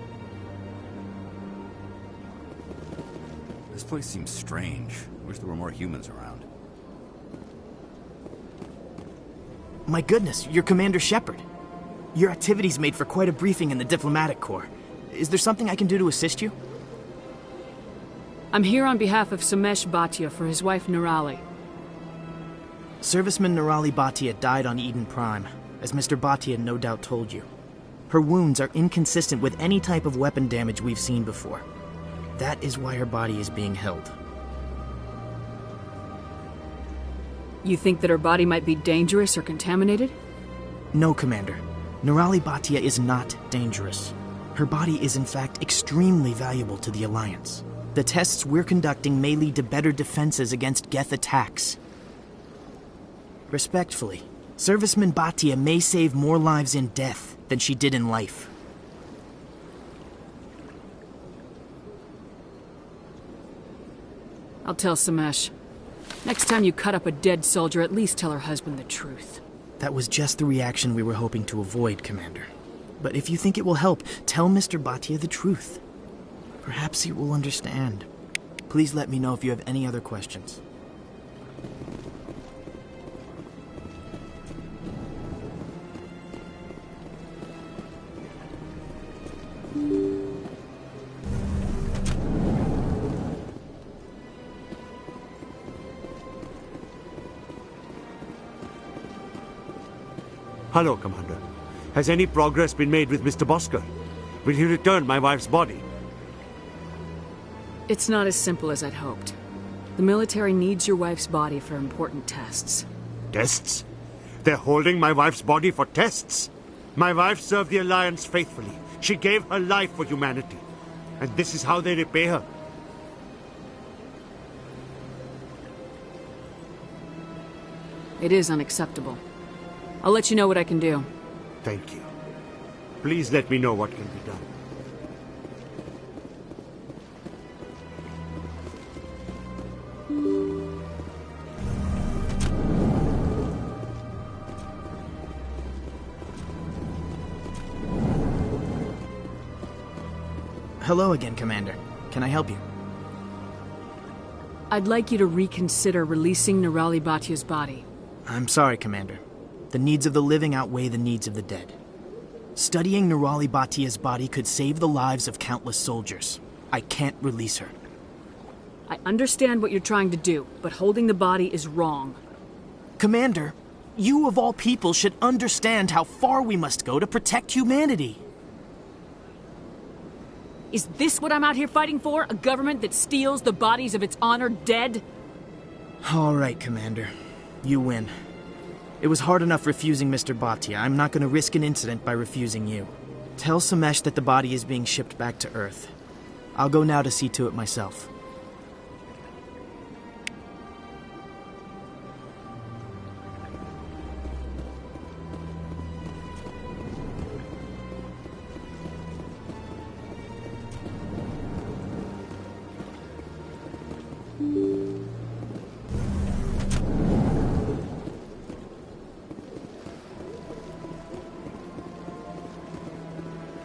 This place seems strange. Wish there were more humans around. My goodness, you're Commander Shepherd. Your activities made for quite a briefing in the Diplomatic Corps. Is there something I can do to assist you? I'm here on behalf of Samesh Bhatia for his wife Nirali. Serviceman Nirali Bhatia died on Eden Prime, as Mr. Bhatia no doubt told you. Her wounds are inconsistent with any type of weapon damage we've seen before. That is why her body is being held. You think that her body might be dangerous or contaminated? No, Commander. Nirali Bhatia is not dangerous. Her body is in fact extremely valuable to the Alliance. The tests we're conducting may lead to better defenses against Geth attacks. Respectfully, Serviceman Bhatia may save more lives in death than she did in life. I'll tell Samesh. Next time you cut up a dead soldier, at least tell her husband the truth. That was just the reaction we were hoping to avoid, Commander. But if you think it will help, tell Mr. Bhatia the truth. Perhaps he will understand. Please let me know if you have any other questions. Hello, Commander. Has any progress been made with Mr. Bosker? Will he return my wife's body? It's not as simple as I'd hoped. The military needs your wife's body for important tests. Tests? They're holding my wife's body for tests? My wife served the Alliance faithfully. She gave her life for humanity. And this is how they repay her. It is unacceptable. I'll let you know what I can do. Thank you. Please let me know what can be done. Hello again, Commander. Can I help you? I'd like you to reconsider releasing Nirali Bhatia's body. I'm sorry, Commander. The needs of the living outweigh the needs of the dead. Studying Nirali Bhatia's body could save the lives of countless soldiers. I can't release her. I understand what you're trying to do, but holding the body is wrong. Commander, You of all people should understand how far we must go to protect humanity. Is this what I'm out here fighting for? A government that steals the bodies of its honored dead? All right, Commander. You win. It was hard enough refusing Mr. Bhatia. I'm not going to risk an incident by refusing you. Tell Samesh that the body is being shipped back to Earth. I'll go now to see to it myself.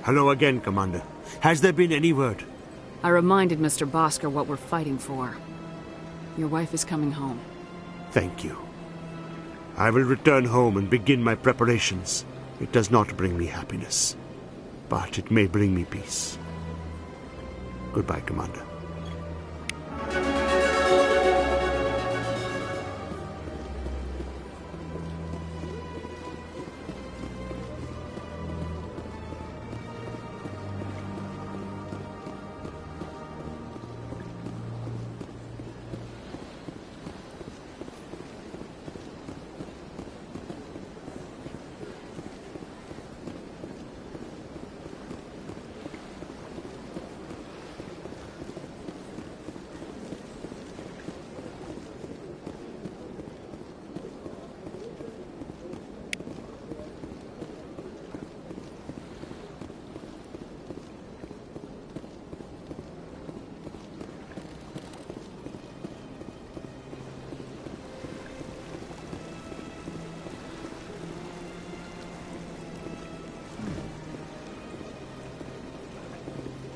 Hello again, Commander. Has there been any word? I reminded Mr. Bosker what we're fighting for. Your wife is coming home. Thank you. I will return home and begin my preparations. It does not bring me happiness, but it may bring me peace. Goodbye, Commander.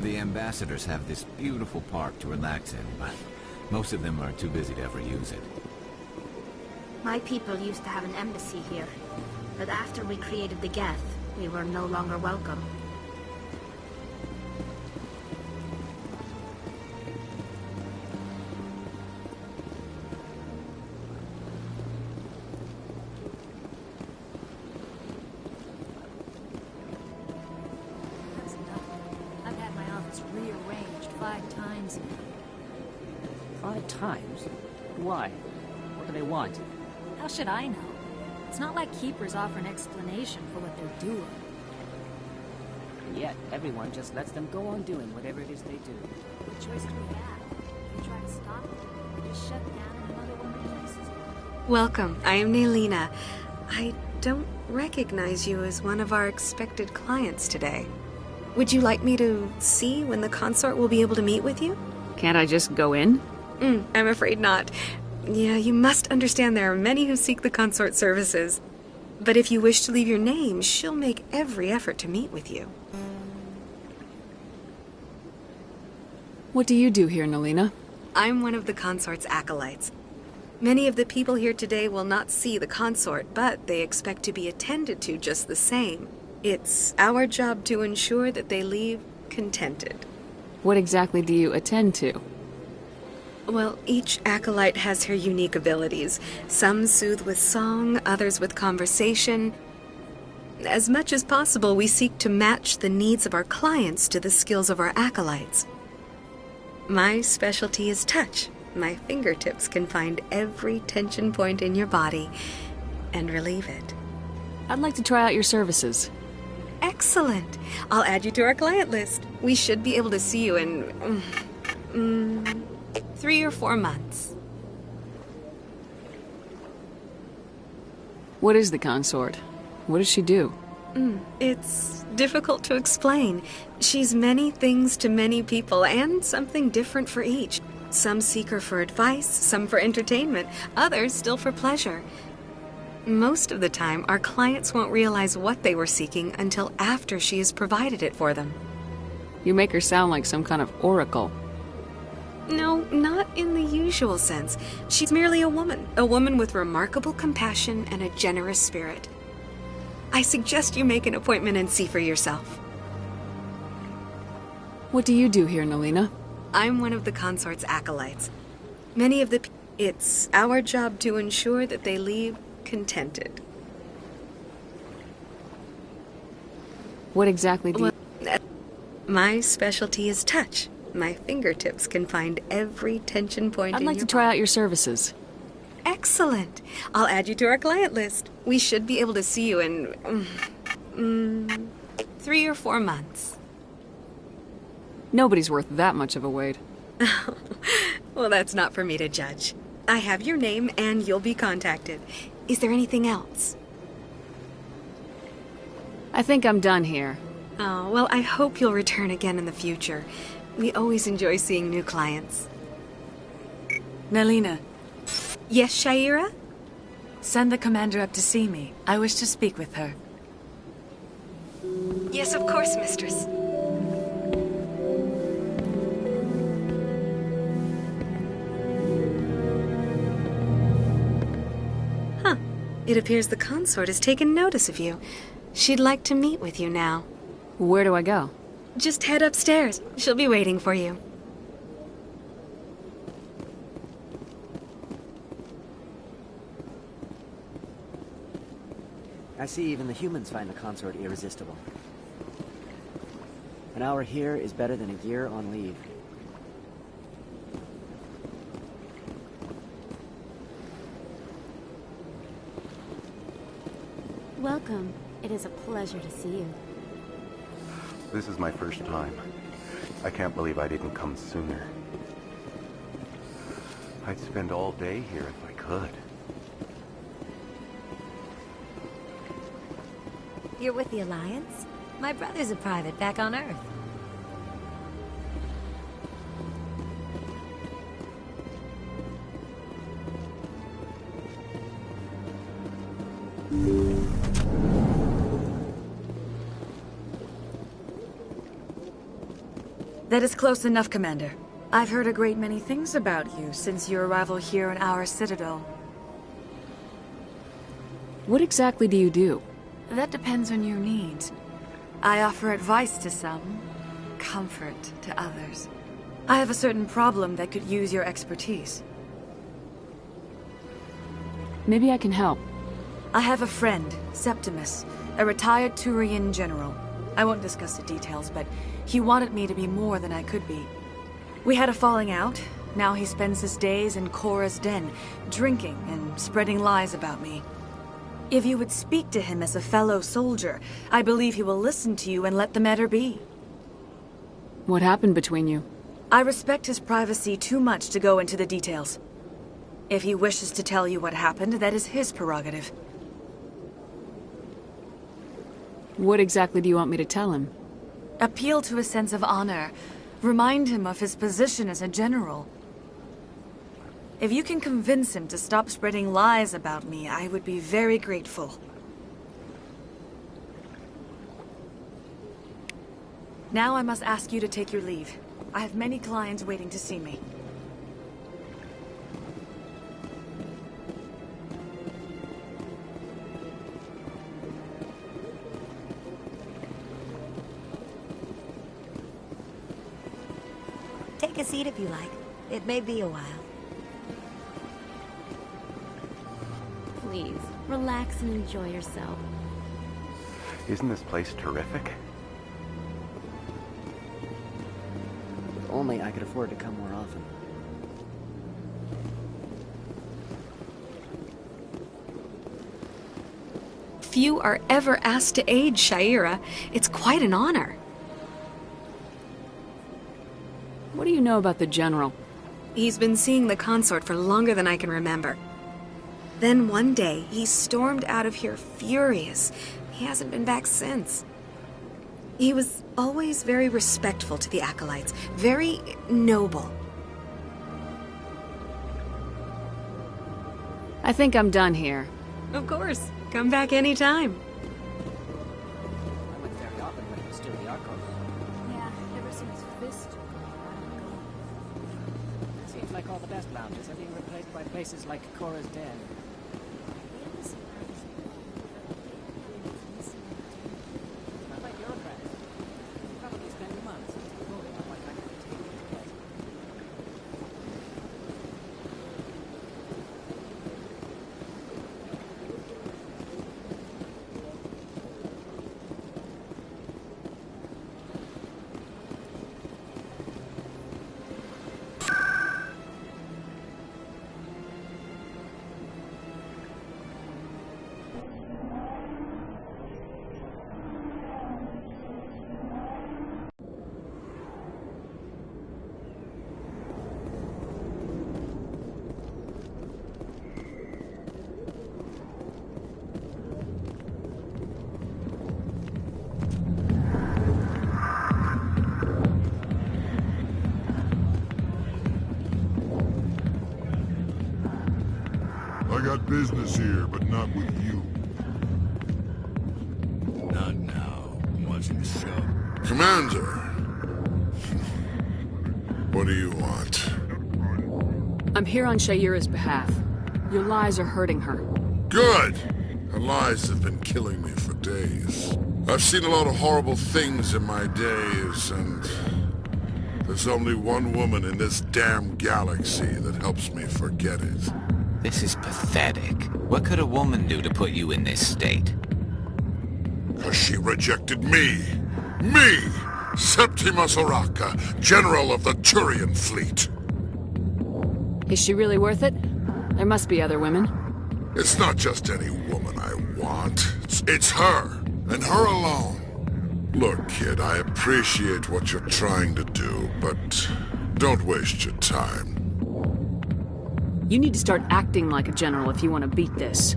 The ambassadors have this beautiful park to relax in, but most of them are too busy to ever use it. My people used to have an embassy here, but after we created the Geth, we were no longer welcome. Rearranged 5 times. 5 times? Why? What do they want? How should I know? It's not like Keepers offer an explanation for what they're doing. And yet, everyone just lets them go on doing whatever it is they do. What choice do we have? If we try to stop it, we just shut down and another one replaces it. Welcome. I am Naelina. I don't recognize you as one of our expected clients today. Would you like me to see when the consort will be able to meet with you? Can't I just go in? I'm afraid not. Yeah, you must understand there are many who seek the consort services. But if you wish to leave your name, she'll make every effort to meet with you. What do you do here, Naelina? I'm one of the consort's acolytes. Many of the people here today will not see the consort, but they expect to be attended to just the same. It's our job to ensure that they leave contented. What exactly do you attend to? Well, each acolyte has her unique abilities. Some soothe with song, others with conversation. As much as possible, we seek to match the needs of our clients to the skills of our acolytes. My specialty is touch. My fingertips can find every tension point in your body and relieve it. I'd like to try out your services. Excellent. I'll add you to our client list. We should be able to see you in 3 or 4 months. What is the consort? What does she do? It's difficult to explain. She's many things to many people, and something different for each. Some seek her for advice, some for entertainment, others still for pleasure. Most of the time, our clients won't realize what they were seeking until after she has provided it for them. You make her sound like some kind of oracle. No, not in the usual sense. She's merely a woman with remarkable compassion and a generous spirit. I suggest you make an appointment and see for yourself. What do you do here, Naelina? I'm one of the consort's acolytes. Many of the... It's our job to ensure that they leave contented. What exactly do you... My specialty is touch. My fingertips can find every tension point I'd in like your to try body. out your services. Excellent. I'll add you to our client list. We should be able to see you in 3 or 4 months. Nobody's worth that much of a wait. Well, that's not for me to judge. I have your name and you'll be contacted. Is there anything else? I think I'm done here. Oh, well, I hope you'll return again in the future. We always enjoy seeing new clients. Nalina. Yes, Shaira? Send the commander up to see me. I wish to speak with her. Yes, of course, mistress. Huh. It appears the consort has taken notice of you. She'd like to meet with you now. Where do I go? Just head upstairs. She'll be waiting for you. I see even the humans find the consort irresistible. An hour here is better than a year on leave. Welcome. It is a pleasure to see you. This is my first time. I can't believe I didn't come sooner. I'd spend all day here if I could. You're with the Alliance? My brother's a private back on Earth. That is close enough, Commander. I've heard a great many things about you since your arrival here in our citadel. What exactly do you do? That depends on your needs. I offer advice to some, comfort to others. I have a certain problem that could use your expertise. Maybe I can help. I have a friend, Septimus, a retired Turian general. I won't discuss the details, but he wanted me to be more than I could be. We had a falling out. Now he spends his days in Korra's den, drinking and spreading lies about me. If you would speak to him as a fellow soldier, I believe he will listen to you and let the matter be. What happened between you? I respect his privacy too much to go into the details. If he wishes to tell you what happened, that is his prerogative. What exactly do you want me to tell him? Appeal to his sense of honor. Remind him of his position as a general. If you can convince him to stop spreading lies about me, I would be very grateful. Now I must ask you to take your leave. I have many clients waiting to see me. Take a seat if you like. It may be a while. Please, relax and enjoy yourself. Isn't this place terrific? If only I could afford to come more often. Few are ever asked to aid Shaira. It's quite an honor. What do you know about the General? He's been seeing the consort for longer than I can remember. Then one day, he stormed out of here furious. He hasn't been back since. He was always very respectful to the acolytes, very noble. I think I'm done here. Of course. Come back anytime. I went very often when it was still the Archon. Yeah, ever since Fist. Seems like all the best lounges are being replaced by places like Korra's Den. Not like bureaucrats. Probably spend months voting on what kind of entertainment to get. Business here, but not with you. Not now. I'm watching the show. Commander! What do you want? I'm here on Shayira's behalf. Your lies are hurting her. Good! Her lies have been killing me for days. I've seen a lot of horrible things in my days, and there's only one woman in this damn galaxy that helps me forget it. This is pathetic. What could a woman do to put you in this state? 'Cause she rejected me! Me! Septimus Oraka, General of the Turian Fleet! Is she really worth it? There must be other women. It's not just any woman I want. It's her, and her alone. Look, kid, I appreciate what you're trying to do, but don't waste your time. You need to start acting like a general if you want to beat this.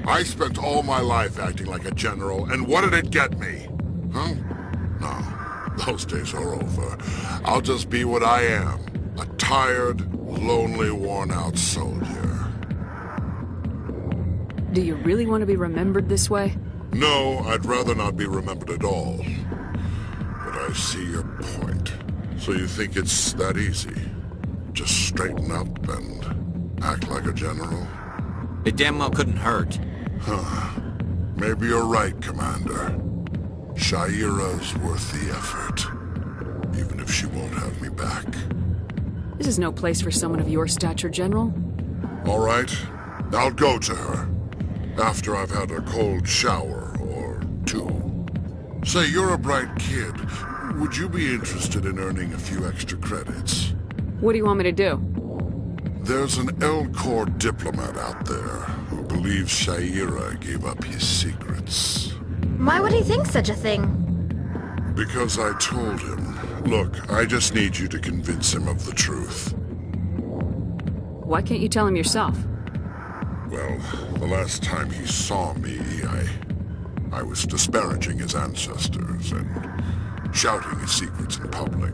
I spent all my life acting like a general, and what did it get me? Huh? No, those days are over. I'll just be what I am. A tired, lonely, worn-out soldier. Do you really want to be remembered this way? No, I'd rather not be remembered at all. But I see your point. So you think it's that easy? Just straighten up and act like a general? It damn well couldn't hurt. Huh. Maybe you're right, Commander. Shayira's worth the effort. Even if she won't have me back. This is no place for someone of your stature, General. All right. I'll go to her. After I've had a cold shower or two. Say, you're a bright kid. Would you be interested in earning a few extra credits? What do you want me to do? There's an L-Corps diplomat out there who believes Shayira gave up his secrets. Why would he think such a thing? Because I told him. Look, I just need you to convince him of the truth. Why can't you tell him yourself? Well, the last time he saw me, I was disparaging his ancestors and shouting his secrets in public.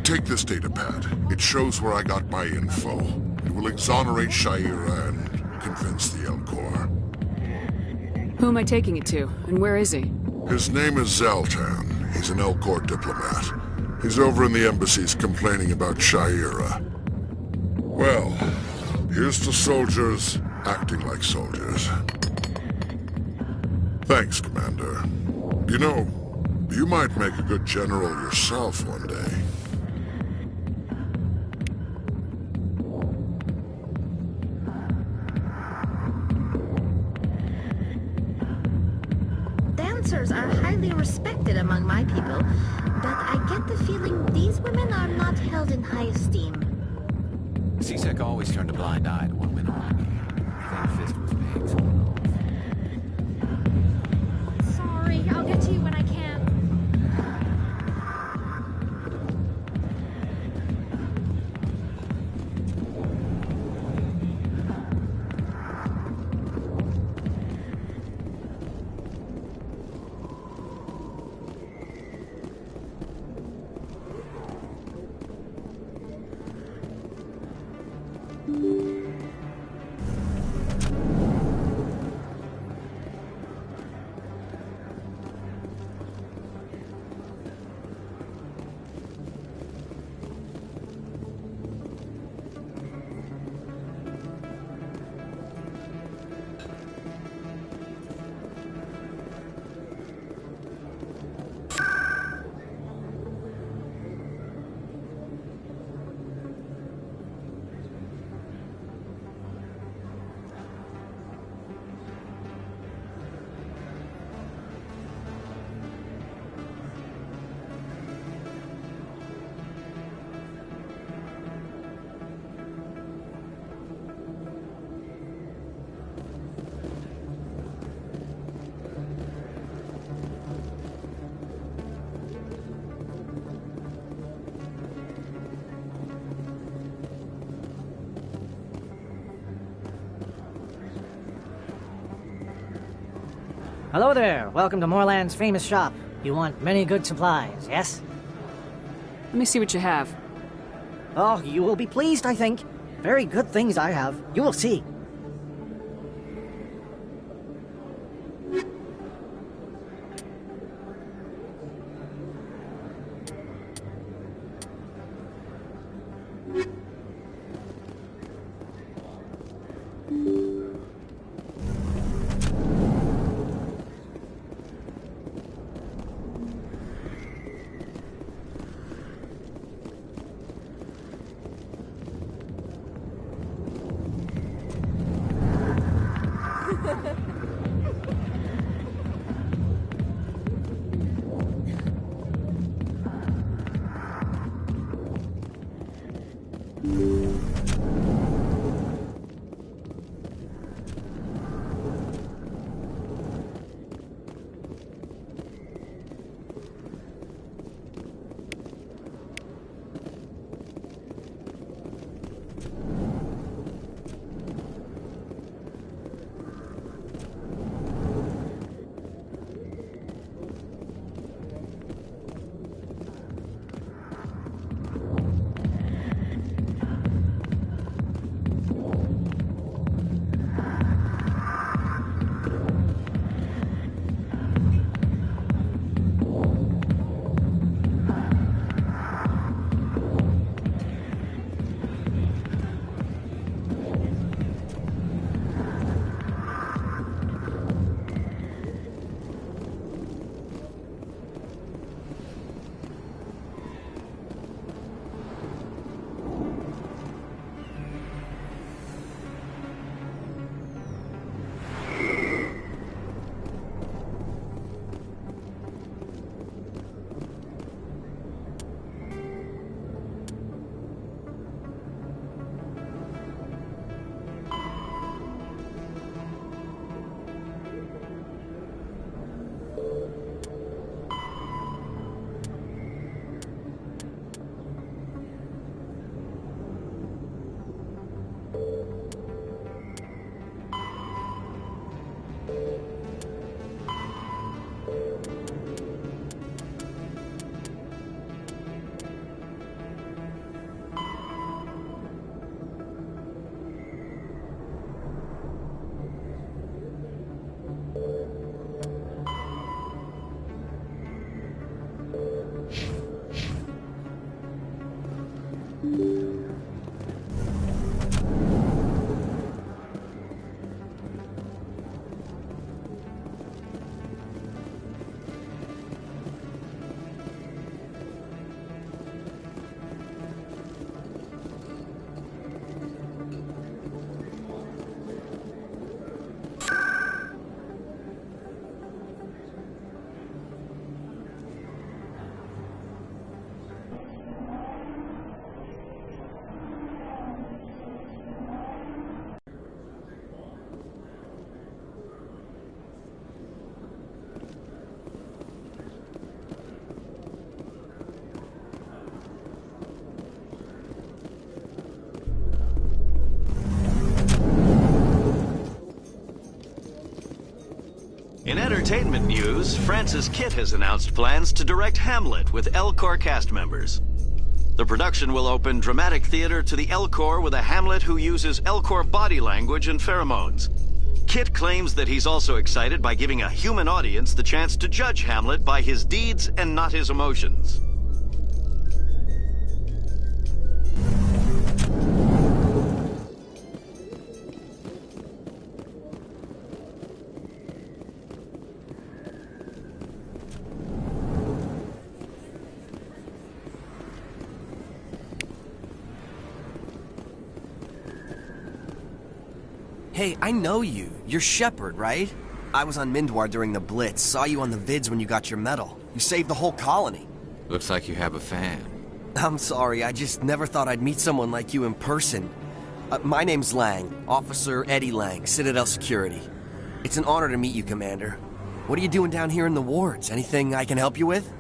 Take this datapad. It shows where I got my info. It will exonerate Shayira and convince the L-Corps. Who am I taking it to, and where is he? His name is Zaltan. He's an L-Corps diplomat. He's over in the embassies complaining about Shayira. Well, here's to soldiers acting like soldiers. Thanks, Commander. You know, you might make a good general yourself one day. Dancers are highly respected among my people, but I get the feeling these women are not held in high esteem. C-Sec always turned a blind eye to what went on here. I think Fist was paying someone off. Sorry, I'll get to you when I can. Hello there. Welcome to Moorland's famous shop. You want many good supplies, yes? Let me see what you have. Oh, you will be pleased, I think. Very good things I have. You will see. entertainment news, Francis Kitt has announced plans to direct Hamlet with L-Corps cast members. The production will open dramatic theater to the L-Corps with a Hamlet who uses L-Corps body language and pheromones. Kitt claims that he's also excited by giving a human audience the chance to judge Hamlet by his deeds and not his emotions. Hey, I know you. You're Shepherd, right? I was on Mindwar during the Blitz, saw you on the vids when you got your medal. You saved the whole colony. Looks like you have a fan. I'm sorry, I just never thought I'd meet someone like you in person. My name's Lang, Officer Eddie Lang, Citadel Security. It's an honor to meet you, Commander. What are you doing down here in the wards? Anything I can help you with?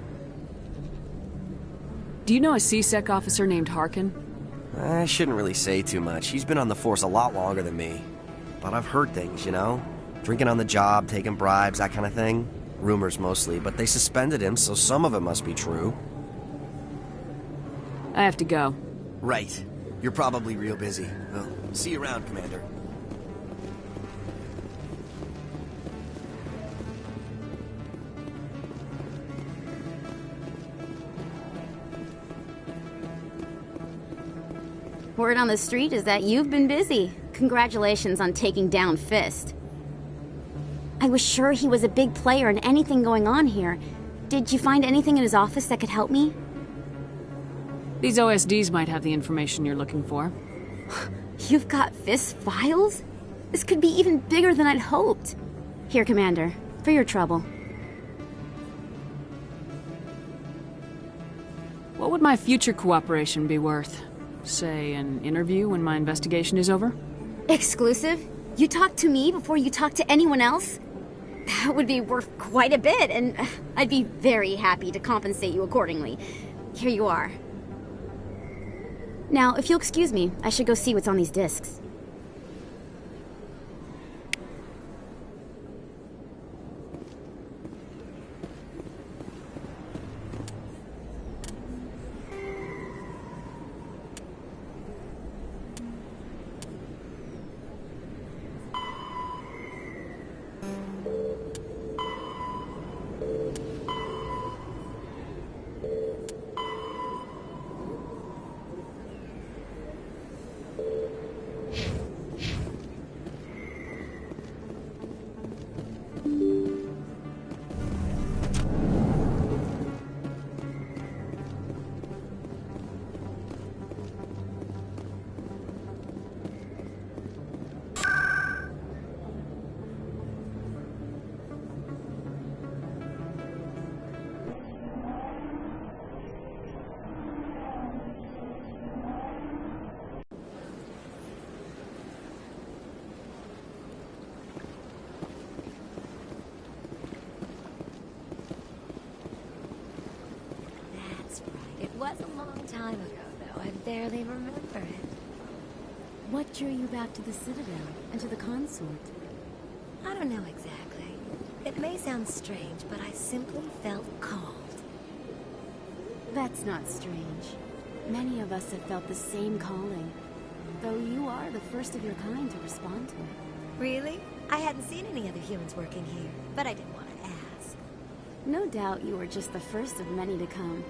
Do you know a C-Sec officer named Harkin? I shouldn't really say too much. He's been on the force a lot longer than me. But I've heard things, you know? Drinking on the job, taking bribes, that kind of thing. Rumors mostly, but they suspended him, so some of it must be true. I have to go. Right. You're probably real busy. Well, see you around, Commander. Word on the street is that you've been busy. Congratulations on taking down Fist. I was sure he was a big player in anything going on here. Did you find anything in his office that could help me? These OSDs might have the information you're looking for. You've got Fist's files? This could be even bigger than I'd hoped. Here, Commander, for your trouble. What would my future cooperation be worth? Say, an interview when my investigation is over? Exclusive? You talk to me before you talk to anyone else? That would be worth quite a bit, and I'd be very happy to compensate you accordingly. Here you are. Now, if you'll excuse me, I should go see what's on these discs. It was a long time ago, though. I barely remember it. What drew you back to the Citadel and to the Consort? I don't know exactly. It may sound strange, but I simply felt called. That's not strange. Many of us have felt the same calling, though you are the first of your kind to respond to it. Really? I hadn't seen any other humans working here, but I didn't want to ask. No doubt you are just the first of many to come.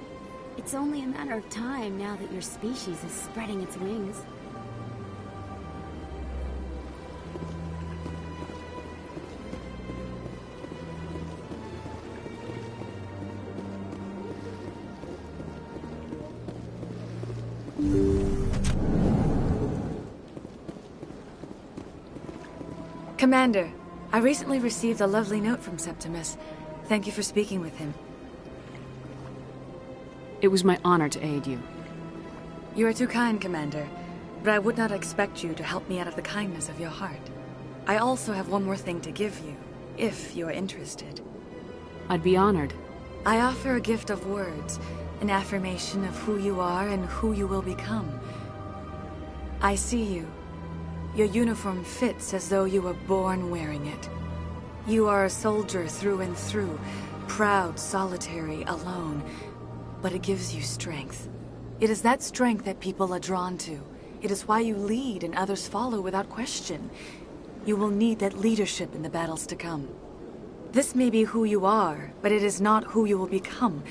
It's only a matter of time now that your species is spreading its wings. Commander, I recently received a lovely note from Septimus. Thank you for speaking with him. It was my honor to aid you. You are too kind, Commander, but I would not expect you to help me out of the kindness of your heart. I also have one more thing to give you, if you are interested. I'd be honored. I offer a gift of words, an affirmation of who you are and who you will become. I see you. Your uniform fits as though you were born wearing it. You are a soldier through and through, proud, solitary, alone. But it gives you strength. It is that strength that people are drawn to. It is why you lead and others follow without question. You will need that leadership in the battles to come. This may be who you are, but it is not who you will become.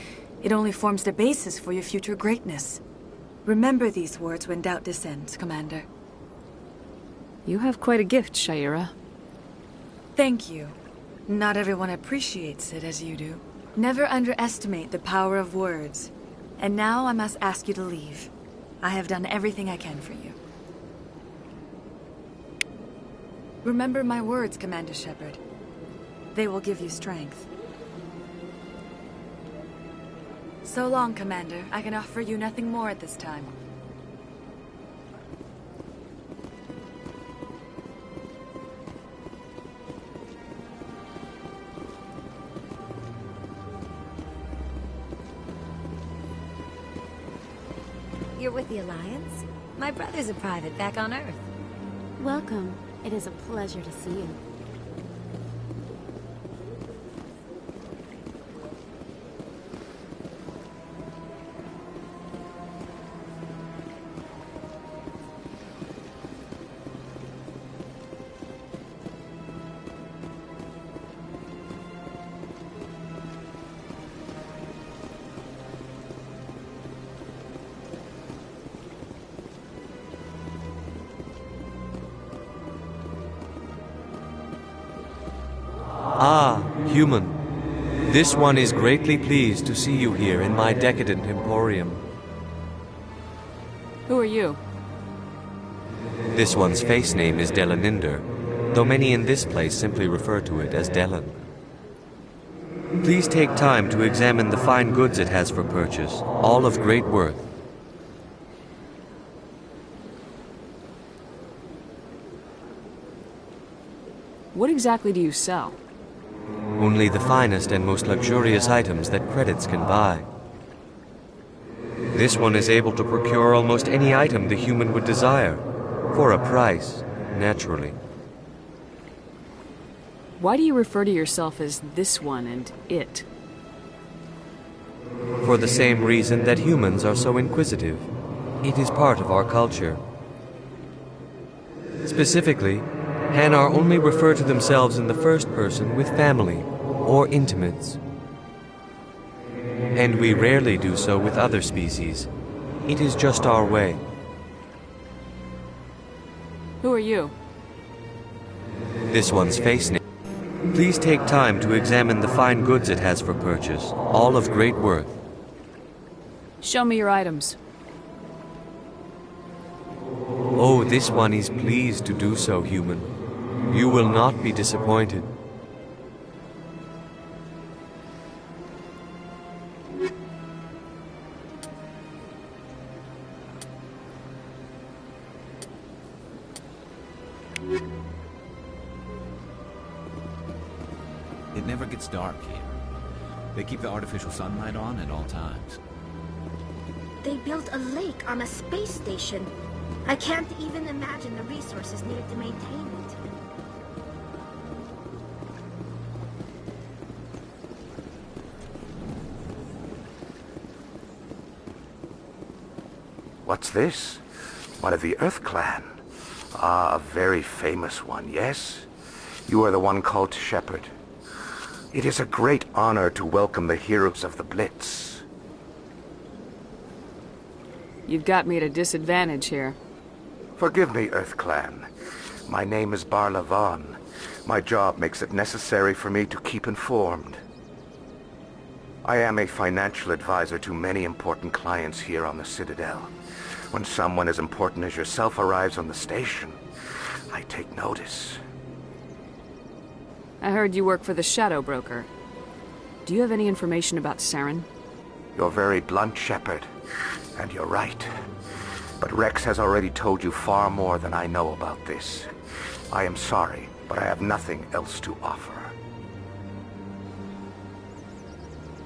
It only forms the basis for your future greatness. Remember these words when doubt descends, Commander. You have quite a gift, Shayera. Thank you. Not everyone appreciates it as you do. Never underestimate the power of words. And now I must ask you to leave. I have done everything I can for you. Remember my words, Commander Shepherd. They will give you strength. So long, Commander. I can offer you nothing more at this time. You're with the Alliance? My brother's a private back on Earth. Welcome. It is a pleasure to see you. Ah, human. This one is greatly pleased to see you here in my decadent emporium. Who are you? This one's face name is Delaninder, though many in this place simply refer to it as Delan. Please take time to examine the fine goods it has for purchase, all of great worth. What exactly do you sell? Only the finest and most luxurious items that credits can buy. This one is able to procure almost any item the human would desire, for a price, naturally. Why do you refer to yourself as this one and it? For the same reason that humans are so inquisitive. It is part of our culture. Specifically, Hanar only refer to themselves in the first person with family or intimates. And we rarely do so with other species. It is just our way. Who are you? This one's face name. Please take time to examine the fine goods it has for purchase, all of great worth. Show me your items. Oh, this one is pleased to do so, human. You will not be disappointed. It never gets dark here. They keep the artificial sunlight on at all times. They built a lake on a space station. I can't even imagine the resources needed to maintain it. What's this? One of the Earth Clan. Ah, a very famous one, yes? You are the one called Shepherd. It is a great honor to welcome the heroes of the Blitz. You've got me at a disadvantage here. Forgive me, Earth Clan. My name is Barla Vaughn. My job makes it necessary for me to keep informed. I am a financial advisor to many important clients here on the Citadel. When someone as important as yourself arrives on the station, I take notice. I heard you work for the Shadow Broker. Do you have any information about Saren? You're very blunt, Shepherd, and you're right. But Rex has already told you far more than I know about this. I am sorry, but I have nothing else to offer.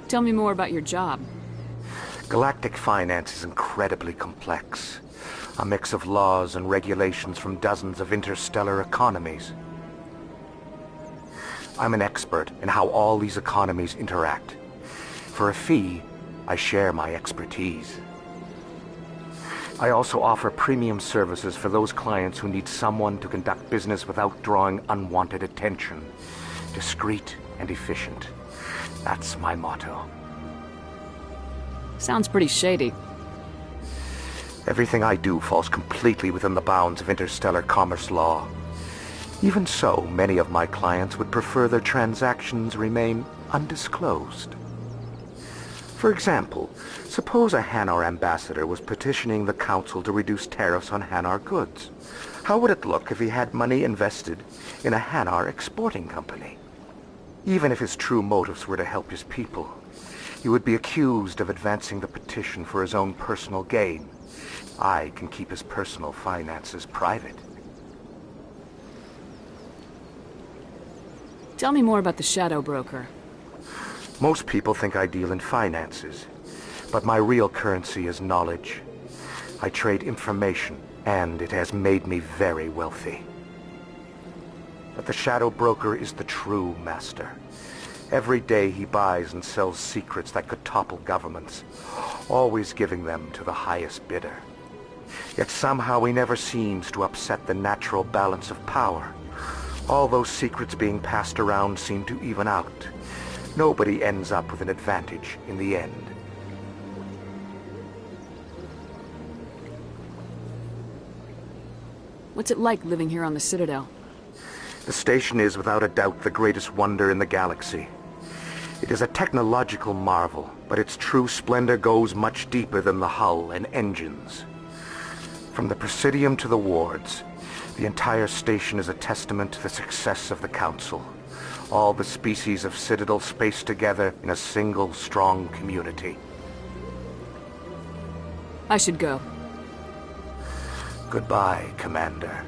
Tell me more about your job. Galactic finance is incredibly complex. A mix of laws and regulations from dozens of interstellar economies. I'm an expert in how all these economies interact. For a fee, I share my expertise. I also offer premium services for those clients who need someone to conduct business without drawing unwanted attention. Discreet and efficient. That's my motto. Sounds pretty shady. Everything I do falls completely within the bounds of interstellar commerce law. Even so, many of my clients would prefer their transactions remain undisclosed. For example, suppose a Hanar ambassador was petitioning the Council to reduce tariffs on Hanar goods. How would it look if he had money invested in a Hanar exporting company? Even if his true motives were to help his people, he would be accused of advancing the petition for his own personal gain. I can keep his personal finances private. Tell me more about the Shadow Broker. Most people think I deal in finances, but my real currency is knowledge. I trade information, and it has made me very wealthy. But the Shadow Broker is the true master. Every day he buys and sells secrets that could topple governments, always giving them to the highest bidder. Yet somehow he never seems to upset the natural balance of power. All those secrets being passed around seem to even out. Nobody ends up with an advantage in the end. What's it like living here on the Citadel? The station is without a doubt the greatest wonder in the galaxy. It is a technological marvel, but its true splendor goes much deeper than the hull and engines. From the Presidium to the wards, the entire station is a testament to the success of the Council. All the species of Citadel spaced together in a single strong community. I should go. Goodbye, Commander.